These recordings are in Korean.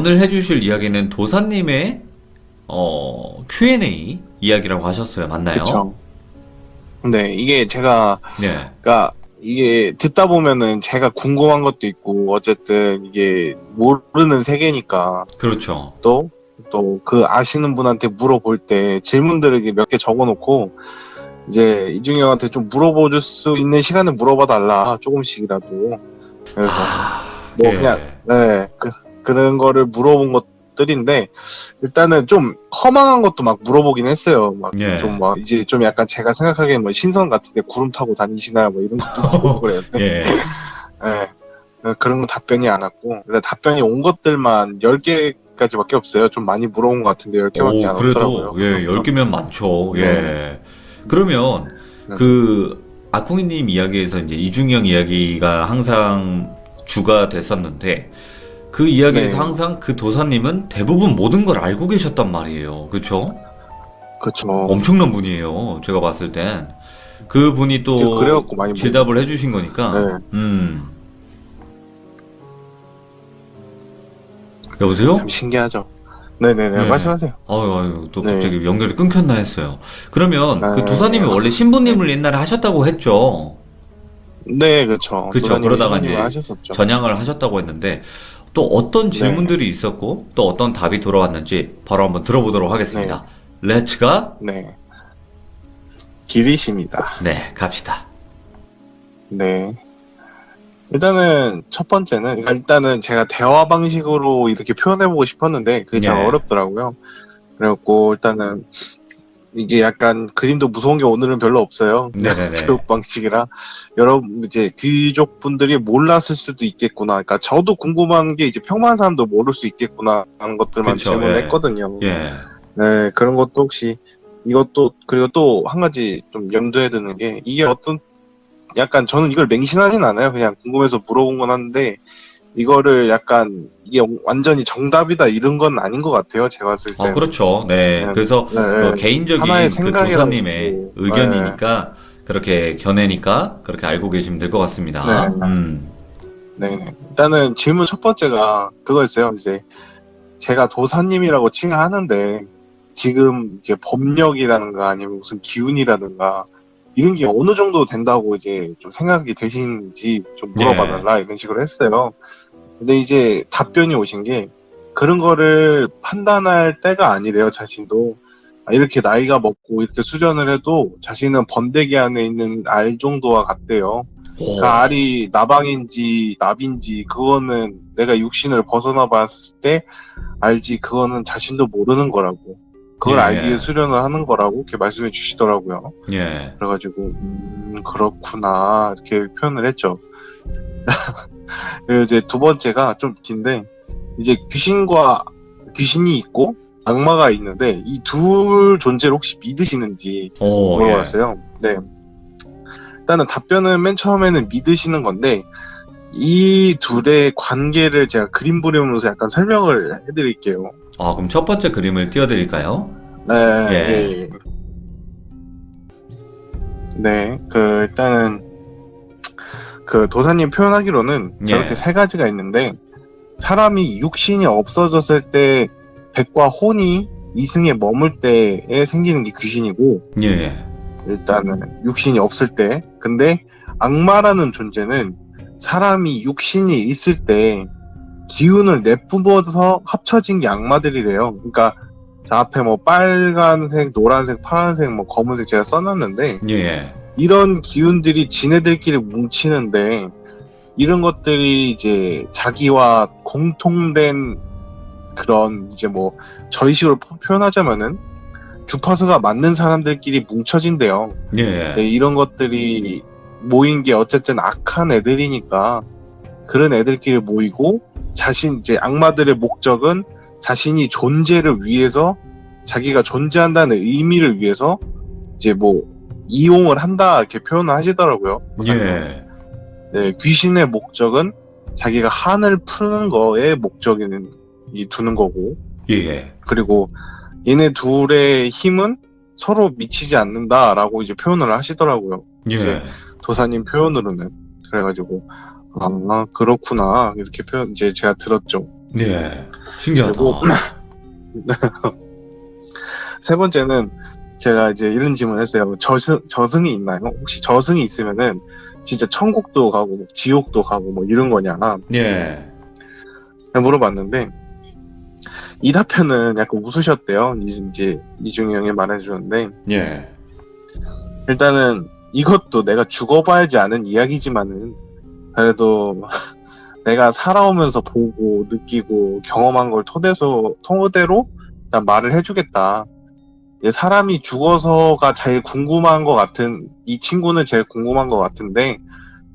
오늘 해주실 이야기는 도사님의 Q&A 이야기라고 하셨어요. 맞나요? 그쵸. 네, 이게 제가, 네. 그니까, 이게 듣다 보면은 제가 궁금한 것도 있고, 어쨌든 이게 모르는 세계니까, 그렇죠. 또 그 아시는 분한테 물어볼 때 질문들을 이렇게 몇 개 적어 놓고, 이제 이중이 형한테 좀 물어볼 수 있는 시간을 물어봐 달라, 조금씩이라도. 그래서, 뭐 그냥, 예. 네, 그런 거를 물어본 것들인데, 일단은 좀 허망한 것도 막 물어보긴 했어요. 막 좀 예. 막 이제 좀 약간 제가 생각하기엔 뭐 신선 같은데 구름 타고 다니시나요? 뭐 이런 것도 물어보고 그랬는데, 예. 그런 건 답변이 안 왔고, 근데 답변이 온 것들만 10개까지밖에 없어요. 좀 많이 물어본 것 같은데 10개밖에 오, 안 그래도, 왔더라고요. 예, 그래서, 10개면 많죠. 네. 예. 그러면, 네. 아쿵이님 이야기에서 이제 이중형 이야기가 항상 주가 됐었는데, 그 이야기에서 네. 항상 그 도사님은 대부분 모든 걸 알고 계셨단 말이에요. 그쵸? 그쵸. 엄청난 분이에요. 제가 봤을 땐. 그 분이 또 그래갖고 많이 질답을 해주신 거니까, 네. 여보세요? 참 신기하죠. 네네네. 네. 말씀하세요. 아유, 또 네. 갑자기 연결이 끊겼나 했어요. 그러면 그 도사님이 네. 원래 네. 신부님을 옛날에 하셨다고 했죠. 네, 그렇죠. 그쵸. 도사님이 그러다가 신부님을 이제 하셨었죠. 전향을 하셨다고 했는데, 또 어떤 네. 질문들이 있었고, 또 어떤 답이 돌아왔는지 바로 한번 들어보도록 네. 하겠습니다. 렛츠가, 네. 길이십니다. 네, 갑시다. 네. 일단은 첫 번째는, 그러니까 일단은 제가 대화 방식으로 이렇게 표현해보고 싶었는데 그게 참 예. 어렵더라고요. 그래갖고 일단은 이게 약간 그림도 무서운 게 오늘은 별로 없어요. 그냥 네네네. 교육 방식이라 여러분 이제 귀족 분들이 몰랐을 수도 있겠구나. 그러니까 저도 궁금한 게 이제 평범한 사람도 모를 수 있겠구나 하는 것들만 그쵸, 질문을 예. 했거든요. 예. 네, 그런 것도 혹시 이것도 그리고 또 한 가지 좀 염두에 두는 게 이게 어떤 약간 저는 이걸 맹신하진 않아요. 그냥 궁금해서 물어본 건 한데 이거를 약간 이게 완전히 정답이다 이런 건 아닌 것 같아요. 제가 봤을 아, 때는 그렇죠. 네. 그냥 그래서 네, 하나의 개인적인 그 생각이라고 도사님의 보고 의견이니까, 그렇게 견해니까, 그렇게 알고 계시면 될 것 네, 같습니다. 네, 네. 일단은 질문 첫 번째가 그거였어요. 이제 제가 도사님이라고 칭하는데 지금 이제 법력이라든가 아니면 무슨 기운이라든가 이런 게 어느 정도 된다고 이제 좀 생각이 되시는지 좀 예. 물어봐달라 이런 식으로 했어요. 근데 이제 답변이 오신 게 그런 거를 판단할 때가 아니래요, 자신도. 아, 이렇게 나이가 먹고 이렇게 수련을 해도 자신은 번데기 안에 있는 알 정도와 같대요. 그 오, 알이 나방인지 납인지 그거는 내가 육신을 벗어나 봤을 때 알지 그거는 자신도 모르는 거라고. 그걸 알기 위해 예. 수련을 하는 거라고 이렇게 말씀해 주시더라고요. 예. 그래가지고 그렇구나 이렇게 표현을 했죠. 그리고 이제 두 번째가 좀 긴데 이제 귀신이 있고 악마가 있는데 이 둘 존재를 혹시 믿으시는지 오, 예. 물어봤어요. 네. 일단은 답변은 맨 처음에는 믿으시는 건데 이 둘의 관계를 제가 그림 그리면서 약간 설명을 해드릴게요. 아, 그럼 첫 번째 그림을 띄워드릴까요? 네, 예. 예, 예. 네, 일단은 그 도사님 표현하기로는 저렇게 예. 세 가지가 있는데 사람이 육신이 없어졌을 때 백과 혼이 이승에 머물 때에 생기는 게 귀신이고 예. 일단은 육신이 없을 때 근데 악마라는 존재는 사람이 육신이 있을 때 기운을 내뿜어서 합쳐진 게 악마들이래요. 그러니까 자 앞에 뭐 빨간색, 노란색, 파란색, 뭐 검은색 제가 써놨는데 예. 이런 기운들이 지네들끼리 뭉치는데 이런 것들이 이제 자기와 공통된 그런 이제 뭐 저희 식으로 표현하자면은 주파수가 맞는 사람들끼리 뭉쳐진대요. 예. 네, 이런 것들이 모인 게 어쨌든 악한 애들이니까 그런 애들끼리 모이고 이제 악마들의 목적은 자신이 존재를 위해서 자기가 존재한다는 의미를 위해서 이제 뭐 이용을 한다 이렇게 표현을 하시더라고요. 예. 네, 귀신의 목적은 자기가 한을 푸는 거에 목적에는 두는 거고 예. 그리고 얘네 둘의 힘은 서로 미치지 않는다라고 이제 표현을 하시더라고요. 이제 예. 도사님 표현으로는 그래가지고 아 그렇구나 이렇게 이제 제가 들었죠. 네. 신기하다. 그리고 세 번째는 제가 이제 이런 질문을 했어요. 저승이 있나요? 혹시 저승이 있으면은 진짜 천국도 가고 뭐 지옥도 가고 뭐 이런 거냐 예. 물어봤는데 이 답변은 약간 웃으셨대요. 이제 이중희 형이 말해주는데 예. 일단은 이것도 내가 죽어봐야지 아는 이야기지만은 그래도 내가 살아오면서 보고 느끼고 경험한 걸 토대로 난 말을 해주겠다. 사람이 죽어서가 제일 궁금한 것 같은, 이 친구는 제일 궁금한 것 같은데,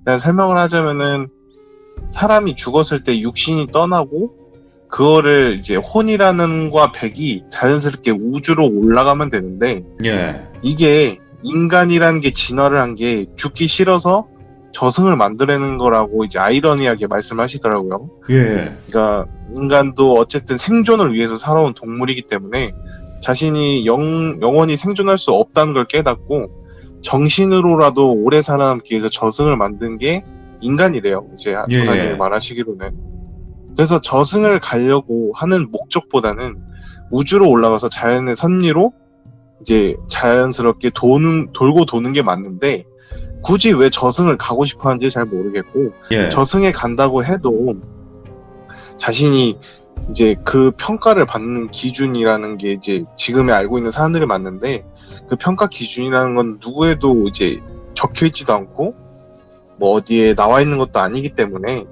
그냥 설명을 하자면은, 사람이 죽었을 때 육신이 떠나고, 그거를 이제 혼이라는 과 백이 자연스럽게 우주로 올라가면 되는데, 예. 이게 인간이라는 게 진화를 한 게 죽기 싫어서 저승을 만들어내는 거라고 이제 아이러니하게 말씀하시더라고요. 예. 그러니까 인간도 어쨌든 생존을 위해서 살아온 동물이기 때문에 자신이 영원히 생존할 수 없다는 걸 깨닫고 정신으로라도 오래 살아남기 위해서 저승을 만든 게 인간이래요. 이제 예. 조사님이 말하시기로는. 그래서 저승을 가려고 하는 목적보다는 우주로 올라가서 자연의 섭리로 이제 자연스럽게 돌고 도는 게 맞는데 굳이 왜 저승을 가고 싶어 하는지 잘 모르겠고 예. 저승에 간다고 해도 자신이 이제 그 평가를 받는 기준이라는 게 이제 지금에 알고 있는 사람들이 맞는데 그 평가 기준이라는 건 누구에도 이제 적혀 있지도 않고 뭐 어디에 나와 있는 것도 아니기 때문에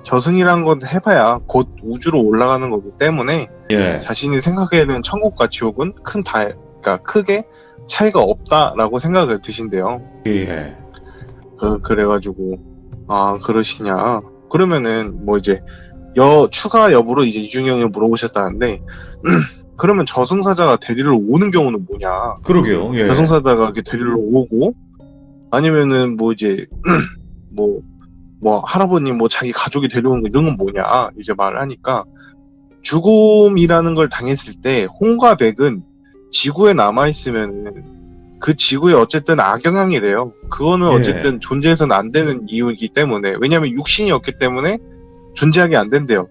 저승이라는 건 해봐야 곧 우주로 올라가는 거기 때문에 예. 자신이 생각하는 천국과 지옥은 그러니까 크게 차이가 없다라고 생각을 드신대요. 예. 그래가지고 아 그러시냐 그러면은 뭐 이제 추가 여부로 이제 이중희 형이 물어보셨다는데 그러면 저승사자가 데리러 오는 경우는 뭐냐 그러게요. 예. 저승사자가 이렇게 데리러 오고 아니면은 뭐 이제 뭐 할아버님 뭐 자기 가족이 데려오는 거 이런 건 뭐냐 이제 말을 하니까 죽음이라는 걸 당했을 때 혼과 백은 지구에 남아있으면은 그 지구에 어쨌든 악영향이래요. 그거는 예. 어쨌든 존재해서는 안 되는 이유이기 때문에 왜냐면 육신이 없기 때문에 존재하게 안 된대요.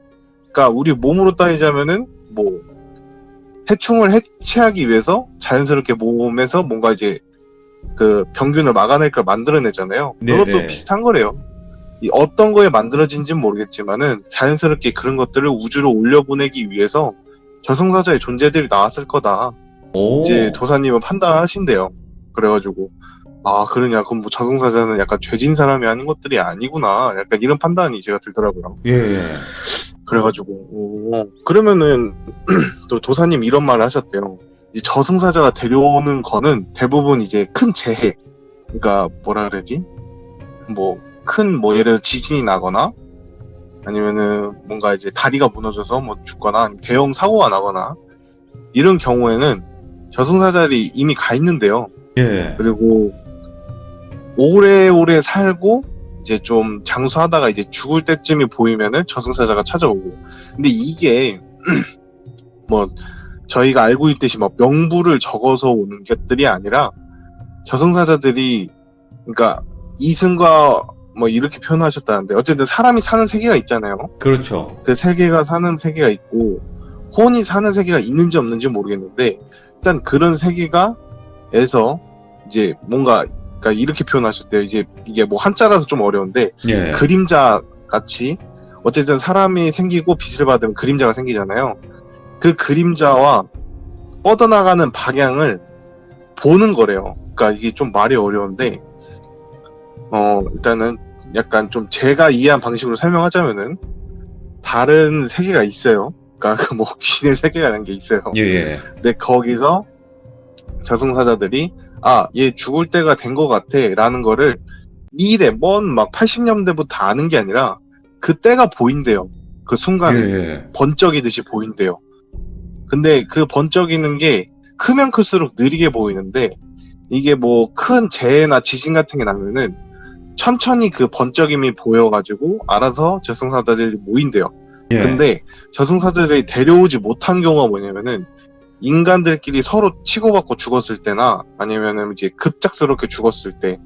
그러니까 우리 몸으로 따지자면은 뭐 해충을 해체하기 위해서 자연스럽게 몸에서 뭔가 이제 그 병균을 막아낼 걸 만들어내잖아요. 그것도 네네. 비슷한 거래요. 이 어떤 거에 만들어진지는 모르겠지만은 자연스럽게 그런 것들을 우주로 올려보내기 위해서 저승사자의 존재들이 나왔을 거다. 오. 이제 도사님은 판단하신대요. 그래가지고 아 그러냐 그럼 뭐 저승사자는 약간 죄진 사람이 아닌 것들이 아니구나 약간 이런 판단이 제가 들더라고요. 예. 그래가지고 그러면은 또 도사님 이런 말을 하셨대요. 이 저승사자가 데려오는 거는 대부분 이제 큰 재해 그러니까 뭐라 그러지 뭐 예를 들어 지진이 나거나 아니면은 뭔가 이제 다리가 무너져서 뭐 죽거나 아니면 대형 사고가 나거나 이런 경우에는 저승사자들이 이미 가 있는데요. 예. 그리고 오래오래 살고 이제 좀 장수하다가 이제 죽을 때쯤이 보이면은 저승사자가 찾아오고. 근데 이게 뭐 저희가 알고 있듯이 뭐 명부를 적어서 오는 것들이 아니라 저승사자들이 그러니까 이승과 뭐 이렇게 표현하셨다는데 어쨌든 사람이 사는 세계가 있잖아요. 그렇죠. 그 세계가 사는 세계가 있고 혼이 사는 세계가 있는지 없는지 모르겠는데 일단 그런 세계가에서 이제 뭔가 그러니까 이렇게 표현하셨대요. 이제 이게 뭐 한자라서 좀 어려운데 예. 그림자 같이 어쨌든 사람이 생기고 빛을 받으면 그림자가 생기잖아요. 그 그림자와 뻗어나가는 방향을 보는 거래요. 그러니까 이게 좀 말이 어려운데 일단은 약간 좀 제가 이해한 방식으로 설명하자면은 다른 세계가 있어요. 그러니까 그 뭐 귀신의 세계라는 게 있어요. 예. 근데 거기서 저승사자들이 얘 죽을 때가 된 것 같아 라는 거를 미래 막 80년대부터 아는 게 아니라 그때가 보인대요. 그 순간에 예. 번쩍이듯이 보인대요. 근데 그 번쩍이는 게 크면 클수록 느리게 보이는데 이게 뭐 큰 재해나 지진 같은 게 나면은 천천히 그 번쩍임이 보여가지고 알아서 저승사자들이 모인대요. 예. 근데 저승사자들이 데려오지 못한 경우가 뭐냐면은 인간들끼리 서로 치고받고 죽었을 때나 아니면은 이제 급작스럽게 죽었을 때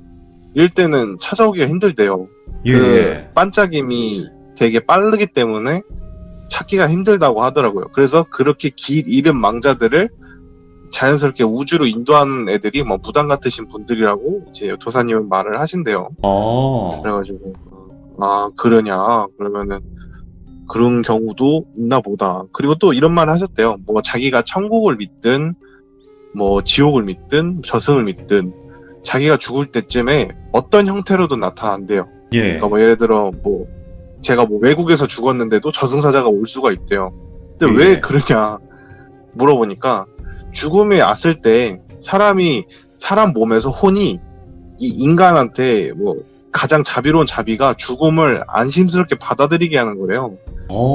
이럴 때는 찾아오기가 힘들대요. 예. 그 반짝임이 되게 빠르기 때문에 찾기가 힘들다고 하더라고요. 그래서 그렇게 길 잃은 망자들을 자연스럽게 우주로 인도하는 애들이 뭐 무당 같으신 분들이라고 이제 도사님은 말을 하신대요. 그래가지고 아 그러냐 그러면은 그런 경우도 있나 보다. 그리고 또 이런 말을 하셨대요. 뭐 자기가 천국을 믿든 뭐 지옥을 믿든 저승을 믿든 자기가 죽을 때쯤에 어떤 형태로도 나타난대요. 예. 그러니까 뭐 예를 들어 뭐 제가 뭐 외국에서 죽었는데도 저승사자가 올 수가 있대요. 근데 예. 왜 그러냐 물어보니까 죽음에 왔을 때 사람 몸에서 혼이 이 인간한테 뭐 가장 자비로운 자비가 죽음을 안심스럽게 받아들이게 하는 거래요.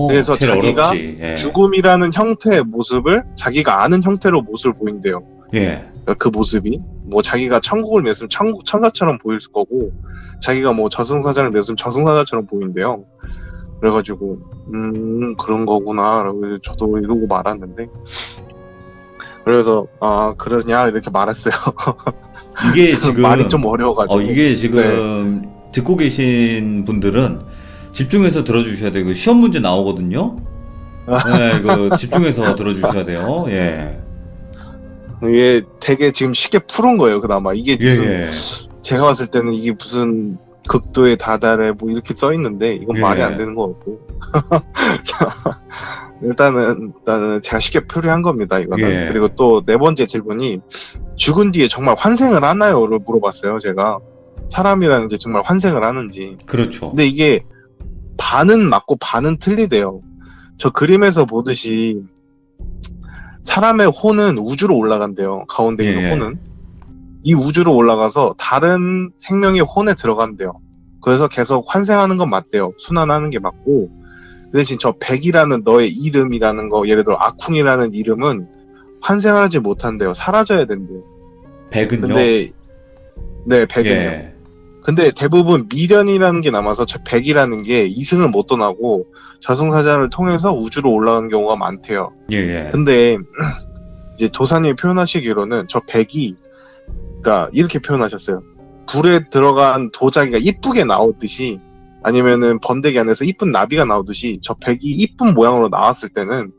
그래서 제일 자기가 어렵지. 예. 죽음이라는 형태의 모습을 자기가 아는 형태로 모습을 보인대요. 예. 그러니까 그 모습이 뭐 자기가 천국을 맺으면 천국 천사처럼 보일 거고 자기가 뭐 저승사자를 맺으면 저승사자처럼 보인대요. 그래가지고 그런 거구나라고 저도 이러고 말았는데 그래서 아 그러냐 이렇게 말했어요. 이게 지금 말이 좀 어려워가지고 이게 지금 듣고 계신 분들은 집중해서 들어주셔야 돼요. 시험 문제 나오거든요. 네, 이거 집중해서 들어주셔야 돼요. 예. 이게 되게 지금 쉽게 푸른 거예요. 그나마 이게 무슨 예. 제가 봤을 때는 이게 무슨 극도에 다다래 뭐 이렇게 써 있는데 이건 예. 말이 안 되는 것 같고 자, 일단은 제가 쉽게 표현한 겁니다. 이거는. 예. 그리고 또 네 번째 질문이 죽은 뒤에 정말 환생을 하나요?를 물어봤어요. 제가 사람이라는 게 정말 환생을 하는지. 그렇죠. 근데 이게 반은 맞고 반은 틀리대요. 저 그림에서 보듯이 사람의 혼은 우주로 올라간대요. 가운데 있는 예. 혼은. 이 우주로 올라가서 다른 생명의 혼에 들어간대요. 그래서 계속 환생하는 건 맞대요. 순환하는 게 맞고 그 대신 저 백이라는 너의 이름이라는 거 예를 들어 아쿵이라는 이름은 환생하지 못한대요. 사라져야 된대요. 백은요? 근데 네 백은요. 예. 근데 대부분 미련이라는 게 남아서 저 백이라는 게 이승을 못 떠나고 저승사자를 통해서 우주로 올라가는 경우가 많대요. 예. 근데 이제 도사님이 표현하시기로는 저 백이 그러니까 이렇게 표현하셨어요. 불에 들어간 도자기가 이쁘게 나오듯이 아니면은 번데기 안에서 이쁜 나비가 나오듯이 저 백이 이쁜 모양으로 나왔을 때는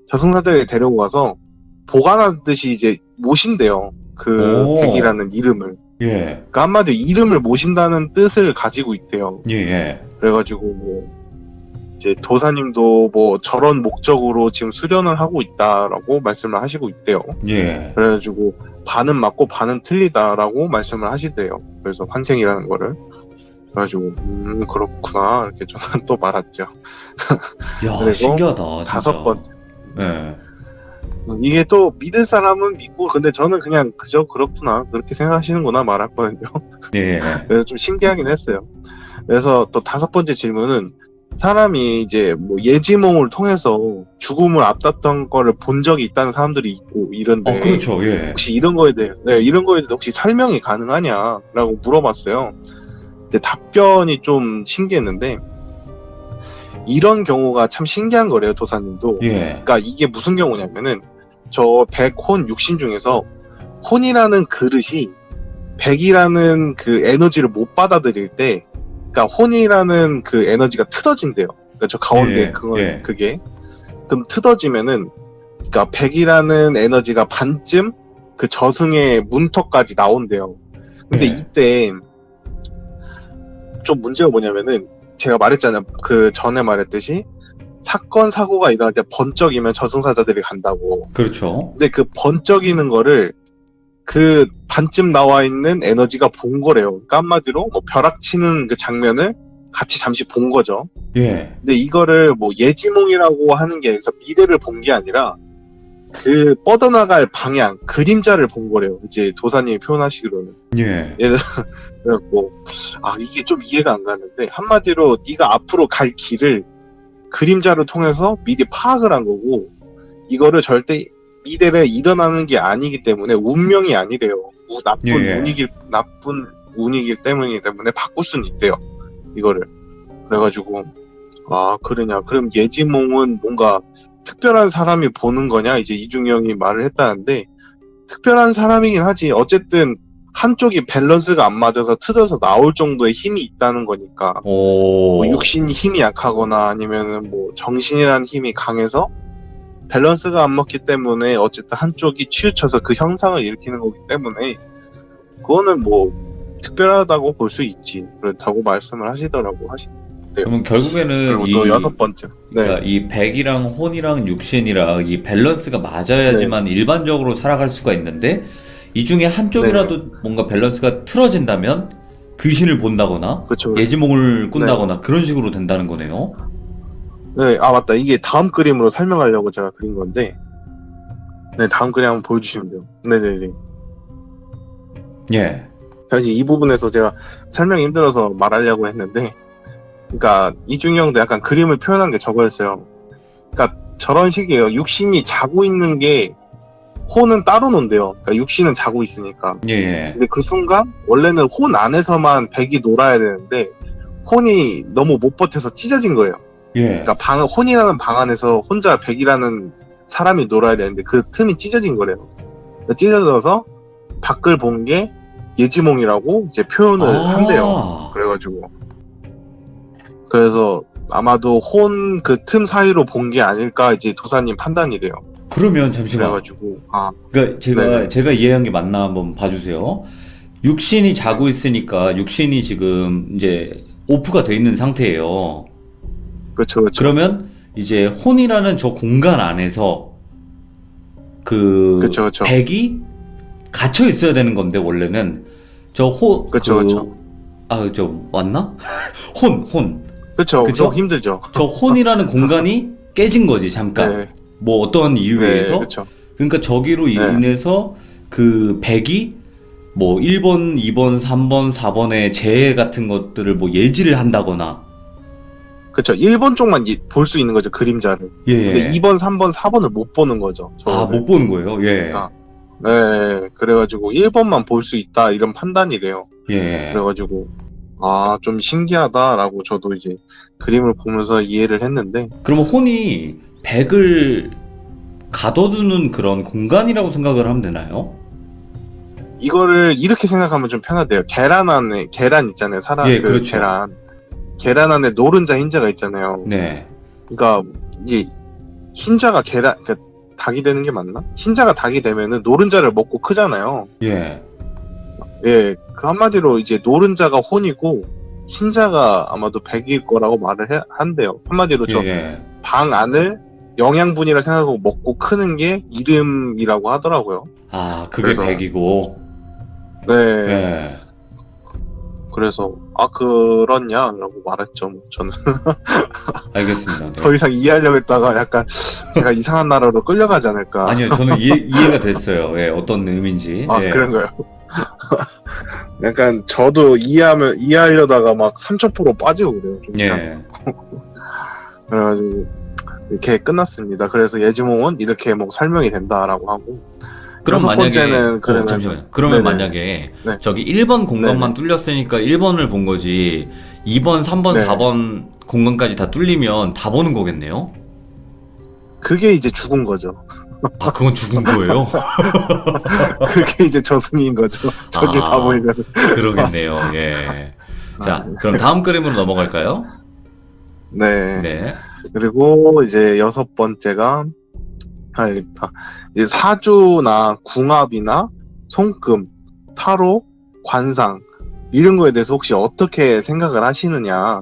저승사자를 데리고 가서 보관하듯이 이제 모신대요. 그 오. 백이라는 이름을. 예. 그러니까 한마디로 이름을 모신다는 뜻을 가지고 있대요. 예. 그래가지고 뭐 이제 도사님도 뭐 저런 목적으로 지금 수련을 하고 있다라고 말씀을 하시고 있대요. 예. 그래가지고 반은 맞고 반은 틀리다라고 말씀을 하시대요. 그래서 환생이라는 거를. 그래가지고 그렇구나 이렇게 저는 또 말았죠. 야, 그리고 신기하다. 진짜. 다섯 번째. 예. 이게 또 믿을 사람은 믿고 근데 저는 그냥 그저 그렇구나 그렇게 생각하시는구나 말았거든요. 예. 그래서 좀 신기하긴 했어요. 그래서 또 다섯 번째 질문은 사람이 이제 뭐 예지몽을 통해서 죽음을 앞뒀던 거를 본 적이 있다는 사람들이 있고 이런데 그렇죠. 예. 혹시 이런 거에 대해 이런 거에 대해서 혹시 설명이 가능하냐라고 물어봤어요. 근데 답변이 좀 신기했는데 이런 경우가 참 신기한 거래요, 도사님도. 예. 그러니까 이게 무슨 경우냐면은 저 백혼 육신 중에서 혼이라는 그릇이 백이라는 그 에너지를 못 받아들일 때, 그러니까 혼이라는 그 에너지가 트어진대요. 그러니까 저 가운데 예. 그게 그럼 트어지면은, 그러니까 백이라는 에너지가 반쯤 그 저승의 문턱까지 나온대요. 근데 예. 이때 좀 문제가 뭐냐면은 제가 말했잖아요. 그 전에 말했듯이 사건 사고가 일어날 때 번쩍이면 저승사자들이 간다고. 그렇죠. 근데 그 번쩍이는 거를 그 반쯤 나와 있는 에너지가 본 거래요. 그러니까 한마디로 뭐 벼락치는 그 장면을 같이 잠시 본 거죠. 예. 근데 이거를 뭐 예지몽이라고 하는 게 그래서 미래를 본 게 아니라 그 뻗어나갈 방향, 그림자를 본 거래요. 이제 도사님이 표현하시기로는. 예. 그래갖고 이게 좀 이해가 안 가는데 한마디로 네가 앞으로 갈 길을 그림자를 통해서 미리 파악을 한 거고 이거를 절대 미래에 일어나는 게 아니기 때문에 운명이 아니래요. 나쁜 운이기 때문에 바꿀 수는 있대요. 이거를. 그래가지고 그러냐. 그럼 예지몽은 뭔가 특별한 사람이 보는 거냐? 이제 이중영이 말을 했다는데 특별한 사람이긴 하지. 어쨌든 한쪽이 밸런스가 안 맞아서 틀어서 나올 정도의 힘이 있다는 거니까 오. 뭐 육신이 힘이 약하거나 아니면은 뭐 정신이라는 힘이 강해서 밸런스가 안 맞기 때문에 어쨌든 한쪽이 치우쳐서 그 현상을 일으키는 거기 때문에 그거는 뭐 특별하다고 볼 수 있지. 그렇다고 말씀을 하시더라고. 그러면 결국에는 그리고 또 여섯 번째. 네. 그러니까 이 백이랑 혼이랑 육신이랑 이 밸런스가 맞아야지만 일반적으로 살아갈 수가 있는데 이 중에 한쪽이라도 뭔가 밸런스가 틀어진다면 귀신을 본다거나 그쵸. 예지몽을 꾼다거나 그런 식으로 된다는 거네요. 네, 아 맞다. 이게 다음 그림으로 설명하려고 제가 그린 건데, 네, 다음 그림 한번 보여주시면 돼요. 네네네. 예. 사실 이 부분에서 제가 설명이 힘들어서 말하려고 했는데, 그러니까 이중이 형도 약간 그림을 표현한 게 저거였어요. 그러니까 저런 식이에요. 육신이 자고 있는 게 혼은 따로 논대요. 그러니까 육신은 자고 있으니까. 예, 예. 근데 그 순간 원래는 혼 안에서만 백이 놀아야 되는데 혼이 너무 못 버텨서 찢어진 거예요. 예. 그러니까 혼이라는 방 안에서 혼자 백이라는 사람이 놀아야 되는데 그 틈이 찢어진 거래요. 그러니까 찢어져서 밖을 본 게 예지몽이라고 이제 표현을 한대요. 그래서 아마도 혼 그 틈 사이로 본 게 아닐까 이제 도사님 판단이 돼요. 그러면 잠시만. 그래가지고 그러니까 제가 이해한 게 맞나 한번 봐주세요. 육신이 자고 있으니까 육신이 지금 이제 오프가 돼 있는 상태예요. 그렇죠. 그러면 이제 혼이라는 저 공간 안에서 그쵸. 백이 갇혀 있어야 되는 건데 원래는 그쵸. 저 맞나? 혼. 그쵸. 그쵸? 좀 힘들죠. 저 혼이라는 공간이 깨진 거지 잠깐. 네. 뭐 어떤 이유에 의해서. 그쵸. 그러니까 저기로 인해서 그 백이 뭐 1번, 2번, 3번, 4번의 재해 같은 것들을 뭐 예지를 한다거나. 그쵸. 1번 쪽만 볼 수 있는 거죠, 그림자를. 예. 근데 2번, 3번, 4번을 못 보는 거죠. 못 보는 거예요? 예. 네. 그래가지고 1번만 볼 수 있다, 이런 판단이 돼요. 예. 그래가지고, 좀 신기하다라고 저도 이제 그림을 보면서 이해를 했는데. 그러면 혼이 백을 가둬두는 그런 공간이라고 생각을 하면 되나요? 이거를 이렇게 생각하면 좀 편하대요. 계란 있잖아요. 그렇죠. 계란 안에 노른자 흰자가 있잖아요. 네. 그러니까 이제 흰자가 그러니까 닭이 되는 게 맞나? 흰자가 닭이 되면은 노른자를 먹고 크잖아요. 예. 예, 그 한마디로 이제 노른자가 혼이고 흰자가 아마도 백일 거라고 말을 한대요. 한마디로 저 방 안을 영양분이라 생각하고 먹고 크는 게 이름이라고 하더라고요. 그게 그래서, 백이고. 네. 예. 그래서 그렇냐라고 말했죠. 뭐 저는 알겠습니다. 네. 더 이상 이해하려고 했다가 약간 제가 이상한 나라로 끌려가지 않을까. 아니요, 저는 이해가 됐어요. 예, 어떤 의미인지. 예. 그런가요? 약간 저도 이해하려다가 막 3000% 빠지고 그래요. 좀 이상. 그래가지고 이렇게 끝났습니다. 그래서 예지몽은 이렇게 뭐 설명이 된다라고 하고. 그럼 만약에 잠시만요. 그러면 만약에 저기 1번 공간만 뚫렸으니까 1번을 본 거지 2번, 3번, 4번 공간까지 다 뚫리면 다 보는 거겠네요? 그게 이제 죽은 거죠. 그건 죽은 거예요? 그게 이제 저승인 거죠. 저기 다 보이면. 그러겠네요. 예. 자, 그럼 다음 그림으로 넘어갈까요? 네. 그리고 이제 6번째가 이제 사주나 궁합이나 손금, 타로, 관상 이런 거에 대해서 혹시 어떻게 생각을 하시느냐?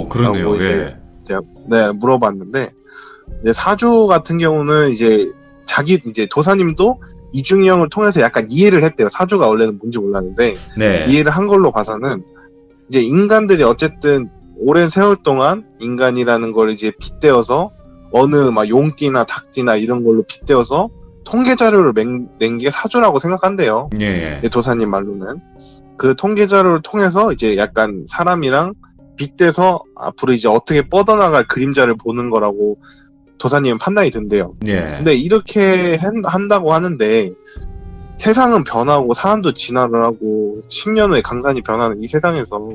그러네요. 예. 제가 물어봤는데 이제 사주 같은 경우는 이제 도사님도 이중이 형을 통해서 약간 이해를 했대요. 사주가 원래는 뭔지 몰랐는데 이해를 한 걸로 봐서는 이제 인간들이 어쨌든 오랜 세월 동안 인간이라는 걸 이제 빗대어서 어느 막 용띠나 닭띠나 이런 걸로 빗대어서 통계 자료를 낸 게 사주라고 생각한대요. 도사님 말로는. 그 통계 자료를 통해서 이제 약간 사람이랑 빗대서 앞으로 이제 어떻게 뻗어나갈 그림자를 보는 거라고 도사님은 판단이 든대요. 근데 이렇게 한다고 하는데 세상은 변하고 사람도 진화를 하고 10년 후에 강산이 변하는 이 세상에서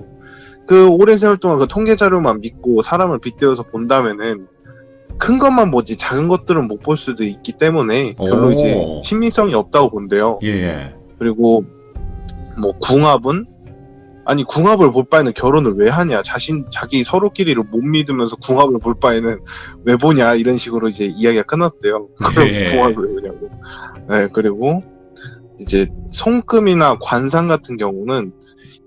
그 오랜 세월 동안 그 통계 자료만 믿고 사람을 빗대어서 본다면은 큰 것만 보지 작은 것들은 못 볼 수도 있기 때문에 별로 이제 신빙성이 없다고 본대요. 그리고 뭐 궁합은 아니 궁합을 볼 바에는 결혼을 왜 하냐 자기 서로끼리를 못 믿으면서 궁합을 볼 바에는 왜 보냐 이런 식으로 이제 이야기가 끝났대요. 그럼 예. 궁합을 왜 보냐고. 네, 그리고 이제 손금이나 관상 같은 경우는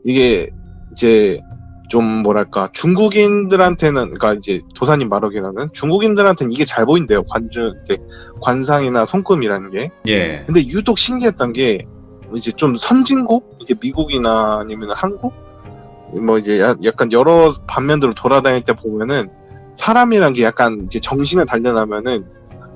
이게 이제 좀 뭐랄까 중국인들한테는 그러니까 이제 도사님 말하기로는 중국인들한테는 이게 잘 보인대요. 이제 관상이나 손금이라는 게. 예. 근데 유독 신기했던 게 이제 좀 선진국 이게 미국이나 아니면 한국 뭐 이제 약간 여러 반면들을 돌아다닐 때 보면은 사람이란 게 약간 이제 정신을 단련하면은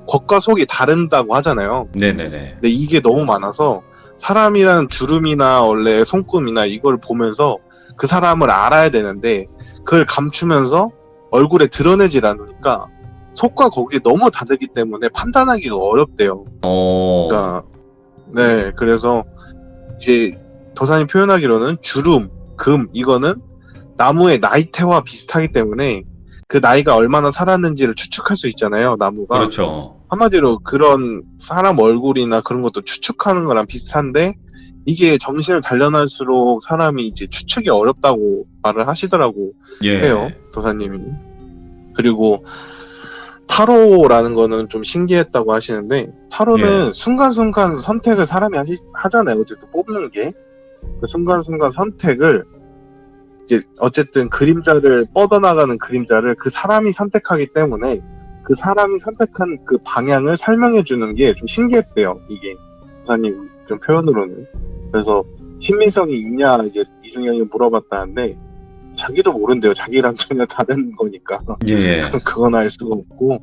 겉과 속이 다른다고 하잖아요. 네네네. 근데 이게 너무 많아서 사람이란 주름이나 원래 손금이나 이걸 보면서 그 사람을 알아야 되는데 그걸 감추면서 얼굴에 드러내질 않으니까 속과 겉이 너무 다르기 때문에 판단하기가 어렵대요. 그러니까 네, 그래서 이제 도사님 표현하기로는 주름, 금 이거는 나무의 나이테와 비슷하기 때문에 그 나이가 얼마나 살았는지를 추측할 수 있잖아요, 나무가. 그렇죠. 한마디로 그런 사람 얼굴이나 그런 것도 추측하는 거랑 비슷한데 이게 정신을 단련할수록 사람이 이제 추측이 어렵다고 말을 하시더라고 예. 해요, 도사님이. 그리고 타로라는 거는 좀 신기했다고 하시는데 타로는 예. 순간순간 선택을 사람이 하잖아요. 어쨌든 뽑는 게 그 순간순간 선택을 이제 어쨌든 그림자를 뻗어나가는 그림자를 그 사람이 선택하기 때문에 그 사람이 선택한 그 방향을 설명해 주는 게 좀 신기했대요. 이게 도사님 좀 표현으로는. 그래서 신빙성이 있냐 이제 이중영이 물어봤다는데 자기도 모른대요. 자기랑 전혀 다른 거니까. 예. 그건 알 수가 없고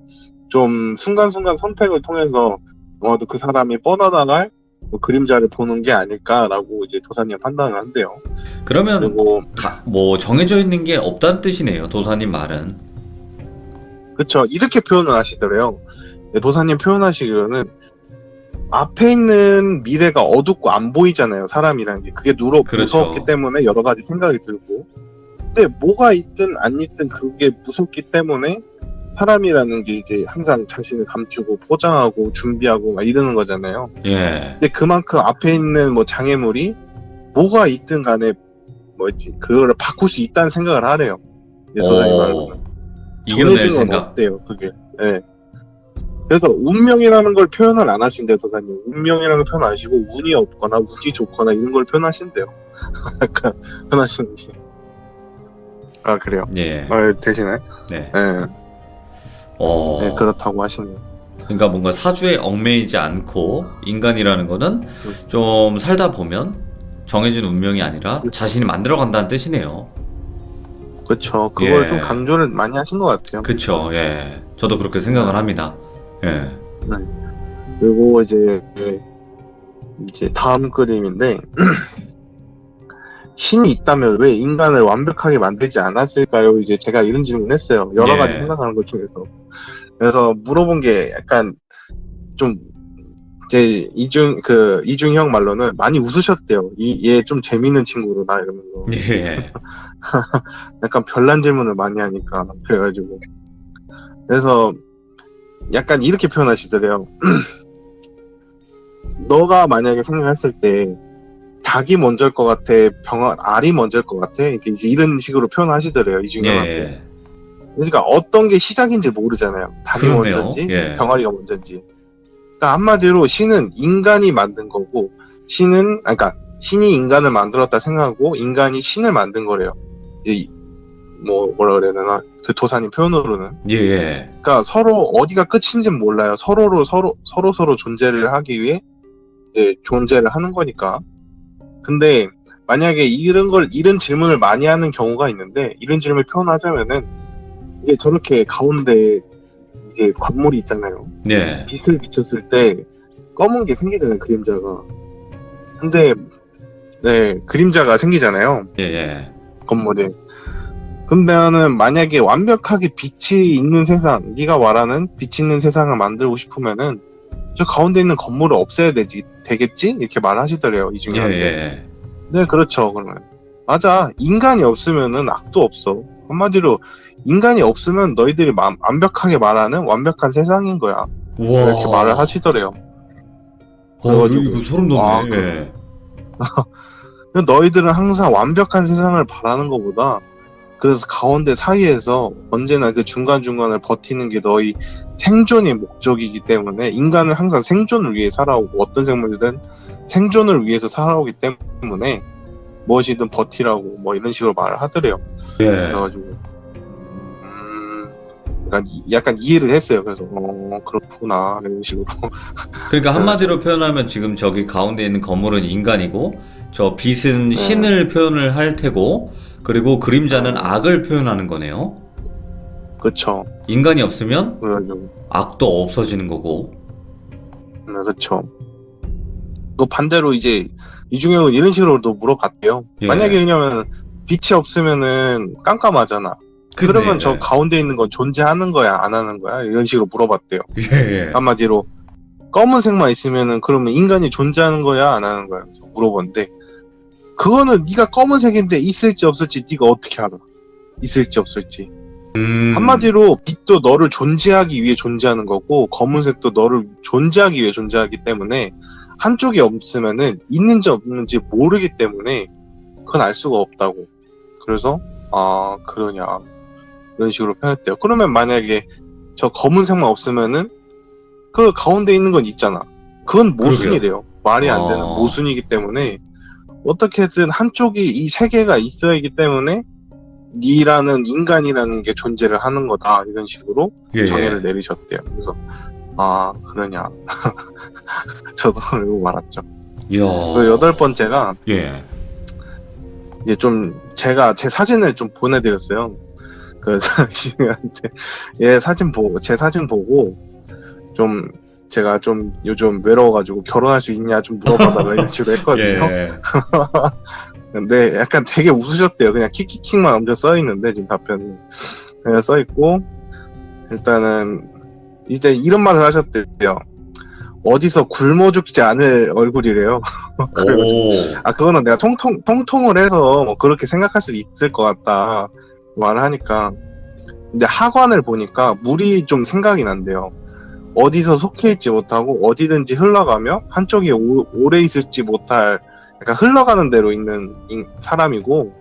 좀 순간순간 선택을 통해서 아마도 그 사람이 뻗어나갈 뭐 그림자를 보는 게 아닐까라고 이제 도사님 판단을 한대요. 그러면 그리고 뭐 정해져 있는 게 없다는 뜻이네요. 도사님 말은. 그쵸, 이렇게 표현을 하시더래요. 도사님 표현하시기로는 앞에 있는 미래가 어둡고 안 보이잖아요. 사람이라는 게 그게 그렇죠. 무섭기 때문에 여러 가지 생각이 들고 근데 뭐가 있든 안 있든 그게 무섭기 때문에 사람이라는 게 이제 항상 자신을 감추고 포장하고 준비하고 막 이러는 거잖아요. 예. 근데 그만큼 앞에 있는 뭐 장애물이 뭐가 있든 간에 뭐지 그거를 바꿀 수 있다는 생각을 하래요. 도사님 말로는. 이겨낼 정해진 건 생각. 없대요, 그게. 예. 그래서 운명이라는 걸 표현을 안 하신대요, 도사님. 운명이라는 걸 표현 안 하시고 운이 없거나 운이 좋거나 이런 걸 표현하신대요. 약간 표현하시는 게. 아, 그래요? 예. 되시나요? 네. 네. 네, 그렇다고 하시네요. 그러니까 뭔가 사주에 얽매이지 않고 인간이라는 거는 좀 살다 보면 정해진 운명이 아니라 자신이 만들어간다는 뜻이네요. 그쵸. 그걸 예. 좀 강조를 많이 하신 것 같아요. 그쵸. 예. 저도 그렇게 생각을 합니다. 예. 그리고 이제 다음 그림인데 신이 있다면 왜 인간을 완벽하게 만들지 않았을까요? 이제 제가 이런 질문을 했어요. 여러 예. 가지 생각하는 것 중에서. 그래서 물어본 게 약간 좀 제 이중형 말로는 많이 웃으셨대요. 얘 좀 재밌는 친구로나 이러면서. 예. 약간 별난 질문을 많이 하니까 그래가지고 그래서 약간 이렇게 표현하시더래요. 너가 만약에 생각했을 때 닭이 먼저일 것 같아, 알이 먼저일 것 같아, 이렇게 이제 이런 식으로 표현하시더래요, 이중형한테. 예. 그러니까 어떤 게 시작인지 모르잖아요. 닭이 그러네요. 먼저인지 예. 병아리가 먼저인지. 그러니까 한마디로 신은 인간이 만든 거고 그러니까 신이 인간을 만들었다 생각하고 인간이 신을 만든 거래요. 뭐라 그래야 되나, 그 도사님 표현으로는. 예. 그러니까 서로 어디가 끝인지는 몰라요. 서로 존재를 하기 위해 이제 존재를 하는 거니까. 근데 만약에 이런 질문을 많이 하는 경우가 있는데, 이런 질문을 표현하자면은 이게 저렇게 가운데 이제 관물이 있잖아요. 예. 빛을 비췄을 때 검은 게 생기잖아요, 그림자가. 근데 네, 그림자가 생기잖아요, 예. 건물에. 근데는 만약에 완벽하게 빛이 있는 세상, 네가 말하는 빛이 있는 세상을 만들고 싶으면은 저 가운데 있는 건물을 없애야 되겠지? 이렇게 말하시더래요, 이중형한테. 예. 네, 그렇죠. 그러면 맞아. 인간이 없으면은 악도 없어. 한마디로 인간이 없으면 너희들이 완벽하게 말하는 완벽한 세상인 거야. 우와. 이렇게 말을 하시더래요. 이거 소름 돋네. 아, 예. 너희들은 항상 완벽한 세상을 바라는 것보다 그래서 가운데 사이에서 언제나 그 중간중간을 버티는 게 너희 생존의 목적이기 때문에 인간은 항상 생존을 위해 살아오고 어떤 생물이든 생존을 위해서 살아오기 때문에 무엇이든 버티라고 뭐 이런 식으로 말을 하더래요. 예. 그래가지고 약간 이해를 했어요. 그래서 그렇구나 이런 식으로. 그러니까 한마디로 표현하면 지금 저기 가운데 있는 건물은 인간이고 저 빛은 신을 표현을 할 테고 그리고 그림자는 악을 표현하는 거네요. 그렇죠. 인간이 없으면 그래가지고 악도 없어지는 거고. 그렇죠. 또 반대로 이제 이중혁은 이런 식으로도 물어봤대요. 예. 만약에 왜냐면 빛이 없으면은 깜깜하잖아. 근데, 그러면 저 가운데 있는 건 존재하는 거야, 안 하는 거야? 이런 식으로 물어봤대요. 예. 한마디로 검은색만 있으면은 그러면 인간이 존재하는 거야, 안 하는 거야? 그래서 물어봤는데 그거는 네가 검은색인데 있을지 없을지 네가 어떻게 알아? 있을지 없을지. 한마디로 빛도 너를 존재하기 위해 존재하는 거고 검은색도 너를 존재하기 위해 존재하기 때문에 한쪽이 없으면은 있는지 없는지 모르기 때문에 그건 알 수가 없다고. 그래서 그러냐 이런 식으로 표현했대요. 그러면 만약에 저 검은색만 없으면은 그 가운데 있는 건 있잖아. 그건 모순이래요. 말이 안 되는 모순이기 때문에 어떻게든 한쪽이 이 세 개가 있어야 하기 때문에 니라는 인간이라는 게 존재를 하는 거다 이런 식으로 정의를 내리셨대요. 그래서 그러냐 저도 그러고 말았죠. 이야. 그 여덟 번째가 예. 이제 좀 제가 제 사진을 좀 보내드렸어요. 그 시민한테 제 사진 보고 좀 제가 좀 요즘 외로워가지고 결혼할 수 있냐 좀 물어봐달라 이런 식으로 했거든요. 예. 근데 약간 되게 웃으셨대요. 그냥 킥킥킥만 엄청 써있는데 지금 답변이 그냥 써있고 일단은 이제 이런 말을 하셨대요. 어디서 굶어 죽지 않을 얼굴이래요. 그래가지고 그거는 내가 통통을 해서 뭐 그렇게 생각할 수 있을 것 같다 말을 하니까 근데 하관을 보니까 물이 좀 생각이 난대요. 어디서 속해 있지 못하고 어디든지 흘러가며 한쪽에 오래 있을지 못할 약간 흘러가는 대로 있는 사람이고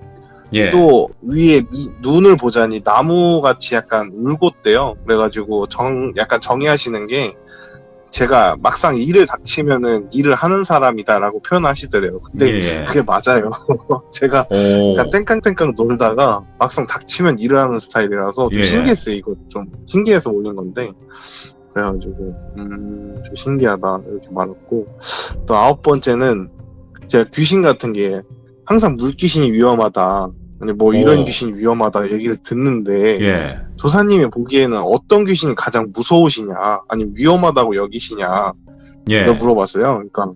또 위에 눈을 보자니 나무같이 약간 울곧대요. 그래가지고 약간 정의하시는 게 제가 막상 일을 닥치면은 일을 하는 사람이다라고 표현하시더래요. 근데 그게 맞아요. 제가 약간 땡깡땡깡 놀다가 막상 닥치면 일을 하는 스타일이라서 좀 신기했어요. 이거 좀 신기해서 올린 건데 그래가지고 좀 신기하다 이렇게 말했고 또 9번째는 제가 귀신 같은 게 항상 물귀신이 위험하다 아니 뭐 이런 귀신이 위험하다 얘기를 듣는데 도사님이 보기에는 어떤 귀신이 가장 무서우시냐 아니면 위험하다고 여기시냐 물어봤어요. 그러니까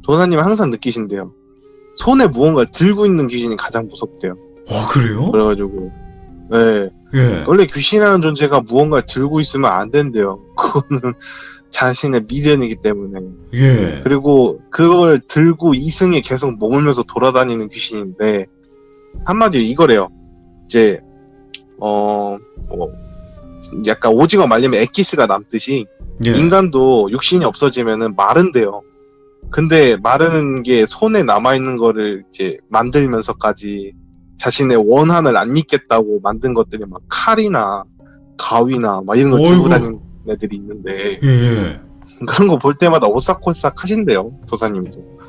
도사님은 항상 느끼신대요. 손에 무언가 들고 있는 귀신이 가장 무섭대요. 그래요? 그래가지고 원래 귀신이라는 존재가 무언가를 들고 있으면 안 된대요. 그거는 자신의 미련이기 때문에. 그리고 그걸 들고 이승에 계속 머물면서 돌아다니는 귀신인데 한마디로 이거래요. 이제 약간 오징어 말리면 엑기스가 남듯이 인간도 육신이 없어지면은 마른대요. 근데 마르는 게 손에 남아있는 거를 이제 만들면서까지 자신의 원한을 안 잊겠다고 만든 것들이 막 칼이나 가위나 막 이런 거 들고 다니는 애들이 있는데 그런 거 볼 때마다 오싹오싹 하신대요. 도사님도.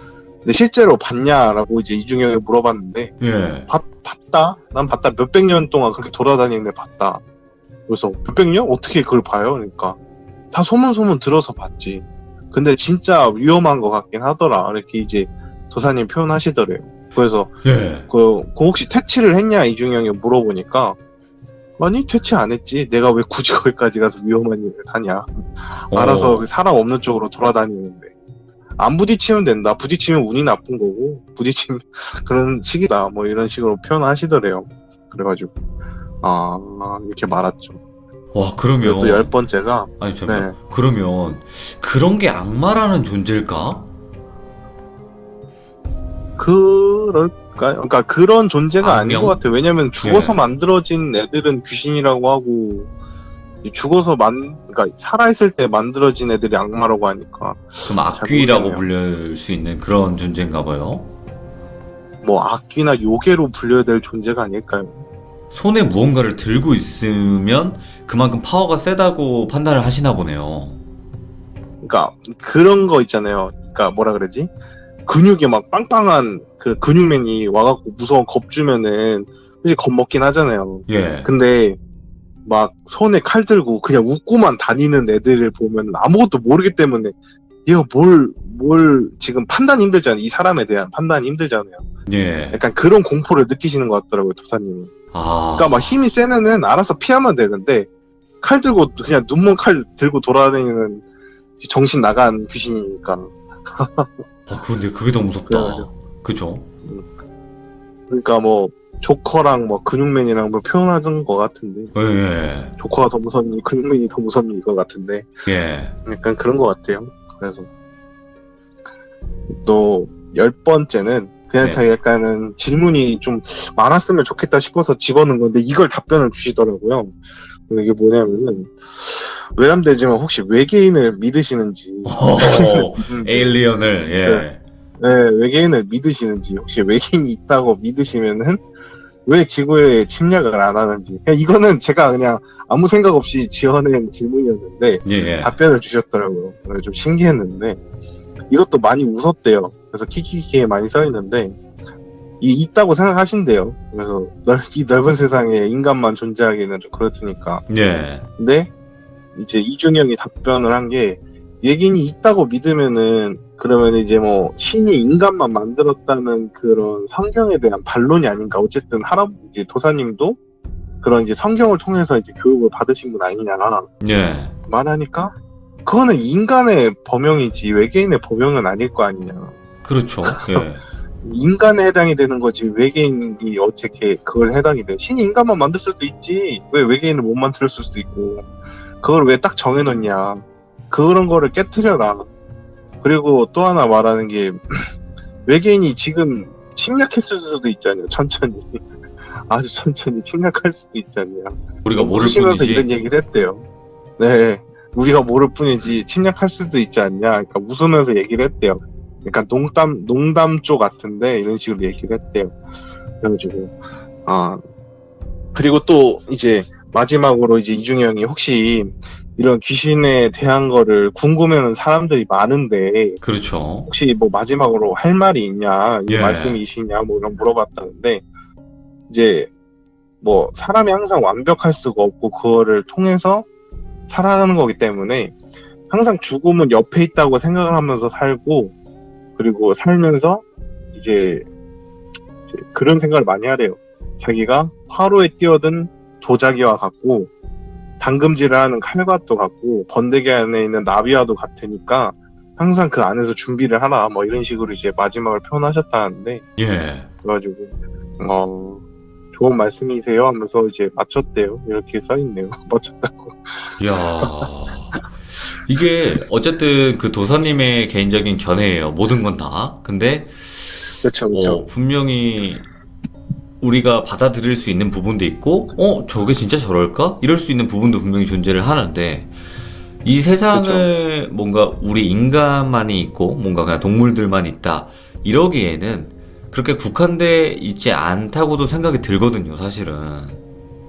근데 실제로 봤냐라고 이제 이중혁이 물어봤는데 봤다? 난 봤다. 몇백 년 동안 그렇게 돌아다니는데 봤다. 그래서 몇백 년? 어떻게 그걸 봐요? 그러니까 다 소문소문 들어서 봤지. 근데 진짜 위험한 것 같긴 하더라. 이렇게 이제 도사님 표현하시더래요. 그래서 그 혹시 퇴치를 했냐 이중혁이 물어보니까 아니 퇴치 안 했지. 내가 왜 굳이 거기까지 가서 위험한 일을 하냐. 알아서 사람 없는 쪽으로 돌아다니는데 안 부딪히면 된다. 부딪히면 운이 나쁜 거고 부딪히면 그런 식이다. 뭐 이런 식으로 표현하시더래요. 그래가지고 이렇게 말았죠. 와 그러면 또 10번째가 아니 잠깐 그러면 그런 게 악마라는 존재일까? 그러니까 그런 존재가 아닌 것 같아요. 왜냐면 죽어서 만들어진 애들은 귀신이라고 하고 죽어서 그러니까 살아있을 때 만들어진 애들이 악마라고 하니까 그럼 악귀라고 불릴 수 있는 그런 존재인가 봐요. 뭐 악귀나 요괴로 분류해야 될 존재가 아닐까요? 손에 무언가를 들고 있으면 그만큼 파워가 세다고 판단을 하시나 보네요. 그러니까 그런 거 있잖아요. 그러니까 뭐라 그러지? 근육이 막 빵빵한 그 근육맨이 와갖고 무서운 겁 주면은 솔직히 겁먹긴 하잖아요. 예. 근데 막 손에 칼 들고 그냥 웃고만 다니는 애들을 보면 아무것도 모르기 때문에 얘가 뭘 지금 판단이 힘들잖아요. 이 사람에 대한 판단이 힘들잖아요. 예. 약간 그런 공포를 느끼시는 것 같더라고요, 도사님은. 아. 그러니까 막 힘이 센 애는 알아서 피하면 되는데 칼 들고 그냥 눈먼 칼 들고 돌아다니는 정신 나간 귀신이니까. 근데 그게 더 무섭다. 그래가지고. 그죠? 그러니까 뭐 조커랑 뭐 근육맨이랑 뭐 표현하던 것 같은데 예. 조커가 더 무섭니 근육맨이 더 무섭니 이거 같은데 예. 약간 그런 것 같아요. 그래서 또 10번째는 그냥 네. 제가 약간은 질문이 좀 많았으면 좋겠다 싶어서 집어넣은 건데 이걸 답변을 주시더라고요. 근데 이게 뭐냐면은 외람되지만 혹시 외계인을 믿으시는지 에일리언을, 예. 네, 외계인을 믿으시는지 혹시 외계인이 있다고 믿으시면은 왜 지구에 침략을 안 하는지 그냥 이거는 제가 그냥 아무 생각 없이 지어낸 질문이었는데 예. 답변을 주셨더라고요. 그래서 좀 신기했는데 이것도 많이 웃었대요. 그래서 키키키에 많이 써있는데 있다고 생각하신대요. 그래서 이 넓은 세상에 인간만 존재하기는 좀 그렇으니까. 예. 근데 이제 이준영이 답변을 한 게 외계인이 있다고 믿으면은 그러면 이제 뭐 신이 인간만 만들었다는 그런 성경에 대한 반론이 아닌가. 어쨌든 할아버지 도사님도 그런 이제 성경을 통해서 이제 교육을 받으신 분 아니냐 예. 말하니까 그거는 인간의 범용이지 외계인의 범용은 아닐 거 아니냐. 그렇죠. 예. 인간에 해당이 되는 거지 외계인이 어떻게 그걸 해당이 돼. 신이 인간만 만들 수도 있지 왜 외계인을 못 만들 수도 있고 그걸 왜 딱 정해놓냐. 그런 거를 깨트려라. 그리고 또 하나 말하는 게 외계인이 지금 침략했을 수도 있잖아요. 천천히 아주 천천히 침략할 수도 있잖아요. 우리가 모를 웃으면서 뿐이지. 이런 얘기를 했대요. 네, 우리가 모를 뿐이지 침략할 수도 있지 않냐. 그러니까 웃으면서 얘기를 했대요. 약간 농담 쪽 같은데 이런 식으로 얘기를 했대요. 그래가지고 그리고 또 이제 마지막으로 이제 이중형이 혹시 이런 귀신에 대한 거를 궁금해하는 사람들이 많은데 그렇죠. 혹시 뭐 마지막으로 할 말이 있냐, 이 예. 말씀이시냐 뭐 이런 물어봤다는데 이제 뭐 사람이 항상 완벽할 수가 없고 그거를 통해서 살아가는 거기 때문에 항상 죽음은 옆에 있다고 생각을 하면서 살고 그리고 살면서 이제 그런 생각을 많이 하래요. 자기가 화로에 뛰어든 도자기와 같고 당금질을 하는 칼과도 같고 번데기 안에 있는 나비와도 같으니까 항상 그 안에서 준비를 하라 뭐 이런 식으로 이제 마지막을 표현하셨다는데 예. 그래가지고 좋은 말씀이세요 하면서 이제 맞췄대요. 이렇게 써있네요. 맞췄다고. 이야. 이게 어쨌든 그 도사님의 개인적인 견해예요. 모든 건 다. 근데 그렇죠. 분명히 우리가 받아들일 수 있는 부분도 있고 저게 진짜 저럴까? 이럴 수 있는 부분도 분명히 존재를 하는데 이 세상을 뭔가 우리 인간만이 있고 뭔가 그냥 동물들만 있다 이러기에는 그렇게 국한돼 있지 않다고도 생각이 들거든요, 사실은.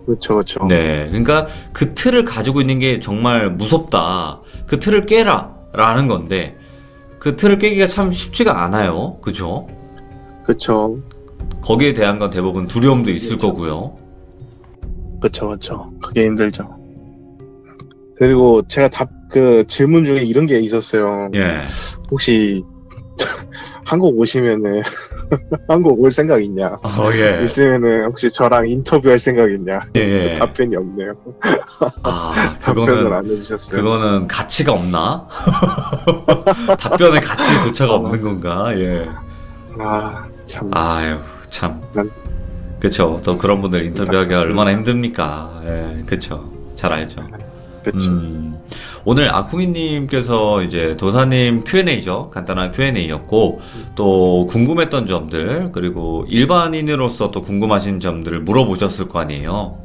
그렇죠. 네, 그러니까 그 틀을 가지고 있는 게 정말 무섭다. 그 틀을 깨라 라는 건데 그 틀을 깨기가 참 쉽지가 않아요. 그죠? 그렇죠. 거기에 대한 건 대부분 두려움도 있을 거고요. 그렇죠. 그게 힘들죠. 그리고 제가 그 질문 중에 이런 게 있었어요. 예. 혹시 한국 오시면은 한국 올 생각 있냐? 예. 있으면은 혹시 저랑 인터뷰할 생각 있냐? 예. 답변이 없네요. 답변을 안 해주셨어요. 그거는 가치가 없나? 답변의 가치조차가 없는 건가? 예. 참. 아유, 참. 그쵸. 또 그런 분들 인터뷰하기가 얼마나 힘듭니까? 예, 그쵸. 잘 알죠. 그렇죠. 오늘 아쿵이님께서 이제 도사님 Q&A죠. 간단한 Q&A였고 또 궁금했던 점들 그리고 일반인으로서 또 궁금하신 점들을 물어보셨을 거 아니에요.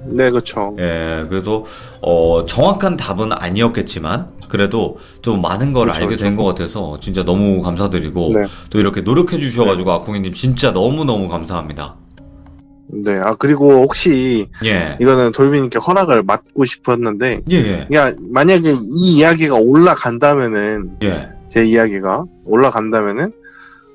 네, 그렇죠. 예, 그래도 정확한 답은 아니었겠지만 그래도 좀 많은 걸 그쵸, 알게 그쵸. 된 것 같아서 진짜 너무 감사드리고 네, 또 이렇게 노력해 주셔가지고 아콩이님 진짜 너무너무 감사합니다. 네. 아, 그리고 혹시 예, 이거는 돌비님께 허락을 맡고 싶었는데, 예, 예, 그냥 만약에 이 이야기가 올라간다면은, 예, 제 이야기가 올라간다면은,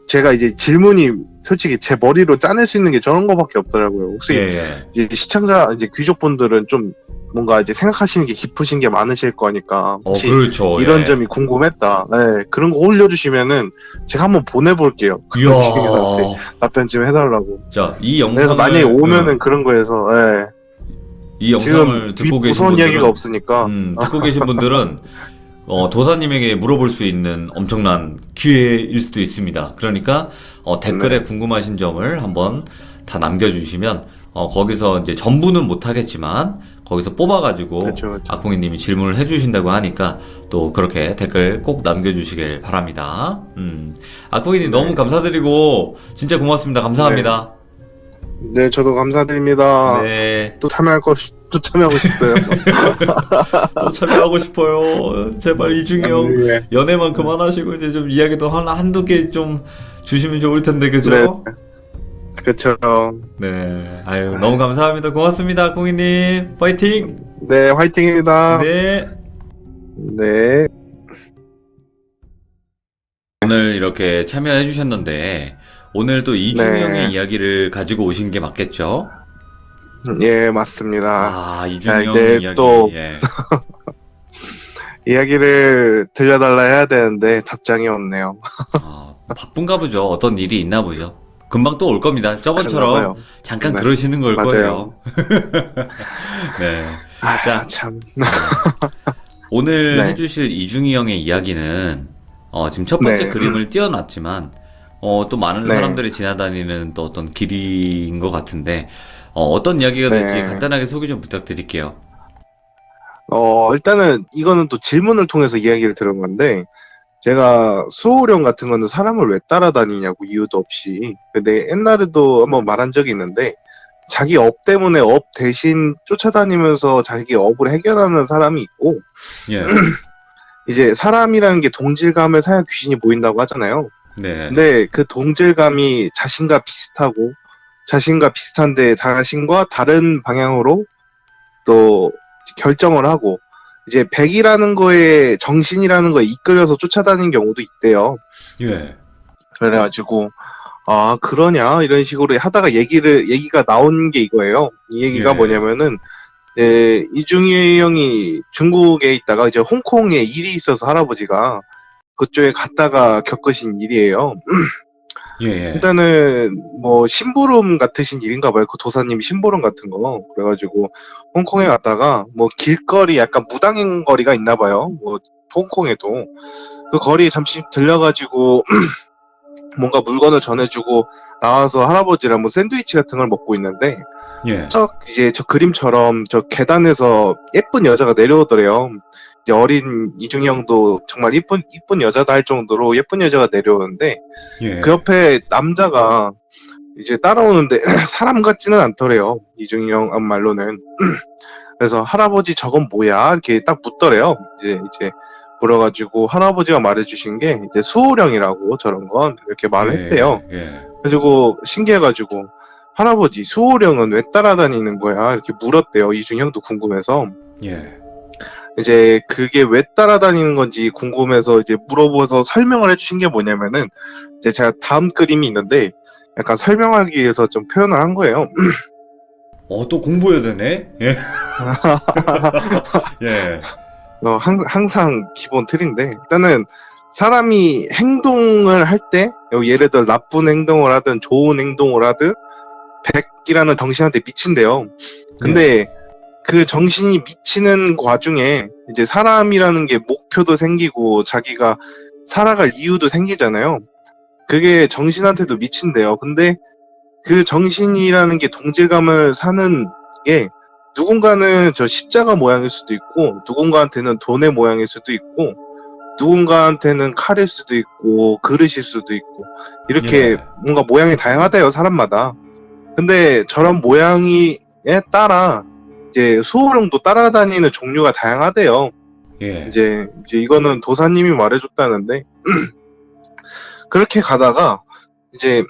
제가 이제 질문이 솔직히 제 머리로 짜낼 수 있는 게 저런 거밖에 없더라고요. 예, 혹시 예. 이제 시청자, 이제 귀족분들은 좀 뭔가 이제 생각하시는 게 깊으신 게 많으실 거니까, 혹시 그렇죠, 이런 예. 점이 궁금했다. 네, 그런 거 올려주시면은 제가 한번 보내볼게요. 이야, 선생님한테 답변 좀 해달라고. 자, 이 그래서 만약에 영상을, 오면은 그런 거에서, 예. 이 지금 영상을 듣고 계신 무서운 이야기가 분들은, 없으니까. 듣고 계신 분들은 도사님에게 물어볼 수 있는 엄청난 기회일 수도 있습니다. 그러니까 댓글에 네. 궁금하신 점을 한번 다 남겨주시면 거기서 이제 전부는 못하겠지만 거기서 뽑아가지고 그렇죠, 그렇죠. 아콩이님이 질문을 해주신다고 하니까 또 그렇게 댓글 꼭 남겨주시길 바랍니다. 아콩이님 너무 네. 감사드리고 진짜 고맙습니다. 감사합니다. 네, 저도 감사드립니다. 네. 또 참여하고 싶어요. 또 참여하고 싶어요. 제발 이중이 형 네. 연애만 그만하시고 이제 좀 이야기도 한두 개 좀 주시면 좋을 텐데 그죠? 네. 그렇죠. 네. 아유 너무 감사합니다. 고맙습니다, 공이님. 파이팅. 네, 화이팅입니다. 네. 네. 오늘 이렇게 참여해 주셨는데 오늘 또 이중이 네. 형의 이야기를 가지고 오신 게 맞겠죠? 예, 맞습니다. 아 자, 이중이 이제 형의 이야기. 또 예. 이야기를 들려달라 해야 되는데 답장이 없네요. 바쁜가 보죠. 어떤 일이 있나 보죠. 금방 또 올 겁니다. 저번처럼 그런가 봐요. 잠깐 네. 그러시는 걸 맞아요. 거예요. 네. 아, 자. 참. 오늘 네. 해주실 이중이 형의 이야기는 지금 첫 번째 네. 그림을 띄워놨지만 또 많은 네. 사람들이 지나다니는 또 어떤 길인 것 같은데 어떤 이야기가 될지 네. 간단하게 소개 좀 부탁드릴게요. 일단은 이거는 또 질문을 통해서 이야기를 들은 건데, 제가 수호령 같은 거는 사람을 왜 따라다니냐고 이유도 없이. 근데 옛날에도 한번 말한 적이 있는데, 자기 업 때문에 업 대신 쫓아다니면서 자기 업을 해결하는 사람이 있고, 예. 이제 사람이라는 게 동질감을 사야 귀신이 보인다고 하잖아요. 네. 근데 그 동질감이 자신과 비슷하고, 자신과 비슷한데 자신과 다른 방향으로 또 결정을 하고, 이제 백이라는 거에 정신이라는 거에 이끌려서 쫓아다니는 경우도 있대요. 예. 그래가지고 아, 그러냐 이런 식으로 하다가 얘기가 나온 게 이거예요. 이 얘기가 예. 뭐냐면은 이중희 형이 중국에 있다가 이제 홍콩에 일이 있어서 할아버지가 그쪽에 갔다가 겪으신 일이에요. 예. 일단은 뭐 심부름 같으신 일인가 봐요. 그 도사님이 심부름 같은 거. 그래가지고 홍콩에 갔다가 뭐 길거리 약간 무당인 거리가 있나 봐요. 뭐 홍콩에도 그 거리에 잠시 들려가지고 뭔가 물건을 전해주고 나와서 할아버지랑 뭐 샌드위치 같은 걸 먹고 있는데 예. 이제 저 그림처럼 저 계단에서 예쁜 여자가 내려오더래요. 이제 어린 이중이 형도 정말 이쁜 여자다 할 정도로 예쁜 여자가 내려오는데 예. 그 옆에 남자가 이제 따라오는데 사람 같지는 않더래요. 이중이 형 말로는. 그래서 할아버지 저건 뭐야? 이렇게 딱 묻더래요. 이제 물어가지고 할아버지가 말해주신 게 이제 수호령이라고 저런 건 이렇게 말을 했대요. 예. 그래가지고 신기해가지고 할아버지 수호령은 왜 따라다니는 거야? 이렇게 물었대요. 이중이 형도 궁금해서. 예. 이제 그게 왜 따라다니는 건지 궁금해서 이제 물어보서 설명을 해주신 게 뭐냐면은 이제 제가 다음 그림이 있는데 약간 설명하기 위해서 좀 표현을 한 거예요. 또 공부해야 되네. 예. 예. 항상 기본 틀인데 일단은 사람이 행동을 할 때 예를 들어 나쁜 행동을 하든 좋은 행동을 하든 백이라는 정신한테 미친대요. 근데 그 정신이 미치는 와중에 이제 사람이라는 게 목표도 생기고 자기가 살아갈 이유도 생기잖아요. 그게 정신한테도 미친대요. 근데 그 정신이라는 게 동질감을 사는 게 누군가는 저 십자가 모양일 수도 있고 누군가한테는 돈의 모양일 수도 있고 누군가한테는 칼일 수도 있고 그릇일 수도 있고 이렇게 예. 뭔가 모양이 다양하대요, 사람마다. 근데 저런 모양에 따라 이제 수호령도 따라다니는 종류가 다양하대요. 예. 이제 이거는 도사님이 말해줬다는데 그렇게 가다가 이제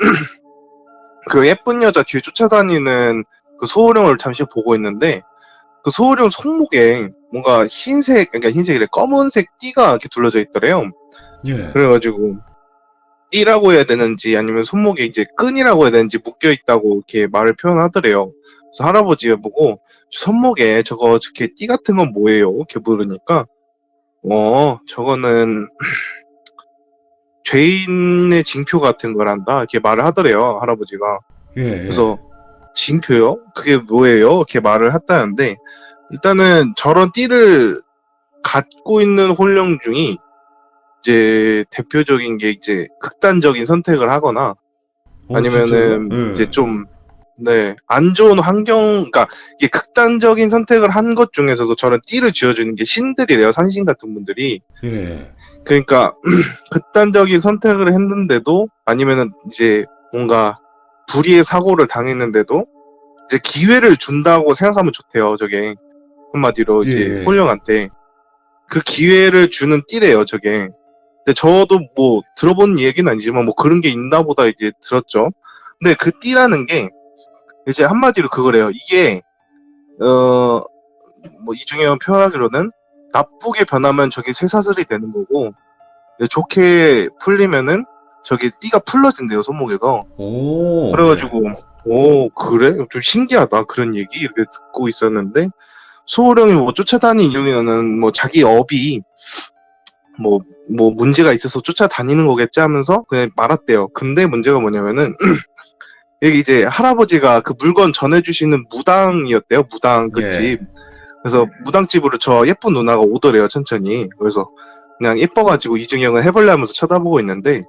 그 예쁜 여자 뒤에 쫓아다니는 그 소호령을 잠시 보고 있는데 그 소호령 손목에 뭔가 그러니까 흰색이래 검은색 띠가 이렇게 둘러져 있더래요. 예. 그래가지고 띠라고 해야 되는지 아니면 손목에 이제 끈이라고 해야 되는지 묶여 있다고 이렇게 말을 표현하더래요. 그래서 할아버지가 보고 손목에 저렇게 띠 같은 건 뭐예요? 이렇게 물으니까 저거는 죄인의 징표 같은 거란다 이렇게 말을 하더래요 할아버지가. 예. 그래서 징표요? 그게 뭐예요? 이렇게 말을 했다는데 일단은 저런 띠를 갖고 있는 혼령 중이 이제 대표적인 게 이제 극단적인 선택을 하거나 아니면은 진짜요? 예. 이제 좀 안 좋은 환경, 그러니까 이게 극단적인 선택을 한 것 중에서도 저런 띠를 쥐어주는 게 신들이래요, 산신 같은 분들이. 예. 그러니까 극단적인 선택을 했는데도 아니면은 이제 뭔가 불의의 사고를 당했는데도 이제 기회를 준다고 생각하면 좋대요, 저게. 한마디로 이제 예. 홀령한테 그 기회를 주는 띠래요, 저게. 근데 저도 뭐 들어본 얘기는 아니지만 뭐 그런 게 있나 보다 이제 들었죠. 근데 그 띠라는 게 이제 한마디로 그거래요. 이게 뭐 이중에 표현하기로는 나쁘게 변하면 저게 쇠사슬이 되는 거고 좋게 풀리면은 저게 띠가 풀러진대요, 손목에서. 오. 그래가지고 그래? 좀 신기하다 그런 얘기 이렇게 듣고 있었는데 소호령이 뭐 쫓아다니는 이유는 뭐 자기 업이 뭐 문제가 있어서 쫓아다니는 거겠지 하면서 그냥 말았대요. 근데 문제가 뭐냐면은 여기 이제 할아버지가 그 물건 전해주시는 무당이었대요. 무당 그 집. 예. 그래서 무당집으로 저 예쁜 누나가 오더래요. 천천히. 그래서 그냥 예뻐가지고 이중형을 해볼래 하면서 쳐다보고 있는데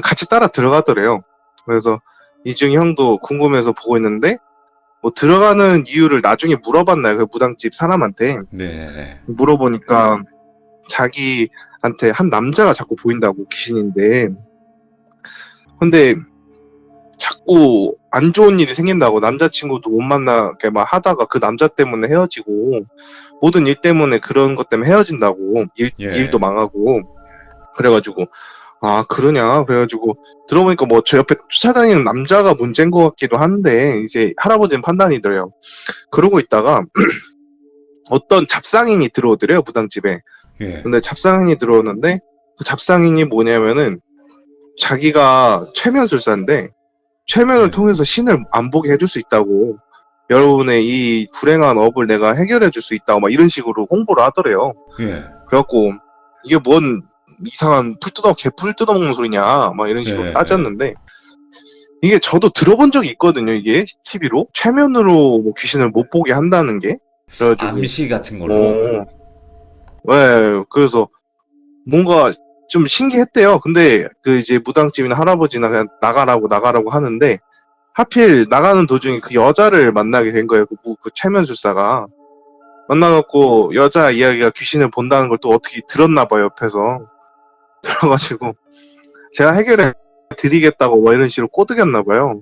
같이 따라 들어가더래요. 그래서 이중이 형도 궁금해서 보고 있는데 뭐 들어가는 이유를 나중에 물어봤나요? 그 무당집 사람한테. 네. 물어보니까 자기한테 한 남자가 자꾸 보인다고 귀신인데 근데 자꾸 안 좋은 일이 생긴다고 남자친구도 못 만나게 막 하다가 그 남자 때문에 헤어지고 모든 일 때문에 그런 것 때문에 헤어진다고 일도 망하고 그래가지고 아 그러냐 그래가지고 들어보니까 뭐 저 옆에 쫓아다니는 남자가 문제인 것 같기도 한데 이제 할아버지는 판단이더래요. 그러고 있다가 어떤 잡상인이 들어오더래요 무당집에. 예. 근데 잡상인이 들어오는데 그 잡상인이 뭐냐면은 자기가 최면술사인데 최면을 통해서 신을 안 보게 해줄 수 있다고 여러분의 이 불행한 업을 내가 해결해 줄 수 있다고 막 이런 식으로 홍보를 하더래요. 예. 그래갖고 이게 뭔 이상한 개풀 뜯어먹는 소리냐 막 이런 식으로 따졌는데 이게 저도 들어본 적이 있거든요. 이게 TV로 최면으로 뭐 귀신을 못 보게 한다는 게 그래가지고 암시 같은 걸로. 네, 그래서 뭔가 좀 신기했대요. 근데 그 이제 무당집이나 할아버지나 그냥 나가라고 하는데 하필 나가는 도중에 그 여자를 만나게 된 거예요. 그 최면술사가 만나갖고 여자 이야기가 귀신을 본다는 걸 또 어떻게 들었나 봐요. 옆에서 들어가지고 제가 해결해 드리겠다고 뭐 이런 식으로 꼬드겼나 봐요.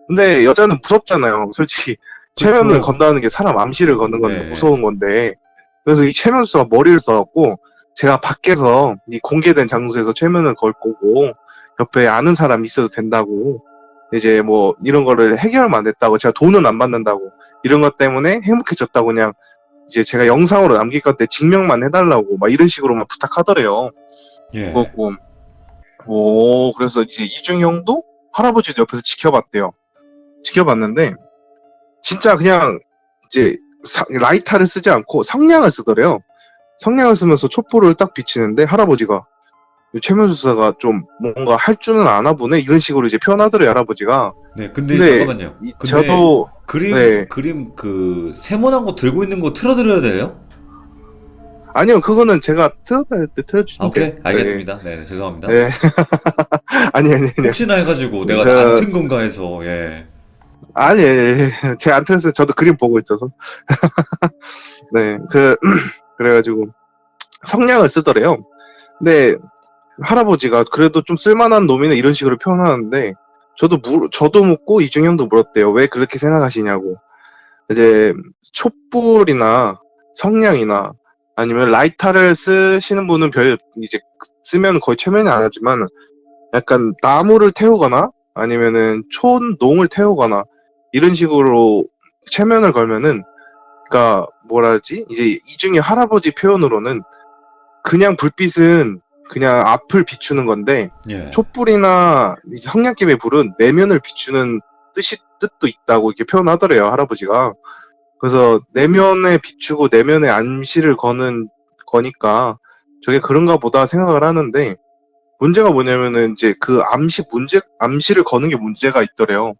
근데 여자는 무섭잖아요. 솔직히 최면을 건다는 게 사람 암시를 거는 건데 무서운 건데 그래서 이 최면술사가 머리를 써갖고 제가 밖에서 이 공개된 장소에서 최면을 걸 거고 옆에 아는 사람 있어도 된다고 이제 뭐 이런 거를 해결만 안 했다고 제가 돈은 안 받는다고 이런 것 때문에 행복해졌다고 그냥 이제 제가 영상으로 남길 건데 증명만 해달라고 막 이런 식으로만 부탁하더래요. 예. 그래서 이제 이중 형도 할아버지도 옆에서 지켜봤대요. 지켜봤는데 진짜 그냥 이제 라이터를 쓰지 않고 성냥을 쓰더래요. 성냥을 쓰면서 촛불을 딱 비치는데 할아버지가 최면술사가 좀 뭔가 할 줄은 아나 보네 이런 식으로 이제 표현하더래요 할아버지가. 네, 근데 잠깐만요. 근데 저도 그림 그 세모난 거 들고 있는 거 틀어드려야 돼요? 아니요 그거는 제가 틀어드릴 때 틀어주시면 돼요. 오케이 알겠습니다. 네, 죄송합니다. 네. 아니. 혹시나 해가지고 내가 안 튼 건가 해서 예. 아니 제가 안 틀었어요. 저도 그림 보고 있어서. 네, 그래가지고 성냥을 쓰더래요. 근데 할아버지가 그래도 좀 쓸만한 놈이네 이런 식으로 표현하는데 저도 묻고 이중형도 물었대요. 왜 그렇게 생각하시냐고. 이제 촛불이나 성냥이나 아니면 라이터를 쓰시는 분은 별 이제 쓰면 거의 최면이 안 하지만 약간 나무를 태우거나 아니면은 촌농을 태우거나 이런 식으로 최면을 걸면은 그러니까 뭐라 하지? 이제 이중에 할아버지 표현으로는 그냥 불빛은 그냥 앞을 비추는 건데 예. 촛불이나 이제 성냥개의 불은 내면을 비추는 뜻도 있다고 이렇게 표현하더래요, 할아버지가. 그래서 내면에 비추고 내면에 암시를 거는 거니까 저게 그런가 보다 생각을 하는데 문제가 뭐냐면은 이제 그 암시를 거는 게 문제가 있더래요.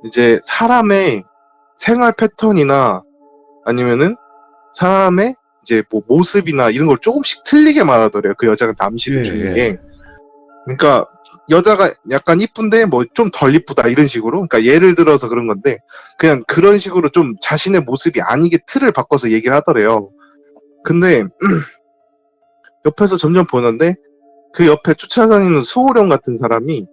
이제 사람의 생활 패턴이나 아니면은 사람의 이제 뭐 모습이나 이런 걸 조금씩 틀리게 말하더래요. 그 여자가 암시를 예, 주는 예. 게. 그러니까 여자가 약간 이쁜데 뭐 좀 덜 이쁘다 이런 식으로. 그러니까 예를 들어서 그런 건데 그냥 그런 식으로 좀 자신의 모습이 아니게 틀을 바꿔서 얘기를 하더래요. 근데 옆에서 점점 보는데 그 옆에 쫓아다니는 수호령 같은 사람이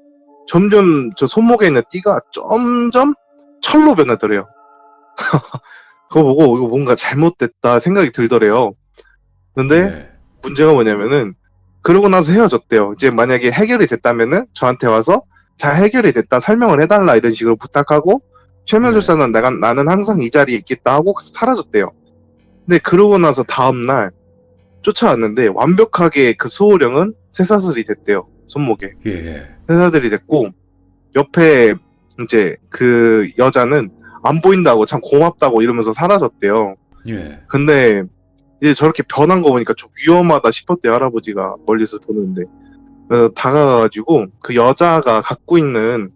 점점 저 손목에 있는 띠가 점점 철로 변하더래요. 그거 보고 이거 뭔가 잘못됐다 생각이 들더래요. 근데 예. 문제가 뭐냐면은 그러고 나서 헤어졌대요. 이제 만약에 해결이 됐다면은 저한테 와서 잘 해결이 됐다 설명을 해달라 이런 식으로 부탁하고 최면술사는 나는 항상 이 자리에 있겠다 하고 사라졌대요. 근데 그러고 나서 다음날 쫓아왔는데 완벽하게 그 수호령은 쇠사슬이 됐대요. 손목에. 예, 예. 쇠사슬이 됐고 옆에 이제 그 여자는 안 보인다고 참 고맙다고 이러면서 사라졌대요. 예. 근데 이제 저렇게 변한 거 보니까 좀 위험하다 싶었대요, 할아버지가 멀리서 보는데. 그래서 다가가가지고 그 여자가 갖고 있는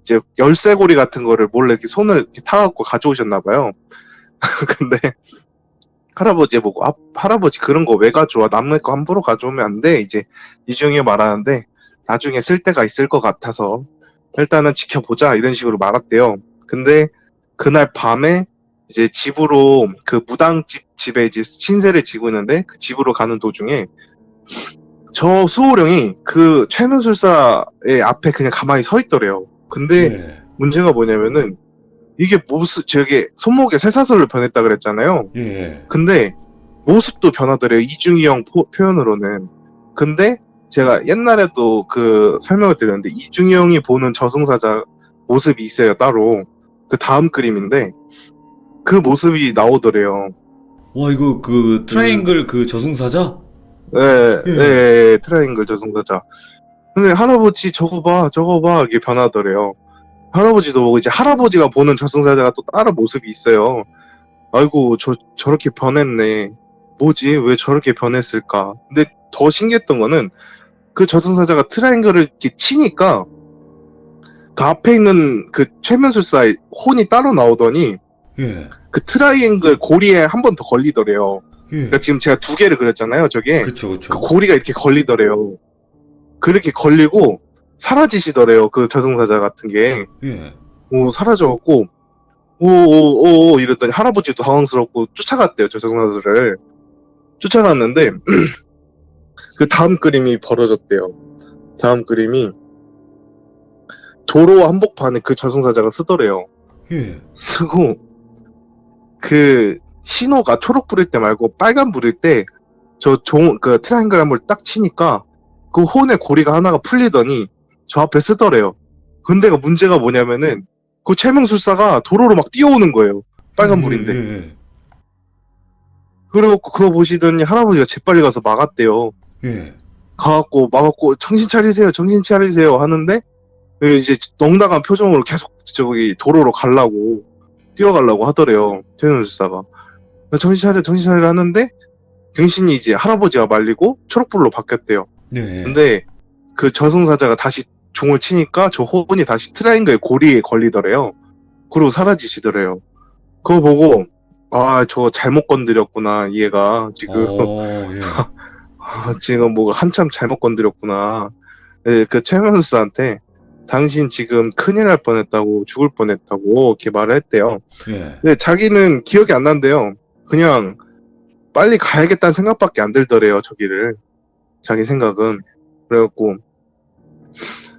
이제 열쇠고리 같은 거를 몰래 이렇게 손을 이렇게 타갖고 가져오셨나봐요. 근데 할아버지 보고 할아버지 그런 거 왜 가져와? 남의 거 함부로 가져오면 안 돼. 이제 이중에 말하는데 나중에 쓸 때가 있을 것 같아서 일단은 지켜보자 이런 식으로 말았대요. 근데 그날 밤에 이제 집으로 그 집에 이제 신세를 지고 있는데 그 집으로 가는 도중에 저 수호령이 그 최면술사의 앞에 그냥 가만히 서 있더래요. 근데 예. 문제가 뭐냐면은 이게 저게 손목에 쇠사슬로 변했다 그랬잖아요. 예. 근데 모습도 변하더래요. 이중이 형 표현으로는. 근데 제가 옛날에도 그 설명을 드렸는데 이중이 형이 보는 저승사자 모습이 있어요, 따로. 그 다음 그림인데 그 모습이 나오더래요. 와, 이거 그 트라이앵글 그 저승사자? 예, 예. 예, 트라이앵글 저승사자. 근데 할아버지 저거 봐 이게 변하더래요. 할아버지도 보고 이제 할아버지가 보는 저승사자가 또 다른 모습이 있어요. 아이고 저렇게 변했네. 뭐지? 왜 저렇게 변했을까? 근데 더 신기했던 거는 그 저승사자가 트라이앵글을 이렇게 치니까 그 앞에 있는 그 최면술사의 혼이 따로 나오더니 예. 그 트라이앵글 고리에 한 번 더 걸리더래요. 예. 그러니까 지금 제가 두 개를 그렸잖아요. 저게 그쵸, 그쵸. 그 고리가 이렇게 걸리더래요. 그렇게 걸리고 사라지시더래요. 그 저승사자 같은 게. 예. 사라져갖고 오오오 이랬더니 할아버지도 당황스럽고 쫓아갔대요. 저 저승사자를. 쫓아갔는데 그 다음 그림이 벌어졌대요. 다음 그림이 도로 한복판에 그 저승사자가 쓰더래요. 예. 쓰고 그 신호가 초록 불일 때 말고 빨간 불일 때 그 트라이앵글 한번 딱 치니까 그 혼의 고리가 하나가 풀리더니 저 앞에 쓰더래요. 근데 문제가 뭐냐면은 그 최명술사가 도로로 막 뛰어오는 거예요. 빨간 불인데. 예. 그래갖고 그거 보시더니 할아버지가 재빨리 가서 막았대요. 예. 가갖고 막았고 정신 차리세요 하는데 이제 넉나간 표정으로 계속 저기 도로로 뛰어가려고 하더래요. 최명술사가. 정신 차리라 하는데 경신이 이제 할아버지가 말리고 초록불로 바뀌었대요. 네. 근데 그 저승사자가 다시 종을 치니까 저 혼이 다시 트라이앵글 고리에 걸리더래요. 그리고 사라지시더래요. 그거 보고 저 잘못 건드렸구나. 얘가 지금 예. 지금 뭐 한참 잘못 건드렸구나. 네, 그 최면수한테 당신 지금 큰일 날 뻔했다고 죽을 뻔했다고 이렇게 말을 했대요. 예. 근데 자기는 기억이 안 난대요. 그냥 빨리 가야겠다는 생각밖에 안 들더래요. 저기를. 자기 생각은. 그래갖고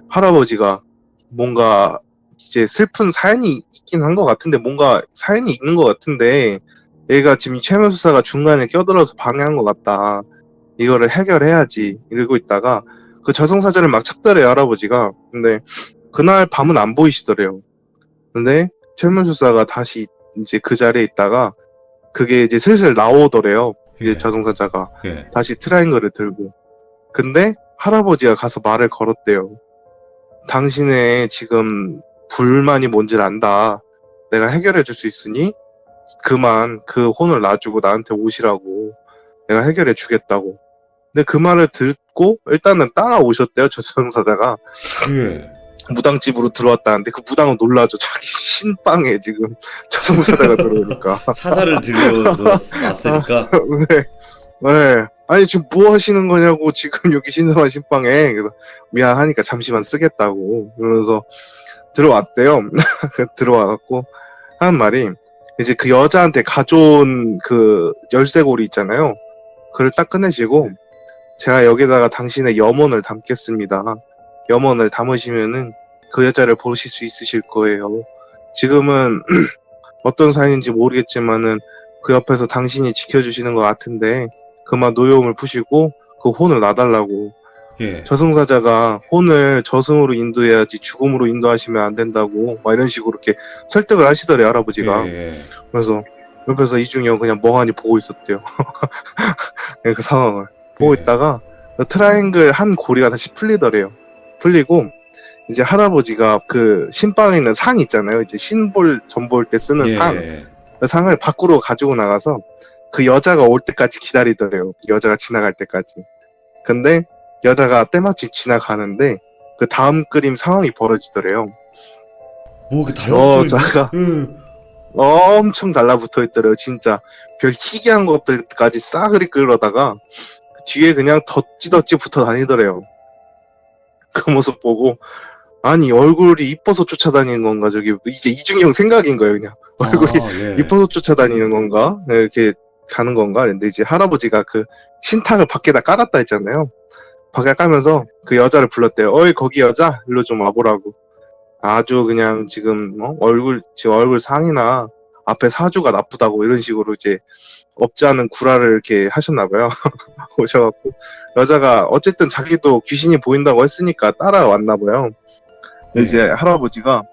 할아버지가 뭔가 이제 슬픈 사연이 있긴 한 것 같은데, 뭔가 사연이 있는 것 같은데, 얘가 지금 이 최면수사가 중간에 껴들어서 방해한 것 같다. 이거를 해결해야지. 이러고 있다가, 그 저승사자를 막 찾더래요, 할아버지가. 근데, 그날 밤은 안 보이시더래요. 근데, 최면수사가 다시 이제 그 자리에 있다가, 그게 이제 슬슬 나오더래요. 이제 예. 저승사자가. 예. 다시 트라이앵글을 들고. 근데, 할아버지가 가서 말을 걸었대요. 당신의 지금 불만이 뭔지를 안다. 내가 해결해 줄 수 있으니 그만 그 혼을 놔주고 나한테 오시라고. 내가 해결해 주겠다고. 근데 그 말을 듣고 일단은 따라오셨대요. 저승사자가. 예. 무당집으로 들어왔다는데 그 무당은 놀라죠. 자기 신방에 지금 저승사자가 들어오니까. 사자를 들여놨으니까. 네. 네. 아니 지금 뭐 하시는 거냐고 지금 여기 신성한 신방에. 그래서 미안하니까 잠시만 쓰겠다고 그러면서 들어왔대요. 들어와갖고 하는 말이 이제 그 여자한테 가져온 그 열쇠고리 있잖아요. 그걸 딱 꺼내시고 제가 여기다가 당신의 염원을 담겠습니다. 염원을 담으시면은 그 여자를 보실 수 있으실 거예요. 지금은 어떤 사연인지 모르겠지만은 그 옆에서 당신이 지켜주시는 것 같은데 그만 노여움을 푸시고 그 혼을 놔달라고. 예. 저승사자가 혼을 저승으로 인도해야지 죽음으로 인도하시면 안 된다고 막 이런 식으로 이렇게 설득을 하시더래요, 할아버지가. 예. 그래서 옆에서 이중이 형 그냥 멍하니 보고 있었대요. 그 상황을 보고 예. 있다가 트라이앵글 한 고리가 다시 풀리더래요. 풀리고 이제 할아버지가 그 신방에 있는 상 있잖아요. 이제 신볼 전볼 때 쓰는 예. 상. 그 상을 밖으로 가지고 나가서 그 여자가 올 때까지 기다리더래요. 여자가 지나갈 때까지. 근데 여자가 때마침 지나가는데 그 다음 그림 상황이 벌어지더래요. 뭐 그 달라붙어 여자가 있네. 엄청 달라붙어 있더래요. 진짜 별 희귀한 것들까지 싸그리 끌어다가 뒤에 그냥 덧지덧지 붙어 다니더래요. 그 모습 보고 아니 얼굴이 이뻐서 쫓아다니는 건가 저기 이제 이중이 형 생각인 거예요. 그냥 얼굴이 예. 이뻐서 쫓아다니는 건가 이렇게 가는 건가. 근데 이제 할아버지가 그 신탁을 밖에다 깔았다 했잖아요. 밖에 까면서 그 여자를 불렀대요. 어이 거기 여자 일로 좀 와보라고. 아주 그냥 지금 지금 얼굴 상이나 앞에 사주가 나쁘다고 이런 식으로 이제 없지 않은 구라를 이렇게 하셨나봐요. 오셔갖고 여자가 어쨌든 자기도 귀신이 보인다고 했으니까 따라왔나봐요. 네. 이제 할아버지가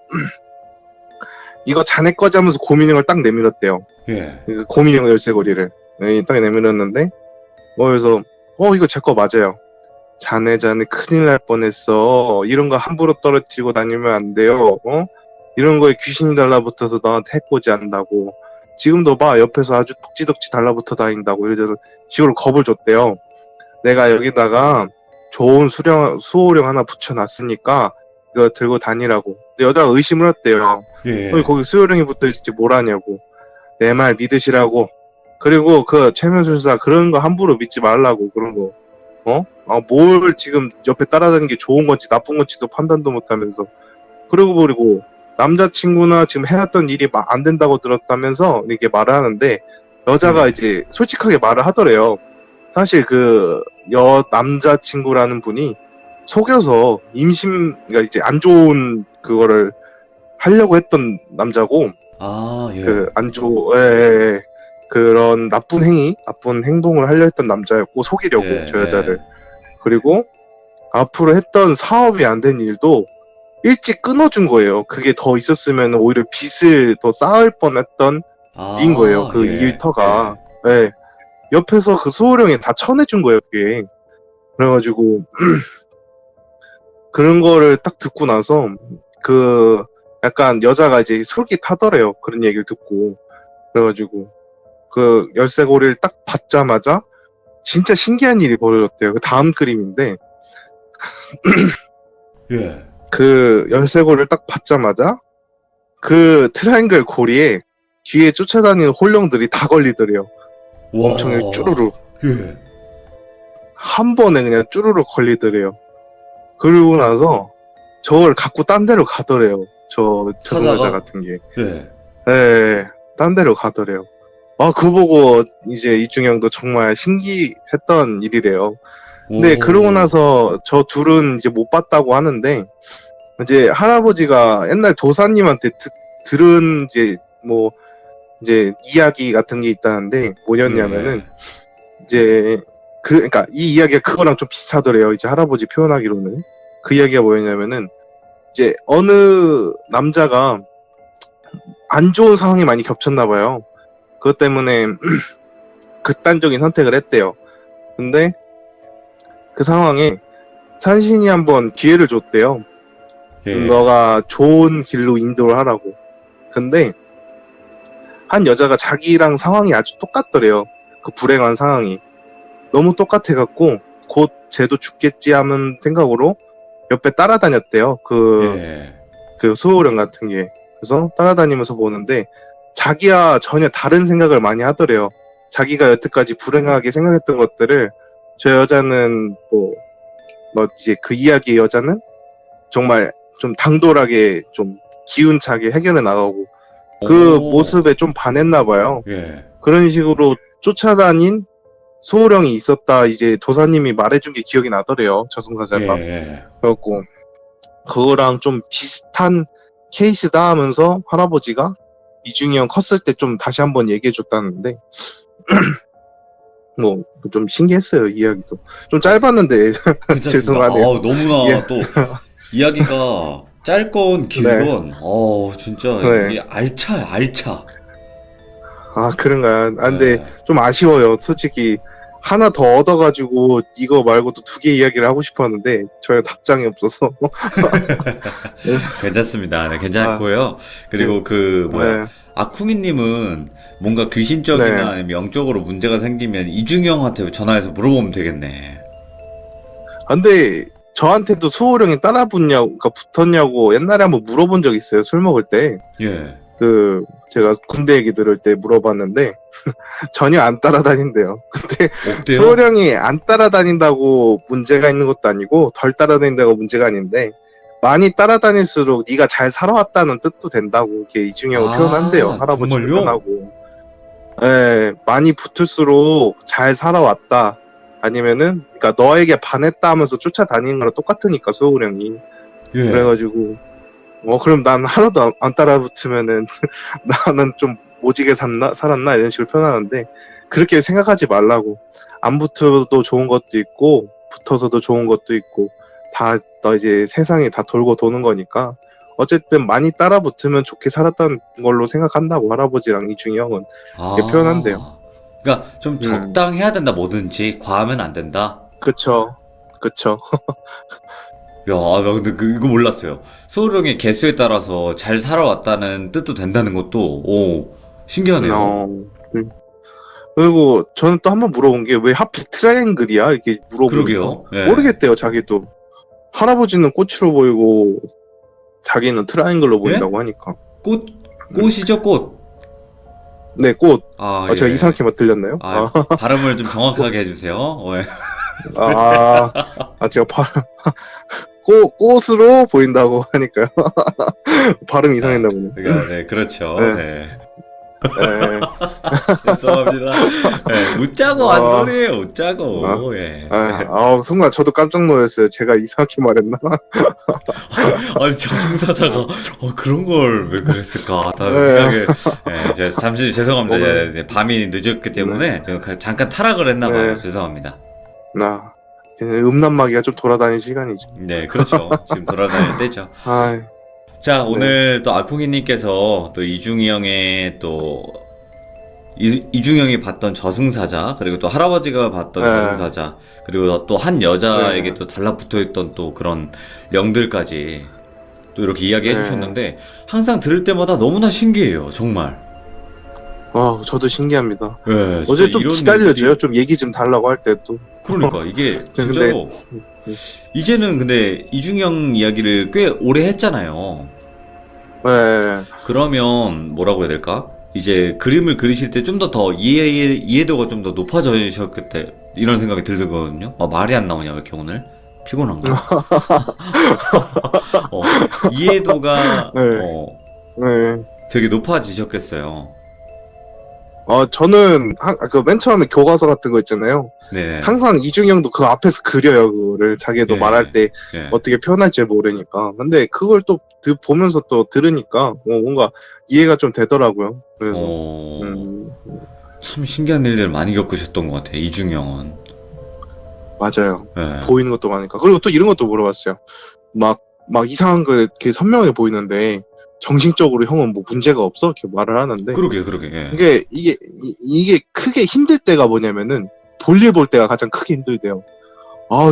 이거 자네 거지 하면서 고민형을 딱 내밀었대요. 예. 그 고민형 열쇠고리를 딱 내밀었는데 그래서 이거 제 거 맞아요. 자네 큰일 날 뻔했어. 이런 거 함부로 떨어뜨리고 다니면 안 돼요. 이런 거에 귀신이 달라붙어서 너한테 해코지 한다고. 지금도 봐 옆에서 아주 덕지덕지 달라붙어 다닌다고 이래서 식으로 겁을 줬대요. 내가 여기다가 좋은 수호령 하나 붙여놨으니까 이거 들고 다니라고. 근데 여자가 의심을 했대요. 예. 거기 수호령이 붙어있을지 뭘 아냐고. 내 말 믿으시라고. 그리고 그 최면술사 그런 거 함부로 믿지 말라고. 그런 거 뭘 지금 옆에 따라다니는 게 좋은 건지 나쁜 건지도 판단도 못하면서. 그리고 남자친구나 지금 해왔던 일이 안 된다고 들었다면서 이렇게 말을 하는데 여자가 이제 솔직하게 말을 하더래요. 사실 그 남자친구라는 분이 속여서 그러니까 이제 안 좋은 그거를 하려고 했던 남자고. 예. 그런 나쁜 행동을 하려 했던 남자였고 속이려고 저 여자를. 그리고 앞으로 했던 사업이 안 된 일도 일찍 끊어준 거예요. 그게 더 있었으면 오히려 빚을 더 쌓을 뻔했던 일인 거예요. 그 일터가. 네. 옆에서 그 수호령이 다 쳐내준 거예요. 그게. 그래가지고 그런 거를 딱 듣고 나서 그 약간 여자가 이제 솔깃 하더래요. 그런 얘기를 듣고. 그래가지고 그 열쇠고리를 딱 받자마자 진짜 신기한 일이 벌어졌대요. 그 다음 그림인데 예. 그 열쇠고리를 딱 받자마자 그 트라이앵글 고리에 뒤에 쫓아다니는 홀령들이 다 걸리더래요. 와. 엄청 쭈루루. 예. 한 번에 그냥 쭈루루 걸리더래요. 그러고 나서 저걸 갖고 딴 데로 가더래요. 저 저승사자 같은 게. 예. 네, 딴 데로 가더래요. 그거 보고 이제 이중이 형도 정말 신기했던 일이래요. 근데 그러고 나서 저 둘은 이제 못 봤다고 하는데 이제 할아버지가 옛날 도사님한테 들은 이제 뭐 이제 이야기 같은 게 있다는데 뭐였냐면은 이제 그러니까 이 이야기가 그거랑 좀 비슷하더래요. 이제 할아버지 표현하기로는 그 이야기가 뭐였냐면은 이제 어느 남자가 안 좋은 상황이 많이 겹쳤나 봐요. 그것 때문에 극단적인 선택을 했대요. 근데 그 상황에 산신이 한번 기회를 줬대요. 예. 너가 좋은 길로 인도를 하라고. 근데 한 여자가 자기랑 상황이 아주 똑같더래요. 그 불행한 상황이 너무 똑같아갖고 곧 쟤도 죽겠지 하는 생각으로 옆에 따라다녔대요. 예. 그 수호령 같은 게. 그래서 따라다니면서 보는데 자기와 전혀 다른 생각을 많이 하더래요. 자기가 여태까지 불행하게 생각했던 것들을 저 여자는 이제 그 이야기의 여자는 정말 좀 당돌하게 좀 기운차게 해결해 나가고 그 오. 모습에 좀 반했나 봐요. 예. 그런 식으로 쫓아다닌 소호령이 있었다 이제 도사님이 말해준 게 기억이 나더래요. 저승사자가. 예. 그래갖고 그거랑 좀 비슷한 케이스다 하면서 할아버지가 이중이 형 컸을 때 좀 다시 한번 얘기해 줬다는데 뭐 좀 신기했어요. 이야기도 좀 짧았는데 괜찮습니다. 죄송하네요. 너무나 예. 또 이야기가 짧건 길건 진짜 네. 이게 알차. 아 그런가요? 아 근데 네. 좀 아쉬워요. 솔직히 하나 더 얻어가지고 이거 말고도 2개 이야기를 하고 싶었는데 전혀 답장이 없어서. 괜찮습니다. 네, 괜찮고요. 그리고 네. 아쿠미님은 뭔가 귀신적이나 네. 아니면 영적으로 문제가 생기면 이중형한테 전화해서 물어보면 되겠네. 아, 근데 저한테도 수호령이 그러니까 붙었냐고 옛날에 한번 물어본 적 있어요. 술 먹을 때. 예. 제가 군대 얘기 들을 때 물어봤는데 전혀 안 따라다닌대요. 근데 어때요? 수호령이 안 따라다닌다고 문제가 있는 것도 아니고 덜 따라다닌다고 문제가 아닌데 많이 따라다닐수록 네가 잘 살아왔다는 뜻도 된다고 이렇게 이중형을 표현한대요. 할아버지 정말요? 표현하고. 예, 많이 붙을수록 잘 살아왔다. 아니면은 그러니까 너에게 반했다 하면서 쫓아다니는 거랑 똑같으니까 수호령이. 예. 그래가지고 그럼 난 하나도 안 따라붙으면은 나는 좀 오지게 살았나 이런 식으로 표현하는데 그렇게 생각하지 말라고. 안 붙어도 좋은 것도 있고 붙어서도 좋은 것도 있고 다 너 이제 세상이 다 돌고 도는 거니까 어쨌든 많이 따라붙으면 좋게 살았다는 걸로 생각한다고 할아버지랑 이중이 형은 이렇게 표현한대요. 그러니까 좀 적당해야 된다 뭐든지 과하면 안 된다. 그쵸. 야, 나 근데 이거 몰랐어요. 수호령의 개수에 따라서 잘 살아왔다는 뜻도 된다는 것도 신기하네요. 그리고 저는 또 한번 물어본 게 왜 하필 트라이앵글이야? 이렇게 물어보니까 그러게요. 예. 모르겠대요. 자기도. 할아버지는 꽃으로 보이고 자기는 트라이앵글로 보인다고 하니까. 꽃이죠, 꽃. 네, 꽃. 아, 제가 예. 이상하게 막 들렸나요? 발음을 좀 정확하게 해주세요. 예. 제가 꽃으로 보인다고 하니까요. 발음이 이상했나 보네. 그러니까, 네, 그렇죠. 네. 네. 네. 죄송합니다. 네, 웃자고 한 소리예요, 웃자고. 예. 순간 저도 깜짝 놀랐어요. 제가 이상하게 말했나? 아니, 저승사자가 그런 걸 왜 그랬을까? 다 네. 생각에. 제가 잠시 죄송합니다. 제가 밤이 늦었기 때문에 제가 잠깐 타락을 했나봐요. 네. 죄송합니다. 음란마귀가 좀 돌아다니는 시간이죠. 네, 그렇죠. 지금 돌아다닐 때죠. 자, 오늘 또 아콩이님께서 또 이중이 형의 이중이 형이 봤던 저승사자, 그리고 또 할아버지가 봤던 저승사자, 그리고 또 한 여자에게 또 달라붙어 있던 또 그런 영들까지 또 이렇게 이야기 해주셨는데, 항상 들을 때마다 너무나 신기해요, 정말. 저도 신기합니다. 네, 어제 좀 기다려줘요. 좀 얘기 좀 달라고 할 때도. 그러니까, 이게 진짜로. 이제는 근데 이중이 형 이야기를 꽤 오래 했잖아요. 네. 그러면 뭐라고 해야 될까? 이제 그림을 그리실 때 좀 더 이해도가 좀 더 높아지셨겠다 이런 생각이 들거든요. 말이 안 나오냐 왜 이렇게 오늘? 피곤한가? 이해도가 되게 높아지셨겠어요. 저는 그 맨 처음에 교과서 같은 거 있잖아요. 네. 항상 이중형도 그 앞에서 그려요. 그거를 자기도 예, 말할 때 예. 어떻게 표현할지 모르니까. 근데 그걸 또 보면서 또 들으니까 뭔가 이해가 좀 되더라고요. 그래서 어, 음, 참 신기한 일들 많이 겪으셨던 것 같아, 이중형은. 맞아요. 예. 보이는 것도 많으니까. 그리고 또 이런 것도 물어봤어요. 막 이상한 거 이렇게 선명하게 보이는데 정신적으로 형은 뭐 문제가 없어? 이렇게 말을 하는데 그러게, 예. 이게 크게 힘들 때가 뭐냐면은 볼일 볼 때가 가장 크게 힘들대요.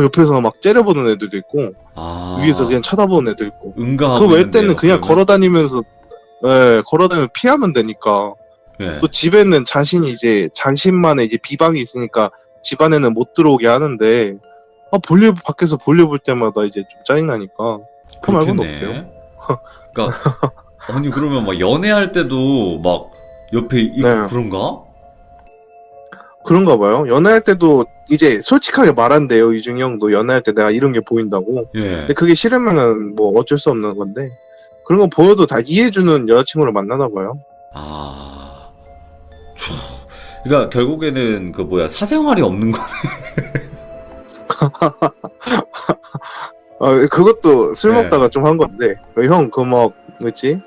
옆에서 막 째려보는 애들도 있고 아, 위에서 그냥 쳐다보는 애도 있고 응가하고 그 외 있는데요, 때는 그냥 그러면? 걸어다니면서 걸어다니면 피하면 되니까 예. 또 집에는 자신이 이제 자신만의 이제 비방이 있으니까 집 안에는 못 들어오게 하는데 볼일 밖에서 볼일 볼 때마다 이제 좀 짜증나니까 그 말고는 없대요. 그렇겠네. 그러니까 아니 그러면 막 연애할 때도 막 옆에 있고 네. 그런가? 그런가 봐요. 연애할 때도 이제 솔직하게 말한대요. 이중이 형도 연애할 때 내가 이런 게 보인다고. 예. 근데 그게 싫으면은 뭐 어쩔 수 없는 건데 그런 거 보여도 다 이해해주는 여자친구를 만나나 봐요. 아, 그러니까 결국에는 그 뭐야 사생활이 없는 거. 그것도 술 네. 먹다가 좀 한 건데 형 그 막 뭐지?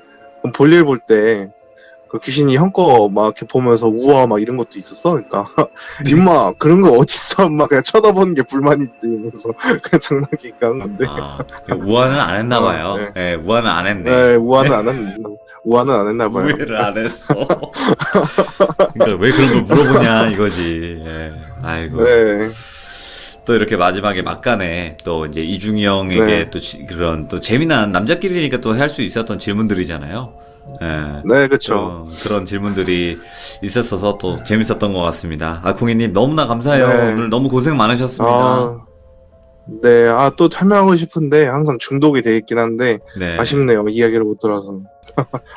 볼일 볼 때 그 귀신이 형 거 막 이렇게 보면서 우와 막 이런 것도 있었어. 그러니까 임마 그런 거 어딨어? 막 그냥 쳐다보는 게 불만이지 이러면서 그냥 장난기니까 한 건데. 아, 우아는 안 했나 봐요. 네. 예, 우아는 안 했네. 네, 우아는 안 했나 봐요. 우회를 안 했어. 그러니까 왜 그런 걸 물어보냐 이거지. 예. 아이고. 네, 또 이렇게 마지막에 막간에 또 이제 이중이 형에게 네. 또 그런 또 재미난 남자끼리니까 또 할 수 있었던 질문들이잖아요. 예. 네, 그쵸. 그런 질문들이 있었어서 또 재밌었던 것 같습니다. 공인님 너무나 감사해요. 네. 오늘 너무 고생 많으셨습니다. 네, 또 참여하고 싶은데 항상 중독이 돼 있긴 한데 네. 아쉽네요. 이야기를 못 들어서.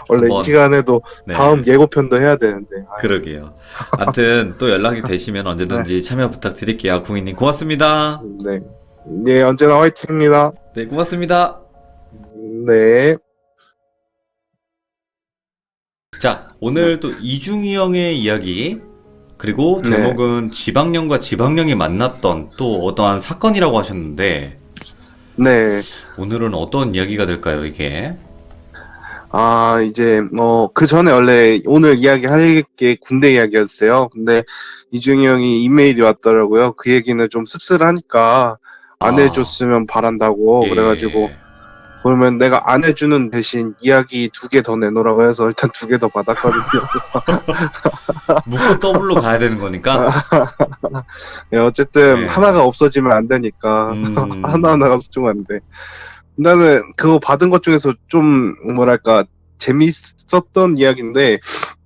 원래 한번, 이 시간에도 네. 다음 예고편도 해야 되는데. 그러게요. 아무튼 또 연락이 되시면 언제든지 참여 부탁드릴게요. 공인님 고맙습니다. 네. 네, 언제나 화이팅입니다. 네, 고맙습니다. 네. 자, 오늘 또 이중이 형의 이야기, 그리고 네. 제목은 지방령과 지방령이 만났던 또 어떠한 사건이라고 하셨는데, 네. 오늘은 어떤 이야기가 될까요, 이게? 이제 그 전에 원래 오늘 이야기할 게 군대 이야기였어요. 근데 이중이 형이 이메일이 왔더라고요. 그 얘기는 좀 씁쓸하니까 안 아. 해줬으면 바란다고. 예. 그래가지고 그러면 내가 안 해주는 대신 이야기 2개 더 내놓으라고 해서 일단 2개 더 받았거든요. 묶고 더블로 가야 되는 거니까? 네, 어쨌든 네. 하나가 없어지면 안 되니까 하나하나가 소중한데 나는 그거 받은 것 중에서 좀 뭐랄까 재밌었던 이야기인데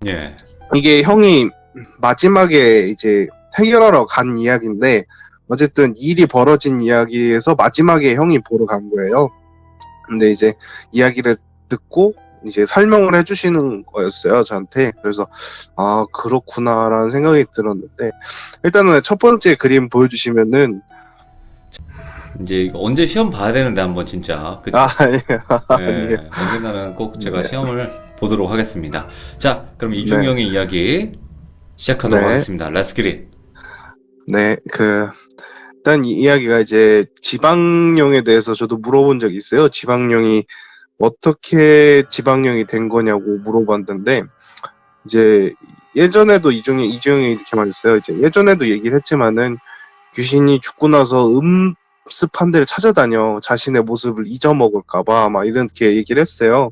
예. 이게 형이 마지막에 이제 해결하러 간 이야기인데 어쨌든 일이 벌어진 이야기에서 마지막에 형이 보러 간 거예요. 근데 이제 이야기를 듣고 이제 설명을 해주시는 거였어요, 저한테. 그래서 그렇구나라는 생각이 들었는데 일단은 첫 번째 그림 보여주시면은 이제 이거 언제 시험 봐야 되는데 한번 진짜. 그죠? 예. 예. 언젠가는 꼭 제가 네. 시험을 보도록 하겠습니다. 자, 그럼 이중이 네. 형의 이야기 시작하도록 네. 하겠습니다. Let's get it. 네, 일단 이 이야기가 이제 지방령에 대해서 저도 물어본 적이 있어요. 지방령이 어떻게 지방령이 된 거냐고 물어봤는데, 이제 예전에도 이중이 이렇게 말했어요. 이제 예전에도 얘기를 했지만은 귀신이 죽고 나서 습한 데를 찾아다녀 자신의 모습을 잊어먹을까봐 막 이렇게 얘기를 했어요.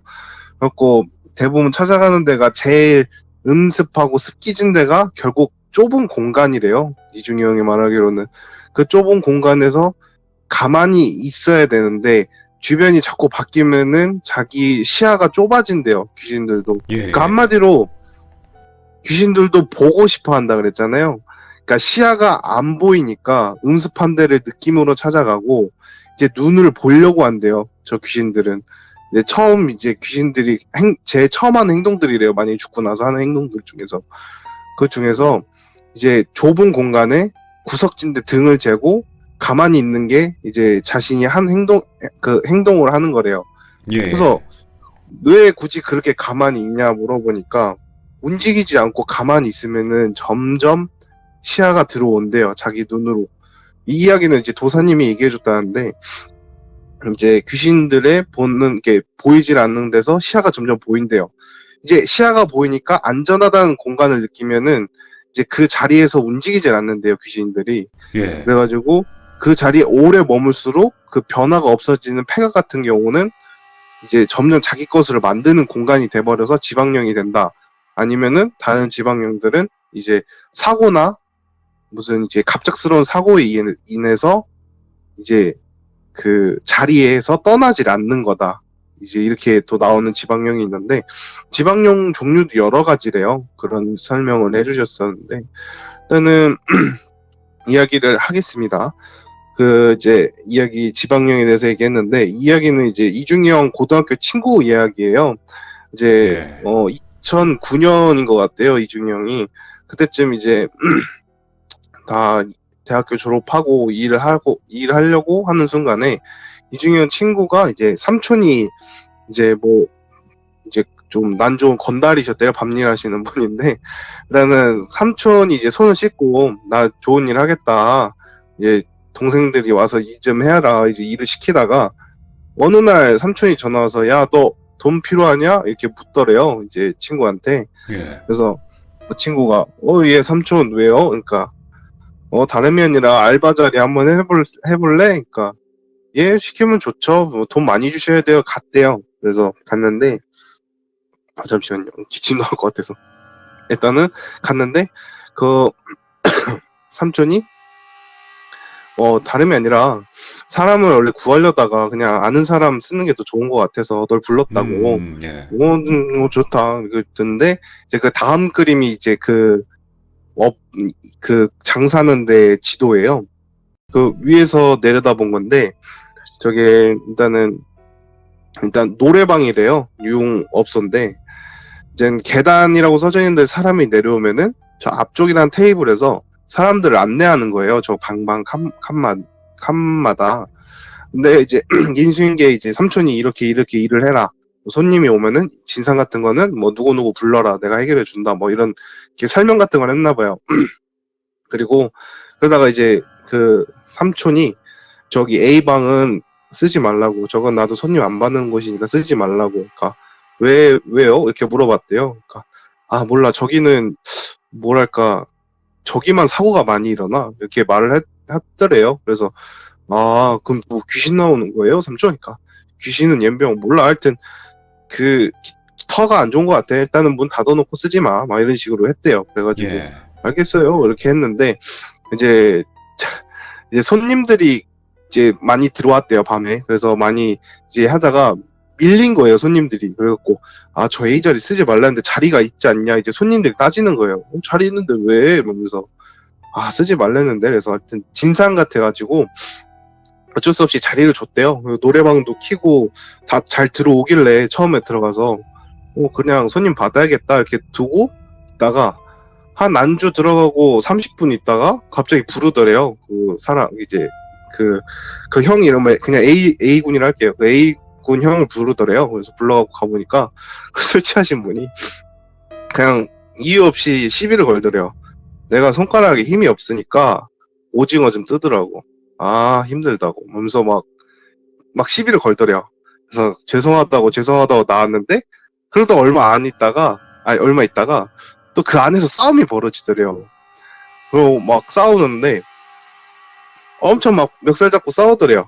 그래갖고 대부분 찾아가는 데가 제일 음습하고 습기진 데가 결국 좁은 공간이래요. 이중이 형이 말하기로는 그 좁은 공간에서 가만히 있어야 되는데 주변이 자꾸 바뀌면은 자기 시야가 좁아진대요. 귀신들도. 예. 그러니까 한마디로 귀신들도 보고 싶어 한다 그랬잖아요. 그러니까 시야가 안 보이니까 음습한 데를 느낌으로 찾아가고 이제 눈을 보려고 한대요. 저 귀신들은. 근데 처음 이제 귀신들이 제일 처음 하는 행동들이래요. 만약에 죽고 나서 하는 행동들 중에서. 그 중에서 이제 좁은 공간에 구석진데 등을 재고 가만히 있는 게 이제 자신이 한 행동을 하는 거래요. 예. 그래서 왜 굳이 그렇게 가만히 있냐 물어보니까 움직이지 않고 가만히 있으면은 점점 시야가 들어온대요. 자기 눈으로. 이 이야기는 이제 도사님이 얘기해줬다는데, 이제 귀신들의 보는 게 보이질 않는 데서 시야가 점점 보인대요. 이제 시야가 보이니까 안전하다는 공간을 느끼면은 이제 그 자리에서 움직이질 않는데요, 귀신들이. 예. 그래가지고 그 자리에 오래 머물수록 그 변화가 없어지는 폐가 같은 경우는 이제 점점 자기 것으로 만드는 공간이 돼버려서 지방령이 된다. 아니면은 다른 지방령들은 이제 사고나 무슨 이제 갑작스러운 사고에 인해서 이제 그 자리에서 떠나질 않는 거다. 이제 이렇게 또 나오는 지방령이 있는데, 지방령 종류도 여러 가지래요. 그런 설명을 해주셨었는데, 일단은 이야기를 하겠습니다. 그 이제 이야기 지방령에 대해서 얘기했는데, 이 이야기는 이제 이중이 형 고등학교 친구 이야기예요. 이제 예. 2009년인 것 같아요. 이중이 형이 그때쯤 이제 다 대학교 졸업하고 일을 하려고 하는 순간에 이중이 형 친구가 이제 삼촌이 이제 뭐 이제 좀 난 좋은 건달이셨대요. 밤일 하시는 분인데, 일단은 삼촌이 이제 손을 씻고 나 좋은 일 하겠다. 이제 동생들이 와서 일 좀 해라. 이제 일을 시키다가 어느 날 삼촌이 전화 와서 야, 너 돈 필요하냐? 이렇게 묻더래요. 이제 친구한테. 예. 그래서 그 친구가 예 삼촌 왜요? 그러니까 다름이 아니라 알바 자리 한번 해볼래? 그러니까 예 시키면 좋죠. 뭐 돈 많이 주셔야 돼요. 갔대요. 그래서 갔는데 잠시만요. 기침 나올 것 같아서. 일단은 갔는데 그 삼촌이 다름이 아니라 사람을 원래 구하려다가 그냥 아는 사람 쓰는 게 더 좋은 것 같아서 널 불렀다고. 예. 좋다. 그랬는데 이제 그 다음 그림이 이제 그 장사하는데 지도예요. 그 위에서 내려다본 건데, 저게 일단 노래방이래요. 유흥업소인데, 이제 계단이라고 써져 있는데 사람이 내려오면은 저 앞쪽이란 테이블에서 사람들을 안내하는 거예요. 저 방방 칸마다. 근데 이제 인수인 게 이제 삼촌이 이렇게 일을 해라. 손님이 오면은 진상 같은 거는 뭐 누구 불러라. 내가 해결해 준다. 뭐 이런 이렇게 설명 같은 걸 했나 봐요. 그리고 그러다가 이제 그 삼촌이 저기 A방은 쓰지 말라고. 저건 나도 손님 안 받는 곳이니까 쓰지 말라고. 그러니까 왜요? 이렇게 물어봤대요. 그러니까 몰라. 저기는 뭐랄까 저기만 사고가 많이 일어나. 이렇게 말을 했더래요. 그래서 그럼 뭐 귀신 나오는 거예요? 삼촌? 그러니까 귀신은 연병 몰라. 하여튼 그 터가 안 좋은 것 같아. 일단은 문 닫아놓고 쓰지 마. 막 이런 식으로 했대요. 그래가지고 예. 알겠어요. 이렇게 했는데 이제 손님들이 이제 많이 들어왔대요. 밤에. 그래서 많이 이제 하다가 밀린 거예요. 손님들이. 그래갖고 저 A 자리 쓰지 말라는데 자리가 있지 않냐. 이제 손님들이 따지는 거예요. 자리 있는데 왜? 이러면서 쓰지 말랬는데. 그래서 하여튼 진상 같아가지고 어쩔 수 없이 자리를 줬대요. 노래방도 키고 다 잘 들어오길래 처음에 들어가서 그냥 손님 받아야겠다 이렇게 두고 있다가 한 안주 들어가고 30분 있다가 갑자기 부르더래요. 그 사람 이제 그 형 이름을 그냥 A군이라 할게요. 그 A군 형을 부르더래요. 그래서 불러가고 가보니까 그 술 취하신 분이 그냥 이유 없이 시비를 걸더래요. 내가 손가락에 힘이 없으니까 오징어 좀 뜨더라고. 힘들다고. 하면서 막 시비를 걸더래요. 그래서 죄송하다고 나왔는데, 그러다 얼마 있다가, 또 그 안에서 싸움이 벌어지더래요. 그리고 막 싸우는데, 엄청 막 멱살 잡고 싸우더래요.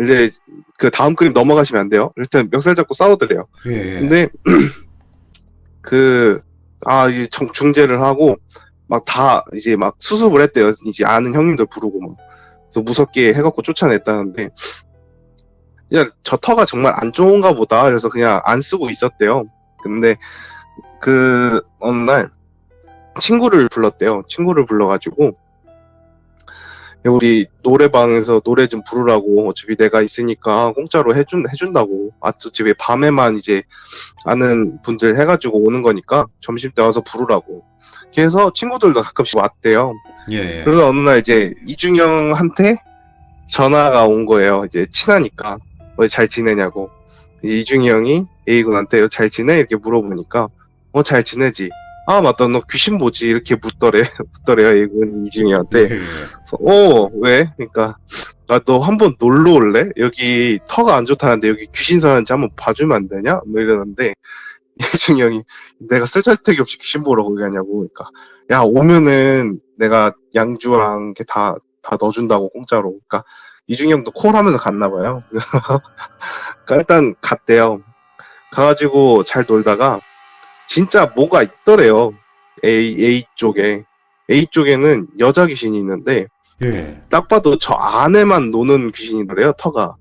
이제 그 다음 그림 넘어가시면 안 돼요. 일단 멱살 잡고 싸우더래요. 예. 근데, 이제 중재를 하고, 이제 수습을 했대요. 이제 아는 형님들 부르고 그래서 무섭게 해갖고 쫓아냈다는데, 그냥 저 터가 정말 안 좋은가 보다. 그래서 그냥 안 쓰고 있었대요. 근데 어느 날 친구를 불렀대요. 친구를 불러가지고 우리 노래방에서 노래 좀 부르라고. 어차피 내가 있으니까 공짜로 해준다고. 어차피 밤에만 이제 아는 분들 해가지고 오는 거니까 점심때 와서 부르라고. 그래서 친구들도 가끔씩 왔대요. 예. 그래서 어느 날 이제 이중형한테 전화가 온 거예요. 이제 친하니까 잘 지내냐고. 이제 이중이 형이 A군한테 잘 지내? 이렇게 물어보니까 잘 지내지. 아 맞다 너 귀신 보지 이렇게 묻더래 묻더래요 이분 이중이한테. 예. 그래서 왜? 그러니까 너 한번 놀러 올래? 여기 터가 안 좋다는데 여기 귀신 사는지 한번 봐주면 안 되냐? 뭐 이러는데 이중이 형이 내가 쓰잘데기 없이 귀신 보러 거기 가냐고. 그러니까 야 오면은 내가 양주랑 이렇게 다 넣어준다고 공짜로. 그러니까 이중이 형도 콜하면서 갔나 봐요. 그러니까 일단 갔대요. 가가지고 잘 놀다가 진짜 뭐가 있더래요. A 쪽에. A 쪽에는 여자 귀신이 있는데 예. 딱 봐도 저 안에만 노는 귀신이더래요, 터가.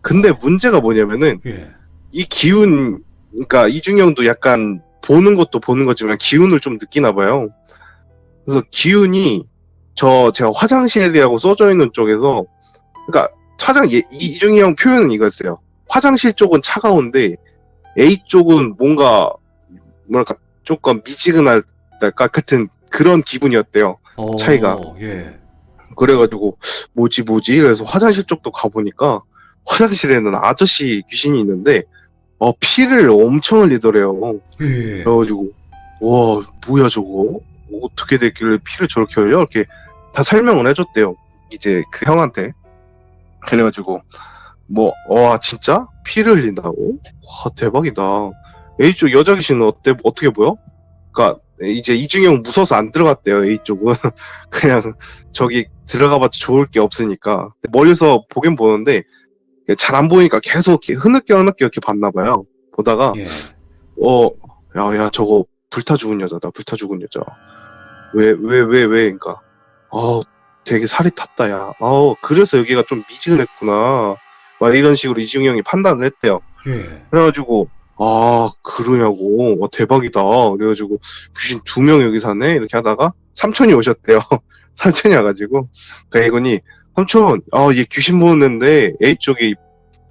근데 문제가 뭐냐면은 예. 이 기운, 그러니까 이중형도 약간 보는 것도 보는 거지만 기운을 좀 느끼나 봐요. 그래서 기운이 제가 화장실이라고 써져 있는 쪽에서, 그러니까 이중이 형 표현은 이거였어요. 화장실 쪽은 차가운데 A 쪽은 뭔가 뭐랄까 조금 미지근할까 같은 그런 기분이었대요. 차이가. 예. 그래가지고 뭐지 그래서 화장실 쪽도 가보니까 화장실에는 아저씨 귀신이 있는데 피를 엄청 흘리더래요. 예. 그래가지고 와 뭐야 저거 어떻게 됐길래 피를 저렇게 흘려 이렇게 다 설명을 해줬대요 이제 그 형한테. 그래가지고 와 진짜 피를 흘린다고? 와 대박이다. A쪽 여자 귀신은 어떻게 보여? 그러니까 이제 이중형 무서워서 안 들어갔대요. A쪽은 그냥 저기 들어가봤자 좋을 게 없으니까 멀리서 보긴 보는데 잘 안 보이니까 계속 이렇게 흐느껴 이렇게 봤나 봐요. 보다가 예. 야 저거 불타 죽은 여자다. 불타 죽은 여자. 왜 그러니까 되게 살이 탔다 야. 그래서 여기가 좀 미지근했구나. 막 이런 식으로 이중형이 판단을 했대요. 예. 그래가지고 그러냐고. 대박이다. 그래가지고 귀신 2명 여기 사네 이렇게 하다가 삼촌이 오셨대요. 삼촌이 와가지고 그 애군이 삼촌 얘 귀신 보는데 A쪽에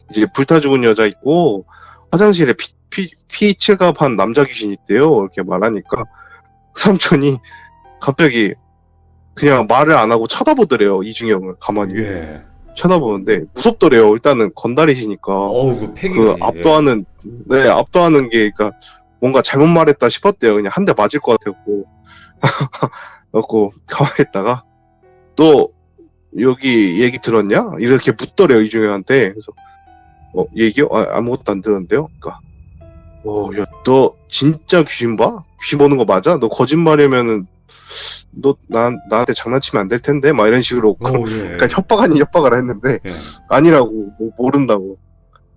이제 불타 죽은 여자 있고 화장실에 피 칠갑한 남자 귀신 있대요 이렇게 말하니까 삼촌이 갑자기 그냥 말을 안 하고 쳐다보더래요. 이중이 형을 가만히 예. 쳐다보는데 무섭더래요. 일단은 건달이시니까 그 패기. 그 압도하는 게 그러니까 뭔가 잘못 말했다 싶었대요. 그냥 한 대 맞을 것 같았고 그래갖고 가만히 있다가 또 여기 얘기 들었냐? 이렇게 묻더래요 이중형한테. 그래서 얘기요? 아무것도 안 들었는데요. 그러니까 야 너 진짜 귀신 봐? 귀신 보는 거 맞아? 너 거짓말이면은 너 나한테 장난치면 안 될 텐데 막 이런 식으로 예. 그러니까 협박 아닌 협박을 했는데 예. 아니라고 모른다고.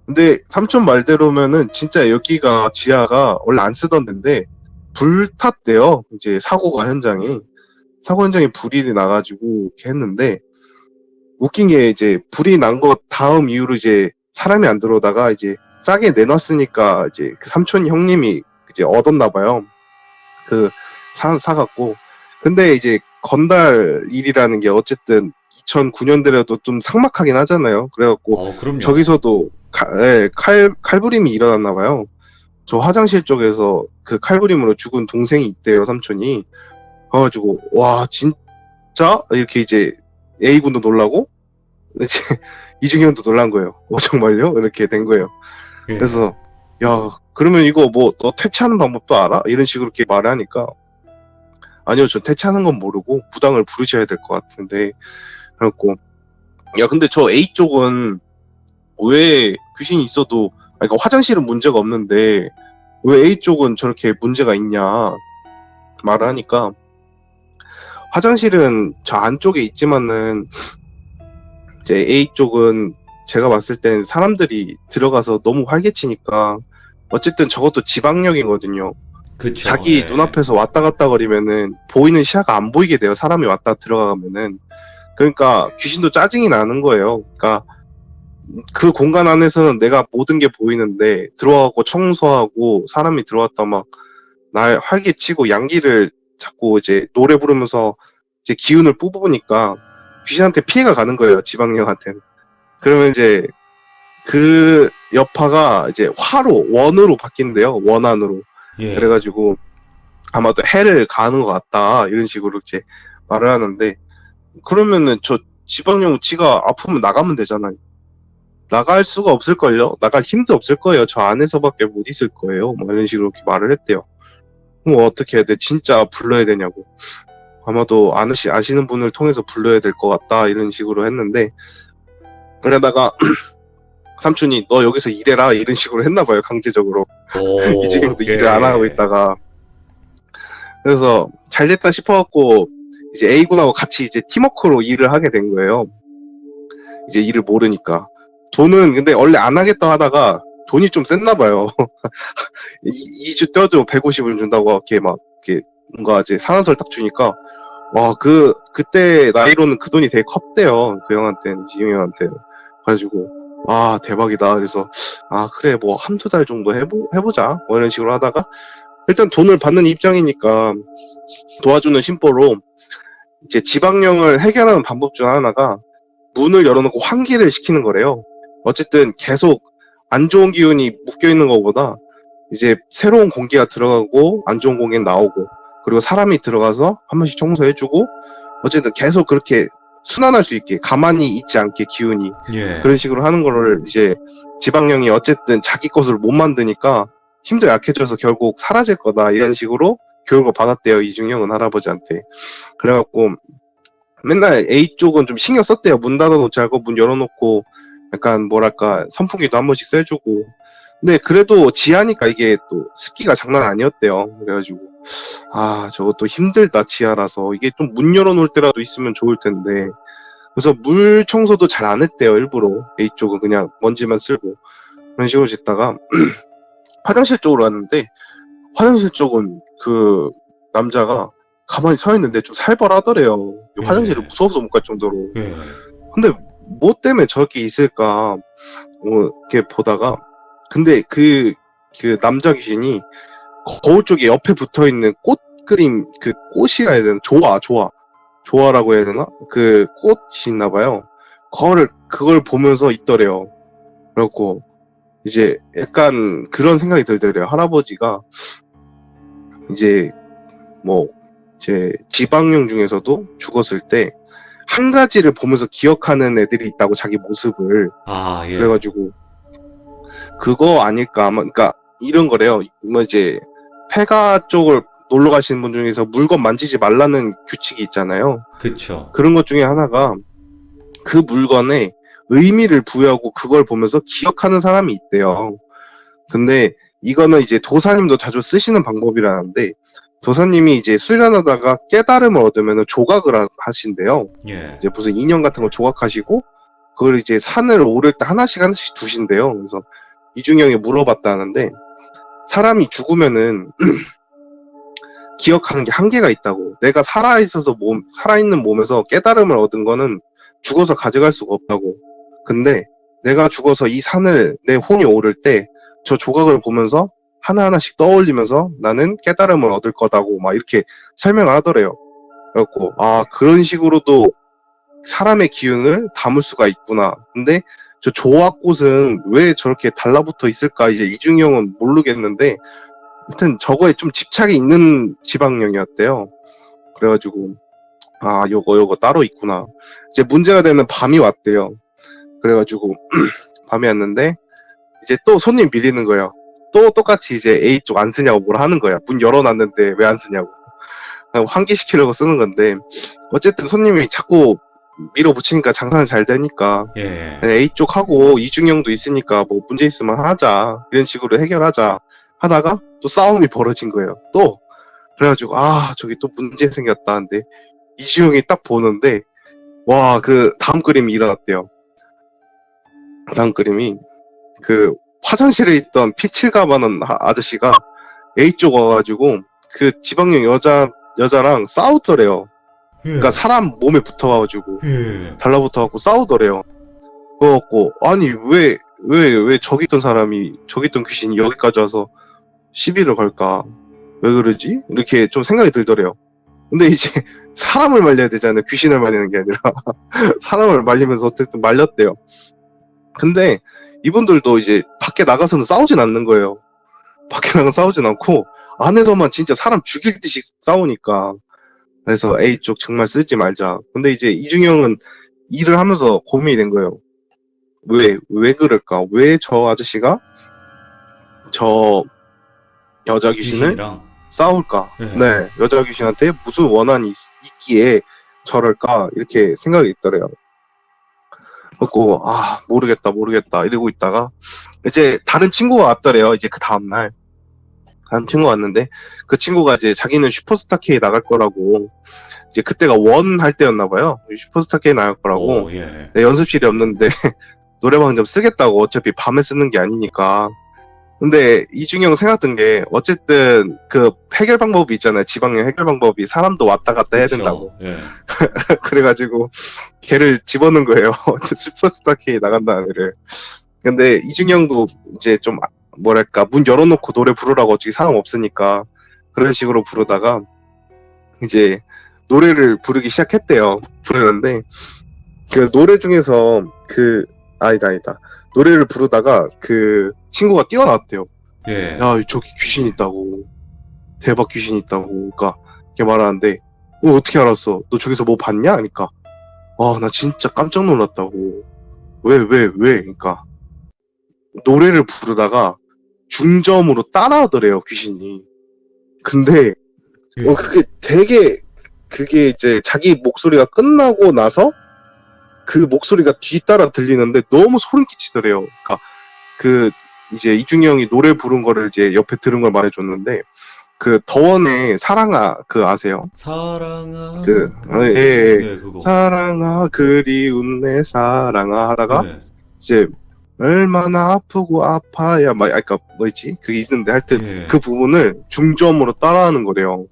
근데 삼촌 말대로면은 진짜 여기가 지하가 원래 안 쓰던 데인데 불탔대요. 이제 사고 현장에 불이 나가지고 이렇게 했는데 웃긴 게 이제 불이 난 거 다음 이후로 이제 사람이 안 들어오다가 이제 싸게 내놨으니까 이제 그 삼촌 형님이 이제 얻었나 봐요. 그 사갖고. 근데 이제 건달 일이라는 게 어쨌든 2009년대라도 좀 삭막하긴 하잖아요. 그래갖고 그럼요. 저기서도 칼부림이 일어났나 봐요. 저 화장실 쪽에서 그 칼부림으로 죽은 동생이 있대요, 삼촌이. 그래가지고 와 진짜 이렇게 이제 A군도 놀라고 이제 이중현도 놀란 거예요. 정말요? 이렇게 된 거예요. 예. 그래서 야 그러면 이거 너 퇴치하는 방법도 알아? 이런 식으로 이렇게 말을 하니까 아니요 저 퇴치하는 건 모르고 무당을 부르셔야 될 것 같은데. 그래갖고 야 근데 저 A 쪽은 왜 귀신이 있어도 그러니까 화장실은 문제가 없는데 왜 A 쪽은 저렇게 문제가 있냐 말을 하니까 화장실은 저 안쪽에 있지만은 이제 A 쪽은 제가 봤을 땐 사람들이 들어가서 너무 활개치니까 어쨌든 저것도 지방역이거든요. 그쵸. 자기 예. 눈앞에서 왔다 갔다 거리면은 보이는 시야가 안 보이게 돼요. 사람이 왔다 들어가면은. 그러니까 귀신도 짜증이 나는 거예요. 그러니까 그 공간 안에서는 내가 모든 게 보이는데 들어가고 청소하고 사람이 들어왔다 막 날 활개치고 양기를 자꾸 이제 노래 부르면서 이제 기운을 뿜으니까 귀신한테 피해가 가는 거예요. 지방령한테는. 그러면 이제 그 여파가 이제 원으로 바뀐대요. 원안으로. 예. 그래가지고 아마도 해를 가하는 것 같다. 이런 식으로 이제 말을 하는데 그러면은 저 지방령 지가 아프면 나가면 되잖아요. 나갈 수가 없을걸요? 나갈 힘도 없을 거예요. 저 안에서밖에 못 있을 거예요. 뭐 이런 식으로 이렇게 말을 했대요. 그럼 어떻게 해야 돼? 진짜 불러야 되냐고. 아마도 아시는 분을 통해서 불러야 될 것 같다. 이런 식으로 했는데, 그러다가 삼촌이 너 여기서 일해라. 이런 식으로 했나 봐요. 강제적으로. 오, 이주경도 예. 일을 안 하고 있다가. 그래서 잘 됐다 싶어갖고, 이제 A군하고 같이 이제 팀워크로 일을 하게 된 거예요. 이제 일을 모르니까. 돈은 근데 원래 안 하겠다 하다가 돈이 좀 셌나 봐요. 2주 떼어도 150을 준다고 이렇게 막 이렇게 뭔가 이제 상한선을 딱 주니까 와 그때 나이로는 그 돈이 되게 컸대요. 그 형한테는, 지용 형한테는. 그래가지고 아 대박이다. 그래서 아 그래 뭐 한두 달 정도 해보자 뭐 이런 식으로 하다가 일단 돈을 받는 입장이니까 도와주는 심보로 이제 지방령을 해결하는 방법 중 하나가 문을 열어놓고 환기를 시키는 거래요. 어쨌든 계속 안 좋은 기운이 묶여 있는 것보다 이제 새로운 공기가 들어가고 안 좋은 공기는 나오고 그리고 사람이 들어가서 한 번씩 청소해주고 어쨌든 계속 그렇게 순환할 수 있게 가만히 있지 않게 기운이 예. 그런 식으로 하는 거를 이제 지방령이 어쨌든 자기 것을 못 만드니까 힘도 약해져서 결국 사라질 거다 이런 식으로 교육을 받았대요. 이중형은 할아버지한테. 그래갖고 맨날 A 쪽은 좀 신경 썼대요. 문 닫아놓지 않고 문 열어놓고 약간 뭐랄까 선풍기도 한 번씩 쐬주고. 근데 그래도 지하니까 이게 또 습기가 장난 아니었대요. 그래가지고 아 저것도 힘들다 지하라서 이게 좀 문 열어놓을 때라도 있으면 좋을 텐데. 그래서 물 청소도 잘 안 했대요. 일부러 A 쪽은 그냥 먼지만 쓸고 그런 식으로 짓다가 화장실 쪽으로 왔는데 화장실 쪽은 그 남자가 가만히 서 있는데 좀 살벌하더래요. 예. 화장실을 무서워서 못 갈 정도로. 예. 근데 뭐 때문에 저렇게 있을까 이렇게 보다가 근데 그 남자 귀신이 거울 쪽에 옆에 붙어 있는 꽃 그림 그 꽃이라 해야 되나 조화라고 해야 되나 그 꽃이 있나 봐요. 그걸 보면서 있더래요. 그래갖고 이제 약간 그런 생각이 들더래요. 할아버지가 이제 뭐 이제 지방령 중에서도 죽었을 때 한 가지를 보면서 기억하는 애들이 있다고 자기 모습을. 아, 예. 그래가지고 그거 아닐까 아마 그러니까 이런 거래요. 뭐 이제 폐가 쪽을 놀러 가시는 분 중에서 물건 만지지 말라는 규칙이 있잖아요. 그쵸. 그런 것 중에 하나가 그 물건에 의미를 부여하고 그걸 보면서 기억하는 사람이 있대요. 근데 이거는 이제 도사님도 자주 쓰시는 방법이라는데 도사님이 이제 수련하다가 깨달음을 얻으면 조각을 하신대요. 예. 이제 무슨 인형 같은 거 조각하시고 그걸 이제 산을 오를 때 하나씩 두신대요. 그래서 이중형이 물어봤다는데 사람이 죽으면은 기억하는 게 한계가 있다고. 내가 살아있는 몸에서 깨달음을 얻은 거는 죽어서 가져갈 수가 없다고. 근데 내가 죽어서 이 산을 내 혼이 오를 때 저 조각을 보면서 하나하나씩 떠올리면서 나는 깨달음을 얻을 거다고 막 이렇게 설명을 하더래요. 그래갖고 아 그런 식으로도 사람의 기운을 담을 수가 있구나. 근데 저 조화꽃은 왜 저렇게 달라붙어 있을까 이제 이중형은 모르겠는데 하여튼 저거에 좀 집착이 있는 지방령이었대요. 그래가지고 아 요거 따로 있구나. 이제 문제가 되는 밤이 왔대요. 그래가지고 밤이 왔는데 이제 또 손님 밀리는 거예요. 또 똑같이 이제 A 쪽 안 쓰냐고 뭐라 하는 거야. 문 열어놨는데 왜 안 쓰냐고. 환기시키려고 쓰는 건데 어쨌든 손님이 자꾸 밀어붙이니까 장사는 잘 되니까 예. A 쪽 하고 이중형도 있으니까 뭐 문제 있으면 하자 이런 식으로 해결하자 하다가 또 싸움이 벌어진 거예요. 또 그래가지고 아 저기 또 문제 생겼다는데 이중형이 딱 보는데 와 그 다음 그림이 일어났대요. 다음 그림이 그 화장실에 있던 피7 가방은 아저씨가 A 쪽 와가지고 그 지방령 여자랑 싸우더래요. 예. 그러니까 사람 몸에 붙어가지고 예. 달라붙어갖고 싸우더래요. 그래갖고 아니 왜 저기 있던 귀신이 여기까지 와서 시비를 걸까? 왜 그러지? 이렇게 좀 생각이 들더래요. 근데 이제 사람을 말려야 되잖아요. 귀신을 말리는 게 아니라 사람을 말리면서 어쨌든 말렸대요. 근데 이분들도 이제 밖에 나가서는 싸우진 않는 거예요. 밖에 나가서 싸우진 않고 안에서만 진짜 사람 죽일 듯이 싸우니까. 그래서 A 쪽 정말 쓰지 말자. 근데 이제 이중형은 일을 하면서 고민이 된 거예요. 왜 그럴까? 왜 저 아저씨가 저 여자 귀신을 귀신이랑 싸울까? 네. 네, 여자 귀신한테 무슨 원한이 있기에 저럴까? 이렇게 생각이 있더래요. 그래고 모르겠다 이러고 있다가 이제 다른 친구가 왔더래요. 이제 그 다음날 다른 친구가 왔는데 그 친구가 이제 자기는 슈퍼스타 K 나갈 거라고, 이제 그때가 원 할 때였나 봐요. 슈퍼스타 K 나갈 거라고. 오, 예. 네, 연습실이 없는데 노래방 좀 쓰겠다고, 어차피 밤에 쓰는 게 아니니까. 근데 이중이 형 생각했던 게 어쨌든 그 해결 방법이 있잖아요. 지방령 해결 방법이 사람도 왔다 갔다 해야 그쵸. 된다고. 예. 그래가지고 걔를 집어넣은 거예요. 슈퍼스타 K 나간다는 애를. 근데 이중이 형도 이제 좀 뭐랄까 문 열어놓고 노래 부르라고, 어차피 사람 없으니까 그런 식으로 부르다가 이제 노래를 부르기 시작했대요. 부르는데 그 노래 중에서 아니다. 노래를 부르다가 그 친구가 뛰어나왔대요. 예. 야, 저기 귀신 있다고. 대박 귀신 있다고. 그러니까 이렇게 말하는데, 어떻게 알았어? 너 저기서 뭐 봤냐? 그러니까 나 진짜 깜짝 놀랐다고. 왜? 그러니까 노래를 부르다가 중저음으로 따라하더래요, 귀신이. 근데 예. 그게 이제 자기 목소리가 끝나고 나서 그 목소리가 뒤따라 들리는데 너무 소름 끼치더래요. 그러니까 이제 이중이 형이 노래 부른 거를 이제 옆에 들은 걸 말해줬는데, 그 더원의 사랑아 아세요? 사랑아. 예. 네, 그거. 사랑아 그리운 내 사랑아 하다가 네. 이제 얼마나 아프고 아파야 그러니까 뭐였지? 그게 있는데 하여튼 예. 그 부분을 중저음으로 따라하는 거래요.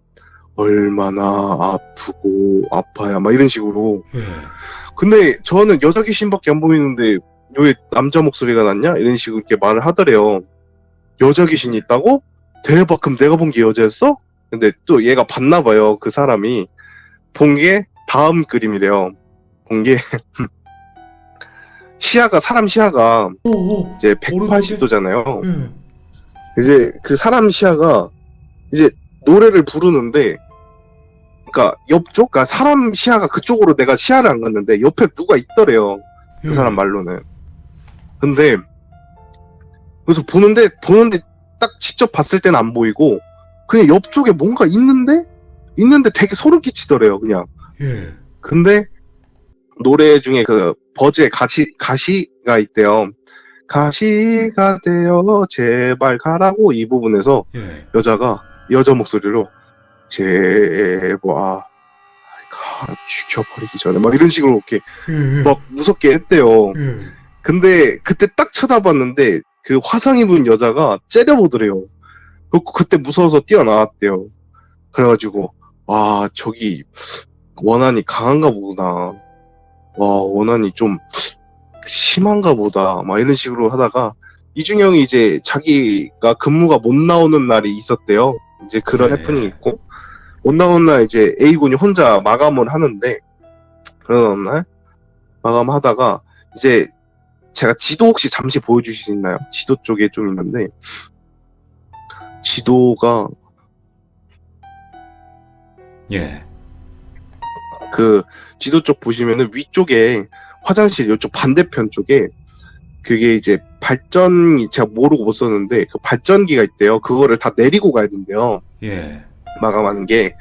얼마나 아프고 아파야 이런 식으로. 예. 근데 저는 여자 귀신밖에 안 보이는데 왜 남자 목소리가 났냐? 이런 식으로 이렇게 말을 하더래요. 여자 귀신이 있다고? 대박, 그럼 내가 본 게 여자였어? 근데 또 얘가 봤나 봐요. 그 사람이 본 게 다음 그림이래요. 본 게 사람 시야가 오. 이제 180도잖아요. 예. 이제 그 사람 시야가 이제 노래를 부르는데, 그러니까 그러니까 사람 시야가 그쪽으로 내가 시야를 안 갔는데 옆에 누가 있더래요. 그 사람 말로는. 근데 그래서 보는데 딱 직접 봤을 때는 안 보이고 그냥 옆쪽에 뭔가 있는데 되게 소름 끼치더래요, 그냥. 예. 근데 노래 중에 그 버즈의 가시가 있대요. 가시가 되어 제발 가라고, 이 부분에서 예. 여자 목소리로 제발 죽여버리기 전에 이런 식으로 이렇게 예. 막 무섭게 했대요. 예. 근데 그때 딱 쳐다봤는데 그 화상 입은 여자가 째려보더래요. 그때 무서워서 뛰어나왔대요. 그래가지고 저기 원한이 강한가 보구나. 원한이 좀 심한가 보다. 이런 식으로 하다가 이중형이 이제 자기가 근무가 못 나오는 날이 있었대요. 이제 그런 네. 해프닝이 있고, 못 나오는 날 이제 A군이 혼자 마감을 하는데, 그런 날 마감하다가 이제 제가 지도 혹시 잠시 보여주실 수 있나요? 지도 쪽에 좀 있는데, 지도가 예. 그 지도 쪽 보시면은 위쪽에 화장실 이쪽 반대편 쪽에 그게 이제 발전기, 제가 모르고 못 썼는데 그 발전기가 있대요. 그거를 다 내리고 가야 된대요. 예. 마감하는 게.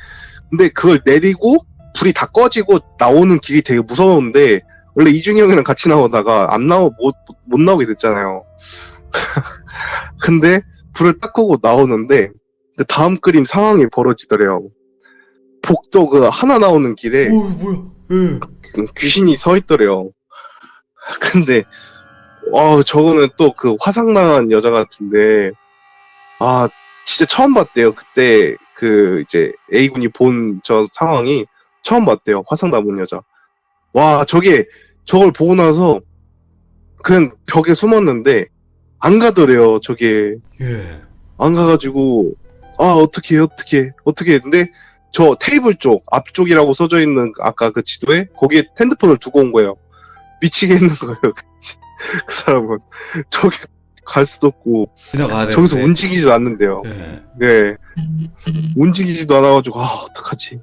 근데 그걸 내리고 불이 다 꺼지고 나오는 길이 되게 무서운데, 원래 이중이 형이랑 같이 나오다가 못 나오게 됐잖아요. 근데 불을 딱 끄고 나오는데 그 다음 그림 상황이 벌어지더래요. 복도 하나 나오는 길에 오, 뭐야? 예. 귀신이 서 있더래요. 근데 저거는 또 그 화상난 여자 같은데, 진짜 처음 봤대요. 그때 이제 A군이 본 저 상황이 처음 봤대요. 화상 남은 여자. 저걸 보고 나서 그냥 벽에 숨었는데 안 가더래요. 저게 예. 안 가가지고 어떻게 했는데 저 테이블 쪽 앞쪽이라고 써져 있는 아까 그 지도에 거기에 핸드폰을 두고 온 거예요. 미치겠는 거예요. 그 사람은 저기 갈 수도 없고 지나가야 되는데. 저기서 움직이지도 않는데요. 예. 네, 움직이지도 않아가지고 어떡하지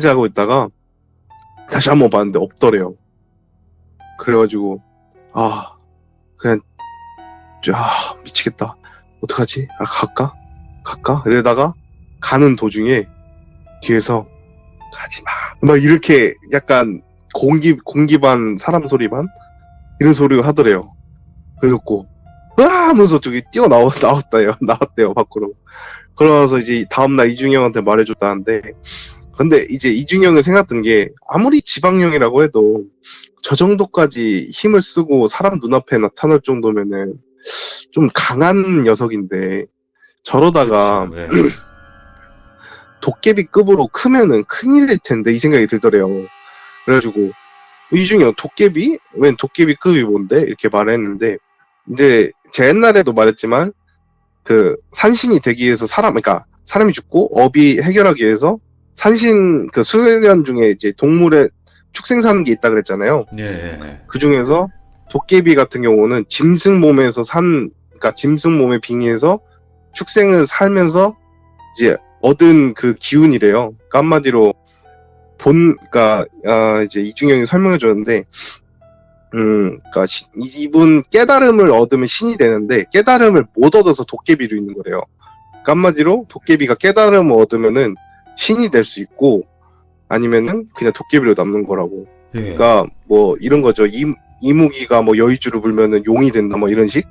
하고 있다가 다시 한번 봤는데 없더래요. 그래가지고 그냥 미치겠다. 어떡하지? 아, 갈까? 이러다가 가는 도중에 뒤에서 가지 마. 막 이렇게 약간 공기 반 사람 소리 반 이런 소리가 하더래요. 그래갖고 으아 하면서 저기 나왔대요 밖으로. 그러면서 이제 다음날 이중형한테 말해줬다는데, 근데 이제 이중형은 생각했던 게 아무리 지방령이라고 해도 저 정도까지 힘을 쓰고 사람 눈앞에 나타날 정도면은 좀 강한 녀석인데 저러다가 그쵸, 예. 도깨비급으로 크면은 큰일일 텐데 이 생각이 들더래요. 그래가지고 이중형 도깨비? 웬 도깨비급이 뭔데? 이렇게 말했는데, 이제 제가 옛날에도 말했지만 그 산신이 되기 위해서 그러니까 사람이 죽고 업이 해결하기 위해서 산신 그 수련 중에 이제 동물의 축생사는 게 있다 그랬잖아요. 예, 예. 그 중에서 도깨비 같은 경우는 짐승 몸에서 그러니까 짐승 몸에 빙의해서 축생을 살면서 이제 얻은 그 기운이래요. 그러니까 한마디로 그러니까 이제 이중형이 설명해 줬는데, 그러니까 이분 깨달음을 얻으면 신이 되는데 깨달음을 못 얻어서 도깨비로 있는 거래요. 그러니까 한마디로 도깨비가 깨달음을 얻으면은 신이 될 수 있고 아니면은 그냥 도깨비로 남는 거라고. 예. 그러니까 뭐 이런 거죠. 이무기가 뭐 여의주를 불면은 용이 된다 뭐 이런 식.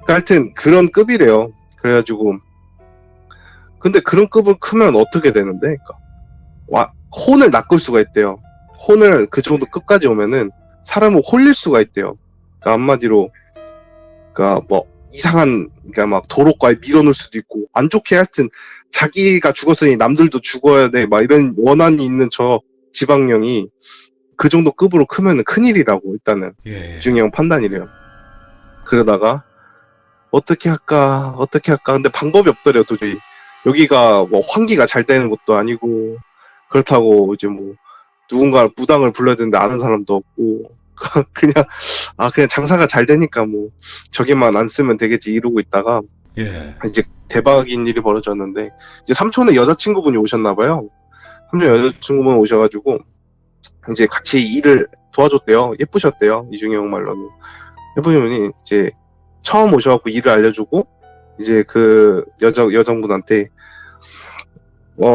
그러니까 하여튼 그런 급이래요. 그래가지고 근데 그런 급을 크면 어떻게 되는데? 그러니까 혼을 낚을 수가 있대요. 혼을 그 정도 끝까지 오면은 사람을 홀릴 수가 있대요. 그러니까 한마디로 그러니까 뭐 이상한 그러니까 막 도로가에 밀어놓을 수도 있고 안 좋게 하여튼 자기가 죽었으니 남들도 죽어야 돼 막 이런 원한이 있는 저 지방령이 그 정도 급으로 크면은 큰일이라고 일단은 예. 이중형 판단이래요. 그러다가 어떻게 할까 근데 방법이 없더래요 도저히. 여기가 뭐 환기가 잘 되는 것도 아니고 그렇다고 이제 뭐 누군가 무당을 불러야 되는데 아는 사람도 없고 그냥 장사가 잘 되니까 뭐 저기만 안 쓰면 되겠지 이러고 있다가 예. 이제 대박인 일이 벌어졌는데, 이제 삼촌의 여자친구분이 오셨나봐요. 삼촌 여자친구분 오셔가지고 이제 같이 일을 도와줬대요. 예쁘셨대요. 이중형 말로는. 예쁘신 분이 이제 처음 오셔갖고 일을 알려주고 이제 그 여성분한테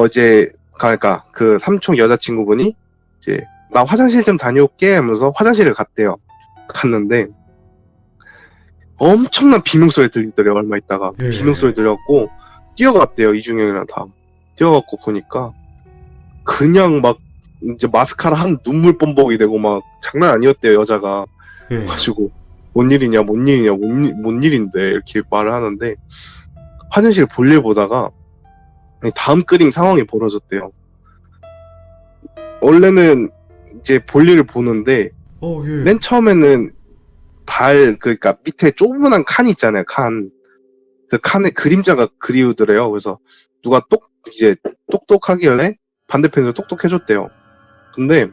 이제 그러니까 그 삼촌 여자친구분이 이제 나 화장실 좀 다녀올게 하면서 화장실을 갔대요. 갔는데 엄청난 비명소리 들리더래요. 얼마 있다가 예. 비명소리 들려갖고 뛰어갔대요. 이중형이랑 다 뛰어갖고 보니까 그냥 막 이제 마스카라 한 눈물 범벅이 되고 막 장난 아니었대요. 여자가. 예. 그래가지고 뭔 일인데 이렇게 말을 하는데 화장실 볼일 보다가 다음 그림 상황이 벌어졌대요. 원래는 이제 볼일을 보는데 예. 맨 처음에는 그러니까 밑에 조그만한 칸 있잖아요. 그 칸에 그림자가 그리우더래요. 그래서 누가 이제 똑똑하길래 반대편에서 똑똑해줬대요. 근데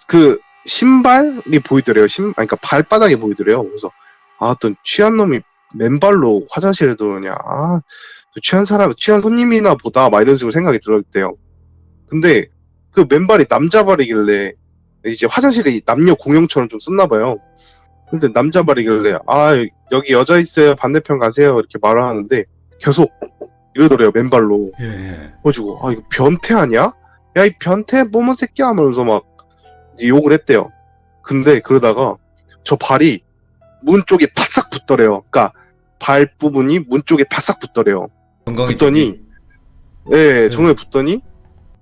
그 신발이 보이더래요. 그러니까 발바닥이 보이더래요. 그래서 어떤 취한 놈이 맨발로 화장실에 들어오냐. 취한 손님이나 보다 막 이런 식으로 생각이 들었대요. 근데 그 맨발이 남자 발이길래 이제 화장실이 남녀 공용처럼 좀 썼나 봐요. 근데 남자 발이길래 여기 여자 있어요. 반대편 가세요. 이렇게 말을 하는데 계속 이러더래요. 맨발로. 예. 그래가지고 이거 변태 아니야? 야 이 변태 뭐뭐 새끼야 하면서 막 욕을 했대요. 근데 그러다가 저 발이 문 쪽에 바싹 붙더래요. 그러니까 발 부분이 문 쪽에 바싹 붙더래요. 붙더니 정말 붙더니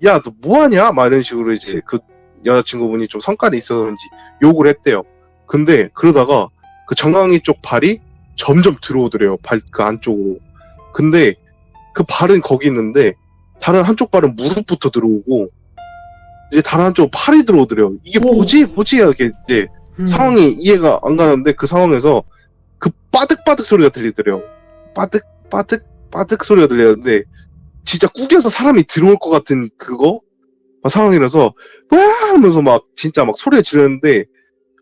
야 너 뭐하냐? 막 이런 식으로 이제 그 여자친구분이 좀 성깔이 있어서 그런지 욕을 했대요. 근데 그러다가 그 정강이 쪽 발이 점점 들어오더래요. 발 그 안쪽으로. 근데 그 발은 거기 있는데 다른 한쪽 발은 무릎부터 들어오고 이제 다른 한쪽 팔이 들어오더래요. 이게 뭐지? 이렇게 이제 상황이 이해가 안 가는데 그 상황에서 그 빠득빠득 소리가 들리더래요. 빠득 소리가 들리는데 진짜 꾸겨서 사람이 들어올 것 같은 그거 상황이라서 와 하면서 막 진짜 막 소리를 지르는데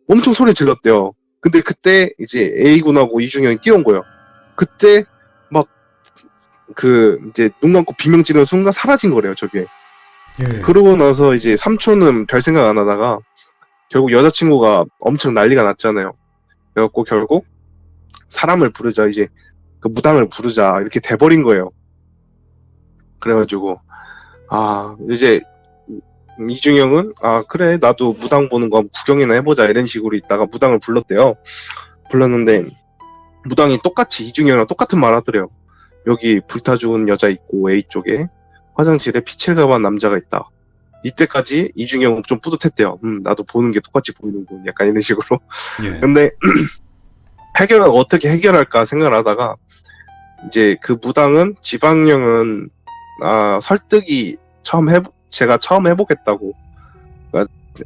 엄청 소리 질렀대요. 근데 그때 이제 A군하고 이중형이 뛰어온 거예요. 그때 막 그 이제 눈 감고 비명 지르는 순간 사라진 거래요, 저게. 예. 그러고 나서 이제 삼촌은 별 생각 안 하다가 결국 여자친구가 엄청 난리가 났잖아요. 그래갖고 결국 사람을 부르자, 이제 그 무당을 부르자, 이렇게 돼버린 거예요. 그래가지고 이제 이중영은 그래, 나도 무당 보는 거 한번 구경이나 해보자, 이런 식으로 있다가 무당을 불렀대요. 불렀는데 무당이 똑같이 이중영이랑 똑같은 말 하더래요. 여기 불타 죽은 여자 있고 A 쪽에 화장실에 피칠가만 남자가 있다. 이때까지 이중영은 좀 뿌듯했대요. 나도 보는 게 똑같이 보이는군, 약간 이런 식으로. 예. 근데 어떻게 해결할까 생각을 하다가 이제 그 무당은 지방령은 설득이 제가 처음 해보겠다고,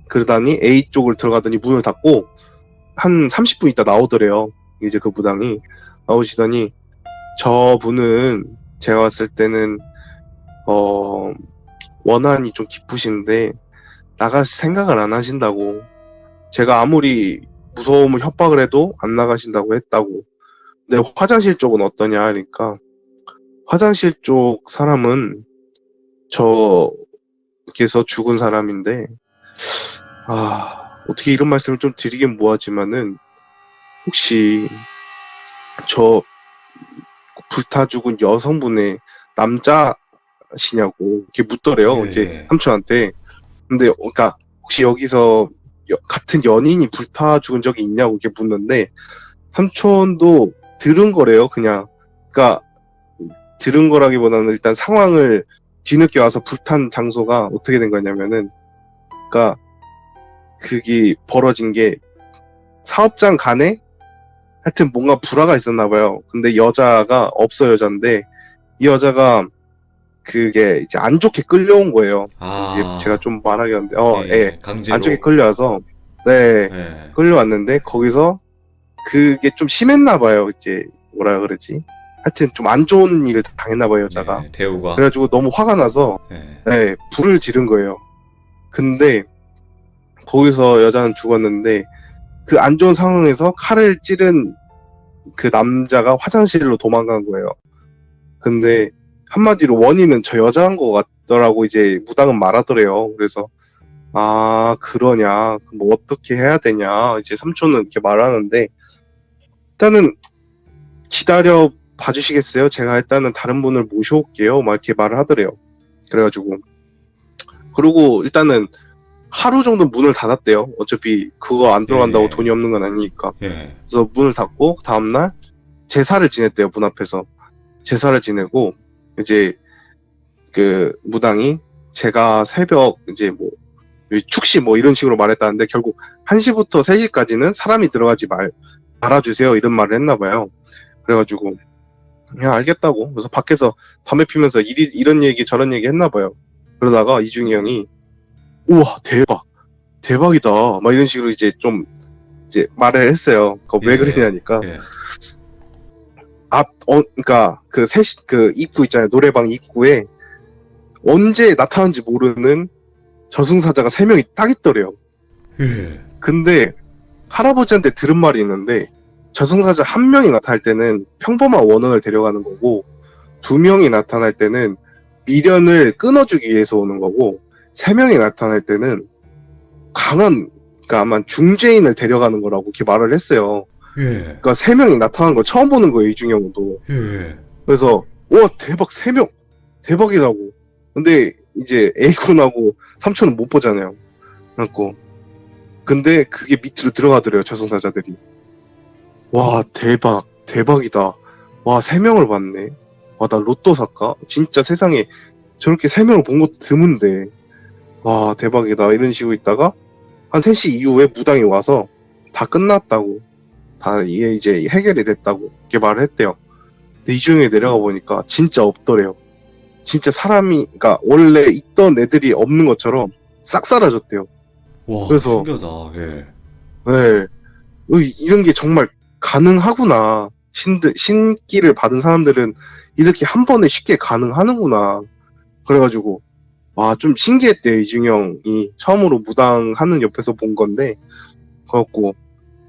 그러다니 A 쪽을 들어가더니 문을 닫고 한 30분 있다 나오더래요. 이제 그 무당이 나오시더니, 저분은 제가 봤을 때는 원한이 좀 깊으신데 나갈 생각을 안 하신다고, 제가 아무리 무서움을 협박을 해도 안 나가신다고 했다고. 근데 화장실 쪽은 어떠냐 하니까, 화장실 쪽 사람은 저께서 죽은 사람인데, 어떻게 이런 말씀을 좀 드리긴 뭐하지만은, 혹시 저 불타 죽은 여성분의 남자시냐고 이렇게 묻더래요. 예, 이제 예. 삼촌한테. 근데 그러니까 혹시 여기서 같은 연인이 불타 죽은 적이 있냐고 이렇게 묻는데, 삼촌도 들은 거래요. 그냥, 그러니까 들은 거라기보다는 일단 상황을 뒤늦게 와서 불탄 장소가 어떻게 된 거냐면은, 그러니까 그게 벌어진 게 사업장 간에 하여튼 뭔가 불화가 있었나 봐요. 근데 여자가 여자인데, 이 여자가 그게 이제 안 좋게 끌려온 거예요. 이제 제가 좀 말하겠는데, 예. 강제로. 안 좋게 끌려와서, 네, 예. 끌려왔는데, 거기서 그게 좀 심했나 봐요. 이제 뭐라 그러지? 하여튼 좀 안 좋은 일을 당했나 봐요, 여자가. 예, 대우가. 그래가지고 너무 화가 나서, 예. 네, 불을 지른 거예요. 근데 거기서 여자는 죽었는데, 그 안 좋은 상황에서 칼을 찌른 그 남자가 화장실로 도망간 거예요. 근데 한마디로 원인은 저 여자인 것 같더라고, 이제 무당은 말하더래요. 그래서 그러냐, 뭐 어떻게 해야 되냐, 이제 삼촌은 이렇게 말하는데, 일단은 기다려 봐주시겠어요? 제가 일단은 다른 분을 모셔올게요, 막 이렇게 말을 하더래요. 그래가지고, 그리고 일단은 하루 정도 문을 닫았대요. 어차피 그거 안 들어간다고 예. 돈이 없는 건 아니니까. 예. 그래서 문을 닫고 다음날 제사를 지냈대요. 문 앞에서 제사를 지내고, 이제 그 무당이 제가 새벽 이제 뭐 축시 뭐 이런 식으로 말했다는데, 결국 1시부터 3시까지는 사람이 들어가지 말아주세요, 이런 말을 했나 봐요. 그래가지고 그냥 알겠다고, 그래서 밖에서 담배 피면서 이런 얘기 저런 얘기 했나 봐요. 그러다가 이중희 형이 우와 대박이다 막 이런 식으로 이제 좀 이제 말을 했어요. 그거 왜 예. 그러냐니까, 예. 그러니까 그 입구 있잖아요. 노래방 입구에 언제 나타난지 모르는 저승사자가 3명이 딱 있더래요. 예. 근데 할아버지한테 들은 말이 있는데, 저승사자 1명이 나타날 때는 평범한 원혼을 데려가는 거고, 2명이 나타날 때는 미련을 끊어주기 위해서 오는 거고, 3명이 나타날 때는 강한, 그러니까 아마 중죄인을 데려가는 거라고 이렇게 말을 했어요. 예. 그러니까 3명이 나타난 걸 처음 보는 거예요, 이중형도. 예. 그래서 와 대박, 3명 대박이라고. 근데 이제 A군하고 삼촌은 못 보잖아요. 그래갖고 근데 그게 밑으로 들어가더래요, 저승사자들이. 와 대박이다. 와 3명을 봤네. 와 나 로또 살까? 진짜 세상에 저렇게 3명을 본 것도 드문데, 와 대박이다 이런 식으로 있다가 한 3시 이후에 무당이 와서 다 끝났다고, 다 이게 이제 해결이 됐다고 이렇게 말을 했대요. 근데 이중에 내려가 보니까 진짜 없더래요. 진짜 사람이, 그러니까 원래 있던 애들이 없는 것처럼 싹 사라졌대요. 와, 그래서- 신기하다. 예. 네, 이런 게 정말 가능하구나. 신기를 받은 사람들은 이렇게 한 번에 쉽게 가능하는구나. 그래가지고 와 좀 신기했대요. 이중형이 처음으로 무당하는 옆에서 본 건데, 그래갖고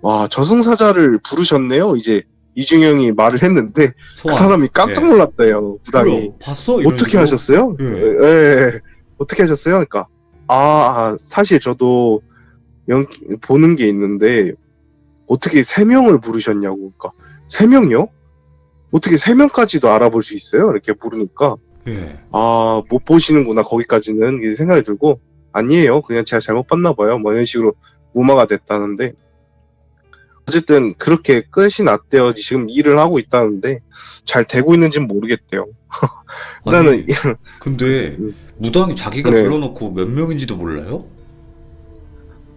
와 저승사자를 부르셨네요, 이제 이중형이 말을 했는데, 그 소환. 사람이 깜짝 예. 놀랐대요. 무당이. 뭐야, 봤어? 이런 어떻게 식으로? 하셨어요? 예. 예. 어떻게 하셨어요? 그러니까 사실 저도 보는 게 있는데 어떻게 3명을 부르셨냐고. 그러니까 3명이요? 어떻게 3명까지도 알아볼 수 있어요? 이렇게 물으니까 예. 아, 못 보시는구나 거기까지는 이렇게 생각이 들고 아니에요. 그냥 제가 잘못 봤나 봐요. 뭐 이런 식으로 무마가 됐다는데 어쨌든 그렇게 끝이 났대요. 지금 일을 하고 있다는데 잘 되고 있는지는 모르겠대요. 일단은 아니, 근데 무당이 자기가 네. 불러놓고 몇 명인지도 몰라요?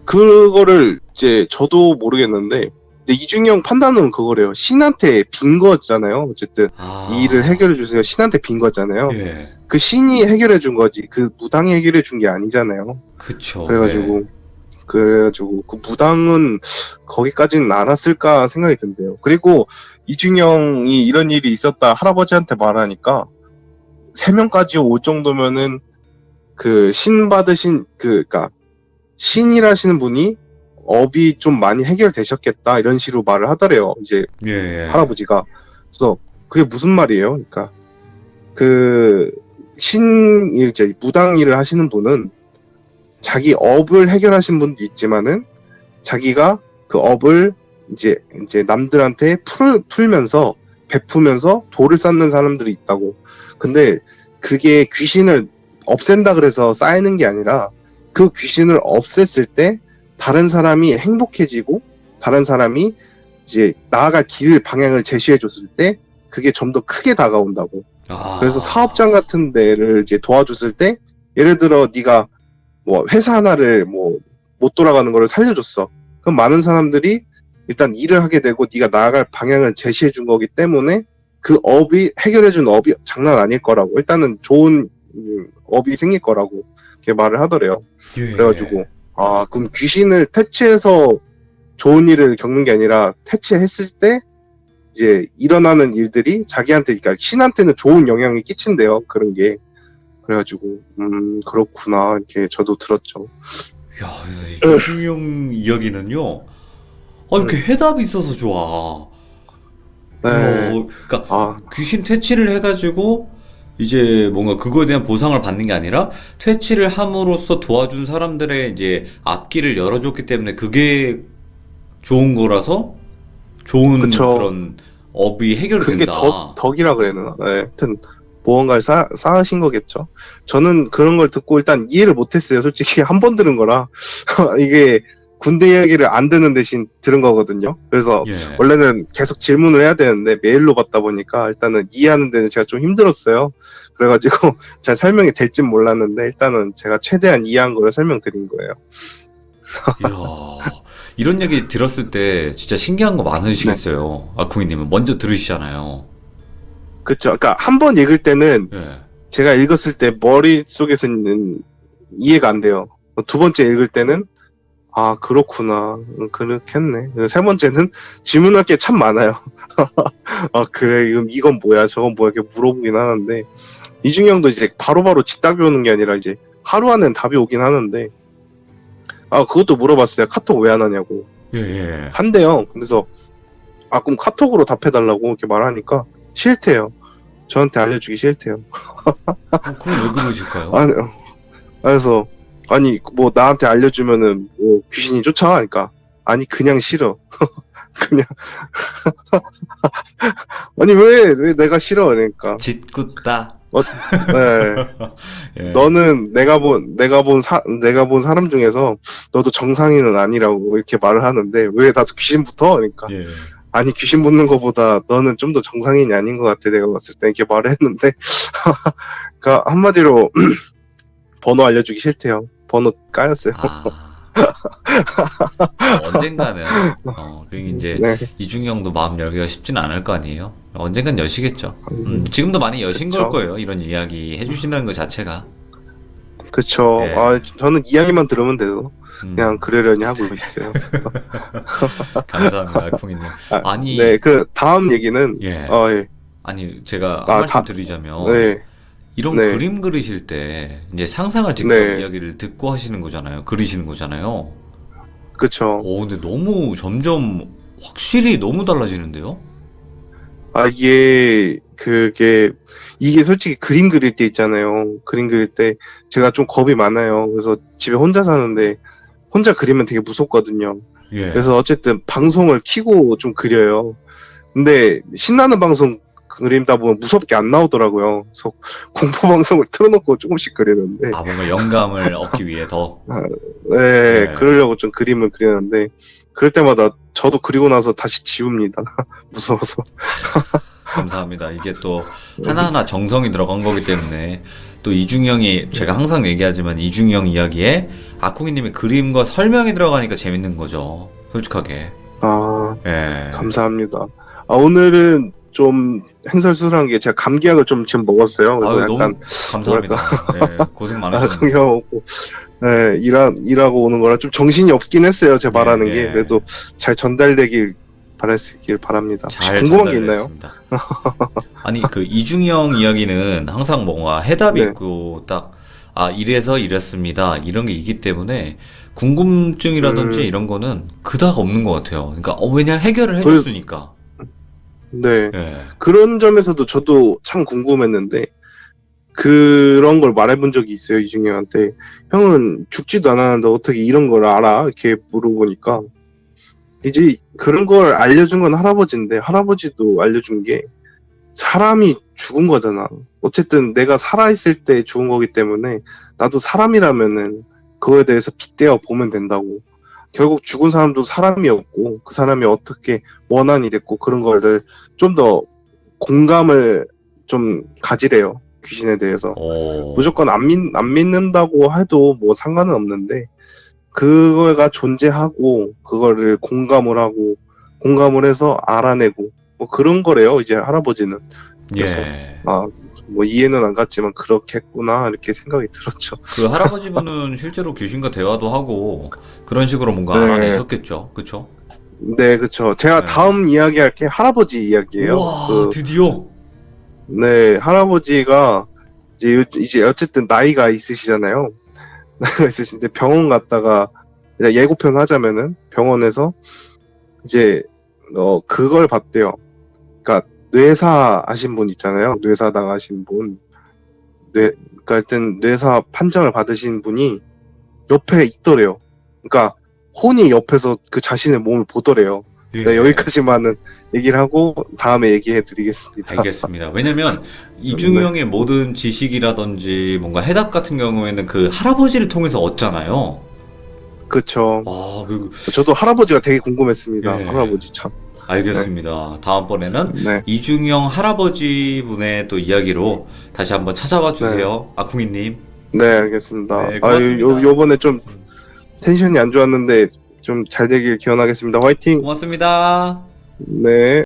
그거를 이제 저도 모르겠는데 근데 이중영 판단은 그거래요. 신한테 빈 거잖아요. 어쨌든 아, 이 일을 해결해 주세요. 신한테 빈 거잖아요. 예, 그 신이 해결해 준 거지. 그 무당이 해결해 준 게 아니잖아요. 그쵸. 그래가지고 예. 그 무당은 거기까지는 알았을까 생각이 든대요. 그리고 이중영이 이런 일이 있었다 할아버지한테 말하니까 3명까지 올 정도면은 그 신 받으신 그니까 신이라시는 분이 업이 좀 많이 해결되셨겠다 이런 식으로 말을 하더래요. 이제 예, 예. 할아버지가. 그래서 그게 무슨 말이에요? 그러니까 그 이제 무당 일을 하시는 분은 자기 업을 해결하신 분도 있지만은 자기가 그 업을 이제 남들한테 풀면서 베푸면서 돌을 쌓는 사람들이 있다고. 근데 그게 귀신을 없앤다 그래서 쌓이는 게 아니라 그 귀신을 없앴을 때 다른 사람이 행복해지고 다른 사람이 이제 나아갈 방향을 제시해 줬을 때 그게 좀 더 크게 다가온다고. 아, 그래서 사업장 같은 데를 이제 도와줬을 때 예를 들어 네가 뭐 회사 하나를 뭐 못 돌아가는 거를 살려줬어. 그럼 많은 사람들이 일단 일을 하게 되고 네가 나아갈 방향을 제시해 준 거기 때문에 그 업이 해결해 준 업이 장난 아닐 거라고. 일단은 좋은 업이 생길 거라고 이렇게 말을 하더래요. 예. 그래가지고 아 그럼 귀신을 퇴치해서 좋은 일을 겪는 게 아니라 퇴치했을 때 이제 일어나는 일들이 자기한테 그러니까 신한테는 좋은 영향을 끼친대요. 그런 게. 그래가지고 그렇구나 이렇게 저도 들었죠. 야, 이중용 이야기는요. 아, 이렇게 해답이 있어서 좋아. 네. 그러니까 아 귀신 퇴치를 해가지고 이제 뭔가 그거에 대한 보상을 받는 게 아니라 퇴치를 함으로써 도와준 사람들의 이제 앞길을 열어줬기 때문에 그게 좋은 거라서 좋은 그쵸. 그런 업이 그게 해결된다. 덕이라 그래야 되나? 네, 하여튼 무언가를 쌓으신 거겠죠. 저는 그런 걸 듣고 일단 이해를 못했어요. 솔직히 한 번 들은 거라 이게 군대 이야기를 안 듣는 대신 들은 거거든요. 그래서 예. 원래는 계속 질문을 해야 되는데 메일로 받다 보니까 일단은 이해하는 데는 제가 좀 힘들었어요. 그래가지고 잘 설명이 될진 몰랐는데 일단은 제가 최대한 이해한 거를 설명드린 거예요. 이야, 이런 얘기 들었을 때 진짜 신기한 거 많으시겠어요. 아콩이님은 먼저 들으시잖아요. 그쵸. 그러니까 한 번 읽을 때는 예. 제가 읽었을 때 머릿속에서는 이해가 안 돼요. 두 번째 읽을 때는 아 그렇구나 그렇겠네. 세 번째는 질문할 게 참 많아요. 아 그래 이건 뭐야 저건 뭐야 이렇게 물어보긴 하는데 이중형도 이제 바로바로 즉답이 오는 게 아니라 이제 하루 안에는 답이 오긴 하는데 아 그것도 물어봤어요. 카톡 왜 안 하냐고. 예, 예. 한대요. 그래서 아 그럼 카톡으로 답해달라고 이렇게 말하니까 싫대요. 저한테 알려주기 싫대요. 그럼 왜 그러실까요? 아니, 그래서 아니 뭐 나한테 알려주면은 뭐 귀신이 쫓아가니까 아니 그냥 싫어. 그냥 아니 왜 내가 싫어 그러니까 짓궂다. 네. 예. 너는 내가 본 사람 중에서 너도 정상인은 아니라고 이렇게 말을 하는데 왜 나도 귀신부터 그러니까 예. 아니 귀신 붙는 것보다 너는 좀 더 정상인이 아닌 것 같아 내가 봤을 때 이렇게 말을 했는데 그러니까 한마디로 번호 알려주기 싫대요. 번호 까였어요. 아. 언젠가는 그게 이제 네. 이중형도 마음 열기가 쉽지는 않을 거 아니에요. 언젠간 여시겠죠. 지금도 많이 여신 그쵸. 걸 거예요. 이런 이야기 해주신다는 것 자체가. 그쵸. 예. 아 저는 이야기만 들으면 돼서 음, 그냥 그러려니 하고 있어요. 감사합니다, 알콩이님. 아니, 네, 그 다음 얘기는 예. 예. 아니 제가 아, 한 말씀 드리자면 네. 이런 네. 그림 그리실 때 이제 상상을 직접 네. 이야기를 듣고 하시는 거잖아요. 그리시는 거잖아요. 그쵸. 근데 너무 점점 확실히 너무 달라지는데요? 아, 이게 솔직히 그림 그릴 때 있잖아요. 그림 그릴 때 제가 좀 겁이 많아요. 그래서 집에 혼자 사는데 혼자 그리면 되게 무섭거든요. 예. 그래서 어쨌든 방송을 켜고 좀 그려요. 근데 신나는 방송 그림다 보면 무섭게 안 나오더라고요. 그래서 공포 방송을 틀어놓고 조금씩 그리는데, 아, 뭔가 영감을 얻기 위해 더. 네, 네. 그러려고 좀 그림을 그리는데, 그럴 때마다 저도 그리고 나서 다시 지웁니다. 무서워서. 감사합니다. 이게 또 하나하나 정성이 들어간 거기 때문에 또 이중형이 제가 항상 얘기하지만 이중형 이야기에 아콩이님의 그림과 설명이 들어가니까 재밌는 거죠. 솔직하게. 아, 예. 감사합니다. 아, 오늘은 좀 행설수설한 게 제가 감기약을 좀 지금 먹었어요. 그래서 아유, 약간 너무 감사합니다. 예, 고생 많으셨네요. 감기약먹고 네, 일하고 오는 거라 좀 정신이 없긴 했어요. 제가 말하는 예, 게. 예. 그래도 잘 전달되길 바랍니다. 혹시 잘 궁금한 게 있나요? 전달됐습니다. 아니, 그 이중형 이야기는 항상 뭔가 해답이 네. 있고 딱, 아, 이래서 이랬습니다. 이런 게 있기 때문에 궁금증이라든지 이런 거는 그닥 없는 것 같아요. 그러니까, 왜냐, 해결을 해줬으니까. 네. 예. 그런 점에서도 저도 참 궁금했는데, 그런 걸 말해본 적이 있어요, 이중형한테. 형은 죽지도 않았는데 어떻게 이런 걸 알아? 이렇게 물어보니까. 이제 그런 걸 알려준 건 할아버지인데, 할아버지도 알려준 게 사람이 죽은 거잖아. 어쨌든 내가 살아있을 때 죽은 거기 때문에 나도 사람이라면은 그거에 대해서 빗대어 보면 된다고. 결국 죽은 사람도 사람이었고 그 사람이 어떻게 원한이 됐고 그런 거를 좀 더 공감을 좀 가지래요. 귀신에 대해서. 무조건 안 믿는다고 해도 뭐 상관은 없는데 그거가 존재하고 그거를 공감을 해서 알아내고 뭐 그런 거래요. 이제 할아버지는. 그래서 예. 뭐 이해는 안 갔지만 그렇겠구나 이렇게 생각이 들었죠. 그 할아버지분은 실제로 귀신과 대화도 하고 그런 식으로 뭔가 네. 알아내셨겠죠. 그쵸? 네, 그쵸. 제가 네. 다음 이야기할 게 할아버지 이야기예요. 우와, 드디어. 네, 할아버지가 이제 어쨌든 나이가 있으시잖아요. 나이가 있으신데 병원 갔다가 이제 예고편 하자면은 병원에서 이제 그걸 봤대요. 그러니까 뇌사 하신 분 있잖아요. 뇌사 당하신 분. 그러니까 하여튼 뇌사 판정을 받으신 분이 옆에 있더래요. 그러니까 혼이 옆에서 그 자신의 몸을 보더래요. 예. 네, 여기까지만은 얘기를 하고 다음에 얘기해 드리겠습니다. 알겠습니다. 왜냐면 이중형의 모든 지식이라든지 뭔가 해답 같은 경우에는 그 할아버지를 통해서 얻잖아요. 그쵸. 아, 저도 할아버지가 되게 궁금했습니다. 예. 할아버지 참. 알겠습니다. 다음번에는 네. 이중형 할아버지 분의 또 이야기로 다시 한번 찾아와 주세요. 아쿵이님. 네, 알겠습니다. 네, 고맙습니다. 요번에 좀 텐션이 안 좋았는데 좀 잘 되길 기원하겠습니다. 화이팅! 고맙습니다. 네.